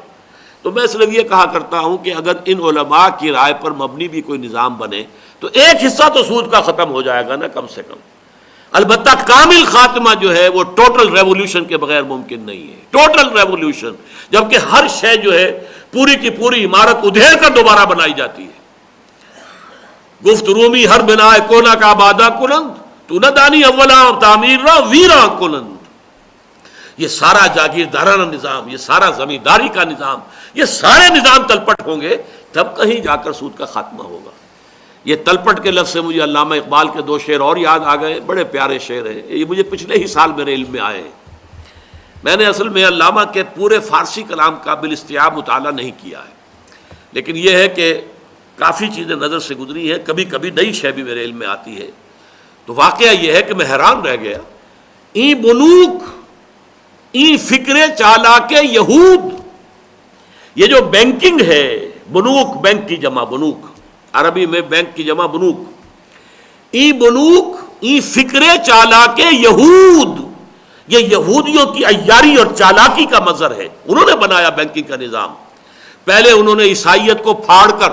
تو میں صرف یہ کہا کرتا ہوں کہ اگر ان علماء کی رائے پر مبنی بھی کوئی نظام بنے تو ایک حصہ تو سود کا ختم ہو جائے گا نا کم سے کم. البتہ کامل خاتمہ جو ہے وہ ٹوٹل ریولوشن کے بغیر ممکن نہیں ہے. ٹوٹل ریولوشن، جبکہ ہر شے جو ہے پوری کی پوری عمارت ادھیڑ کر دوبارہ بنائی جاتی ہے. گفت رومی ہر بنا کونا کا آبادہ کنند تو نہ دانی اولا تعمیر را ویرا کنند. یہ سارا جاگیردارانہ نظام، یہ سارا زمینداری کا نظام، یہ سارے نظام تلپٹ ہوں گے تب کہیں جا کر سود کا خاتمہ ہوگا. یہ تلپٹ کے لفظ سے مجھے علامہ اقبال کے دو شعر اور یاد آ گئے، بڑے پیارے شعر ہیں. یہ مجھے پچھلے ہی سال میرے علم میں آئے ہیں. میں نے اصل میں علامہ کے پورے فارسی کلام کا بالاستیعاب مطالعہ نہیں کیا ہے، لیکن یہ ہے کہ کافی چیزیں نظر سے گزری ہیں، کبھی کبھی نئی شے بھی میرے علم میں آتی ہے. تو واقعہ یہ ہے کہ میں حیران رہ گیا. این بنوک این فکر چالاک یہود، یہ جو بینکنگ ہے، بنوک بینک کی جمع، بنوک عربی میں بینک کی جمع بنوک. این بنوک این فکر چالاک یہود، یہ یہودیوں کی عیاری اور چالاکی کا مظہر ہے. انہوں نے بنایا بینکنگ کا نظام. پہلے انہوں نے عیسائیت کو پھاڑ کر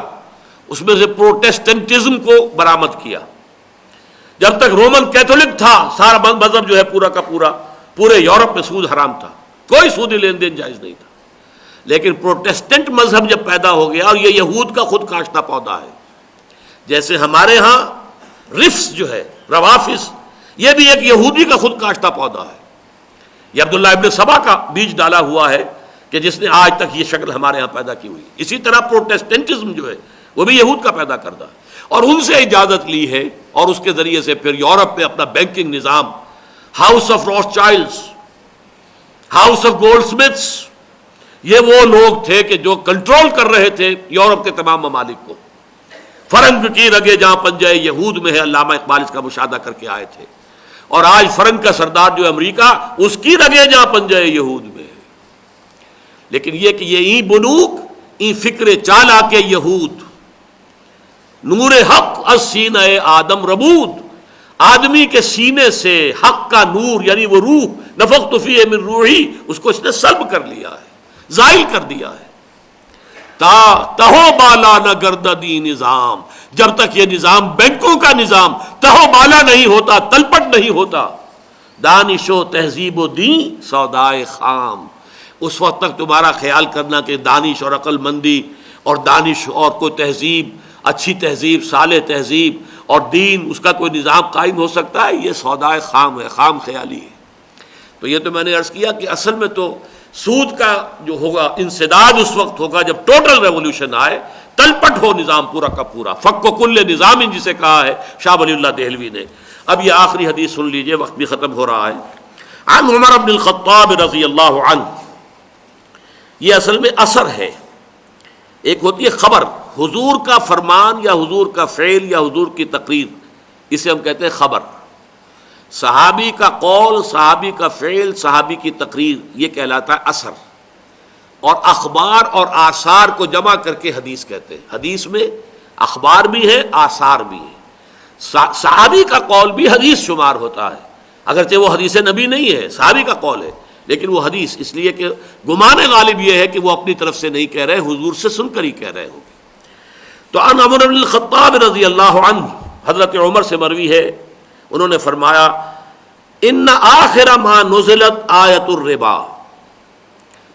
اس میں سے پروٹیسٹنٹزم کو برآمد کیا. جب تک رومن کیتھولک تھا سارا مذہب جو ہے پورا کا پورا، پورے یورپ میں سود حرام تھا، کوئی سودی لین دین جائز نہیں تھا. لیکن پروٹیسٹنٹ مذہب جب پیدا ہو گیا، اور یہ یہود کا خود کاشتہ پودا ہے، جیسے ہمارے ہاں رفس جو ہے، روافظ، یہ بھی ایک یہودی کا خود کاشتہ پودا ہے. یہ عبداللہ ابن سبا کا بیج ڈالا ہوا ہے کہ جس نے آج تک یہ شکل ہمارے ہاں پیدا کی ہوئی. اسی طرح پروٹیسٹنٹزم جو ہے وہ بھی یہود کا پیدا کردہ ہے، اور ان سے اجازت لی ہے، اور اس کے ذریعے سے پھر یورپ میں اپنا بینکنگ نظام، house of Rothschilds, house of goldsmiths, یہ وہ لوگ تھے کہ جو کنٹرول کر رہے تھے یورپ کے تمام ممالک کو. فرنگ کی رگے جہاں پنجے یہود میں ہے، علامہ اقبال اس کا مشاہدہ کر کے آئے تھے. اور آج فرنگ کا سردار جو امریکہ، اس کی رگے جہاں پنجے یہود میں ہے. لیکن یہ کہ یہ این بنوک این فکر چالا کے یہود، نور حق از سینہ آدم ربود، آدمی کے سینے سے حق کا نور یعنی وہ روح، نفخت فیہ من روحی، اس کو اس نے سلب کر لیا ہے، زائل کر دیا ہے. تہو بالا نہ گرددی نظام، جب تک یہ نظام بینکوں کا نظام تہو بالا نہیں ہوتا، تلپٹ نہیں ہوتا، دانش و تہذیب و دین سودائے خام، اس وقت تک تمہارا خیال کرنا کہ دانش اور عقل مندی اور دانش اور کوئی تہذیب، اچھی تہذیب، صالح تہذیب اور دین، اس کا کوئی نظام قائم ہو سکتا ہے؟ یہ سودائے خام ہے، خام خیالی ہے. تو یہ تو میں نے عرض کیا کہ اصل میں تو سود کا جو ہوگا انسداد اس وقت ہوگا جب ٹوٹل ریولوشن آئے، تلپٹ ہو نظام پورا کا پورا، فک و کل نظام جسے کہا ہے شاہ ولی اللہ دہلوی نے. اب یہ آخری حدیث سن لیجئے، وقت بھی ختم ہو رہا ہے. عن عمر بن الخطاب رضی اللہ عنہ، یہ اصل میں اثر ہے. ایک ہوتی ہے خبر، حضور کا فرمان یا حضور کا فعل یا حضور کی تقریر، اسے ہم کہتے ہیں خبر. صحابی کا قول، صحابی کا فعل، صحابی کی تقریر، یہ کہلاتا ہے اثر. اور اخبار اور آثار کو جمع کر کے حدیث کہتے ہیں. حدیث میں اخبار بھی ہے، آثار بھی ہے. صحابی کا قول بھی حدیث شمار ہوتا ہے، اگرچہ وہ حدیث نبی نہیں ہے، صحابی کا قول ہے، لیکن وہ حدیث، اس لیے کہ گمان غالب یہ ہے کہ وہ اپنی طرف سے نہیں کہہ رہے، حضور سے سن کر ہی کہہ رہے ہوں. تو عن عمر بن الخطاب رضی اللہ عنہ، حضرت عمر سے مروی ہے، انہوں نے فرمایا ان آخر ما نزلت آیت الربا،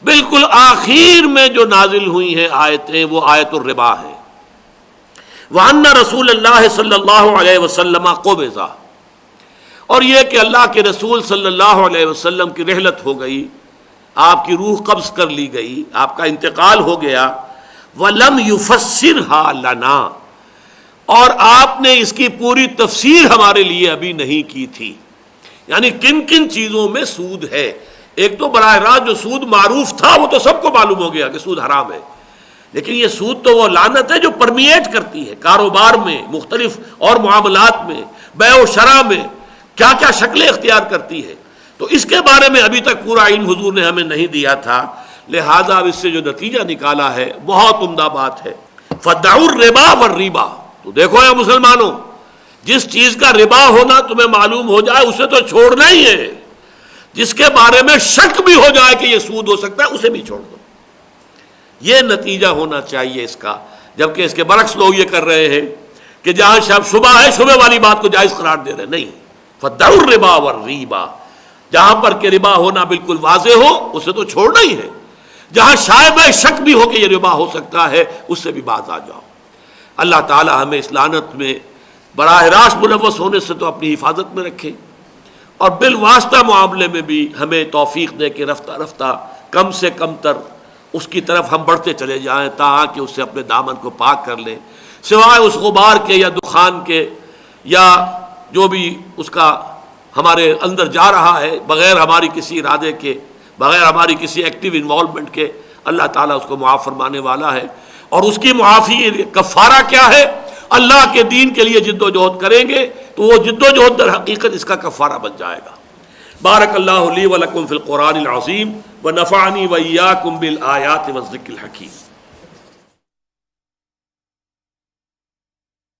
بالکل آخر میں جو نازل ہوئی ہیں آیتیں وہ آیت الربا ہے. وان رسول اللہ صلی اللہ علیہ وسلم قبض، اور یہ کہ اللہ کے رسول صلی اللہ علیہ وسلم کی رحلت ہو گئی، آپ کی روح قبض کر لی گئی، آپ کا انتقال ہو گیا، وَلَمْ يُفَسِّرْهَا لَنَا، اور آپ نے اس کی پوری تفسیر ہمارے لیے ابھی نہیں کی تھی. یعنی کن کن چیزوں میں سود ہے. ایک تو براہ راست جو سود معروف تھا وہ تو سب کو معلوم ہو گیا کہ سود حرام ہے، لیکن یہ سود تو وہ لعنت ہے جو پرمیٹ کرتی ہے کاروبار میں، مختلف اور معاملات میں، بیع و شرع میں کیا کیا شکلیں اختیار کرتی ہے. تو اس کے بارے میں ابھی تک پورا علم حضور نے ہمیں نہیں دیا تھا، لہذا اب اس سے جو نتیجہ نکالا ہے بہت عمدہ بات ہے. فَدَعُوا الرِّبَا وَالرِّبَا، تو دیکھو یا مسلمانوں، جس چیز کا ربا ہونا تمہیں معلوم ہو جائے اسے تو چھوڑنا ہی ہے، جس کے بارے میں شک بھی ہو جائے کہ یہ سود ہو سکتا ہے اسے بھی چھوڑ دو. یہ نتیجہ ہونا چاہیے اس کا. جبکہ اس کے برعکس لوگ یہ کر رہے ہیں کہ جہاں شبہ ہے شبہ والی بات کو جائز قرار دے رہے ہیں. نہیں، فَدَعُوا الرِّبَا وَالرِّبَا، جہاں پر کہ ربا ہونا بالکل واضح ہو اسے تو چھوڑنا ہی ہے، جہاں شائبہ شک بھی ہو کہ یہ ربا ہو سکتا ہے اس سے بھی باز آ جاؤ. اللہ تعالی ہمیں اس لعنت میں براہ راست ملوث ہونے سے تو اپنی حفاظت میں رکھے، اور بالواسطہ معاملے میں بھی ہمیں توفیق دے کہ رفتہ رفتہ کم سے کم تر اس کی طرف ہم بڑھتے چلے جائیں تاکہ اس سے اپنے دامن کو پاک کر لیں، سوائے اس غبار کے یا دخان کے یا جو بھی اس کا ہمارے اندر جا رہا ہے بغیر ہماری کسی ارادے کے، بغیر ہماری کسی ایکٹیو انوالومنٹ کے. اللہ تعالیٰ اس کو معاف فرمانے والا ہے، اور اس کی معافی کفارہ کیا ہے؟ اللہ کے دین کے لیے جد و جہد کریں گے تو وہ جد و جہد در حقیقت اس کا کفارہ بن جائے گا. بارک اللہ لی و لکم فی القرآن العظیم ونفعنی و ایاکم بالآیات والذکر الحکیم.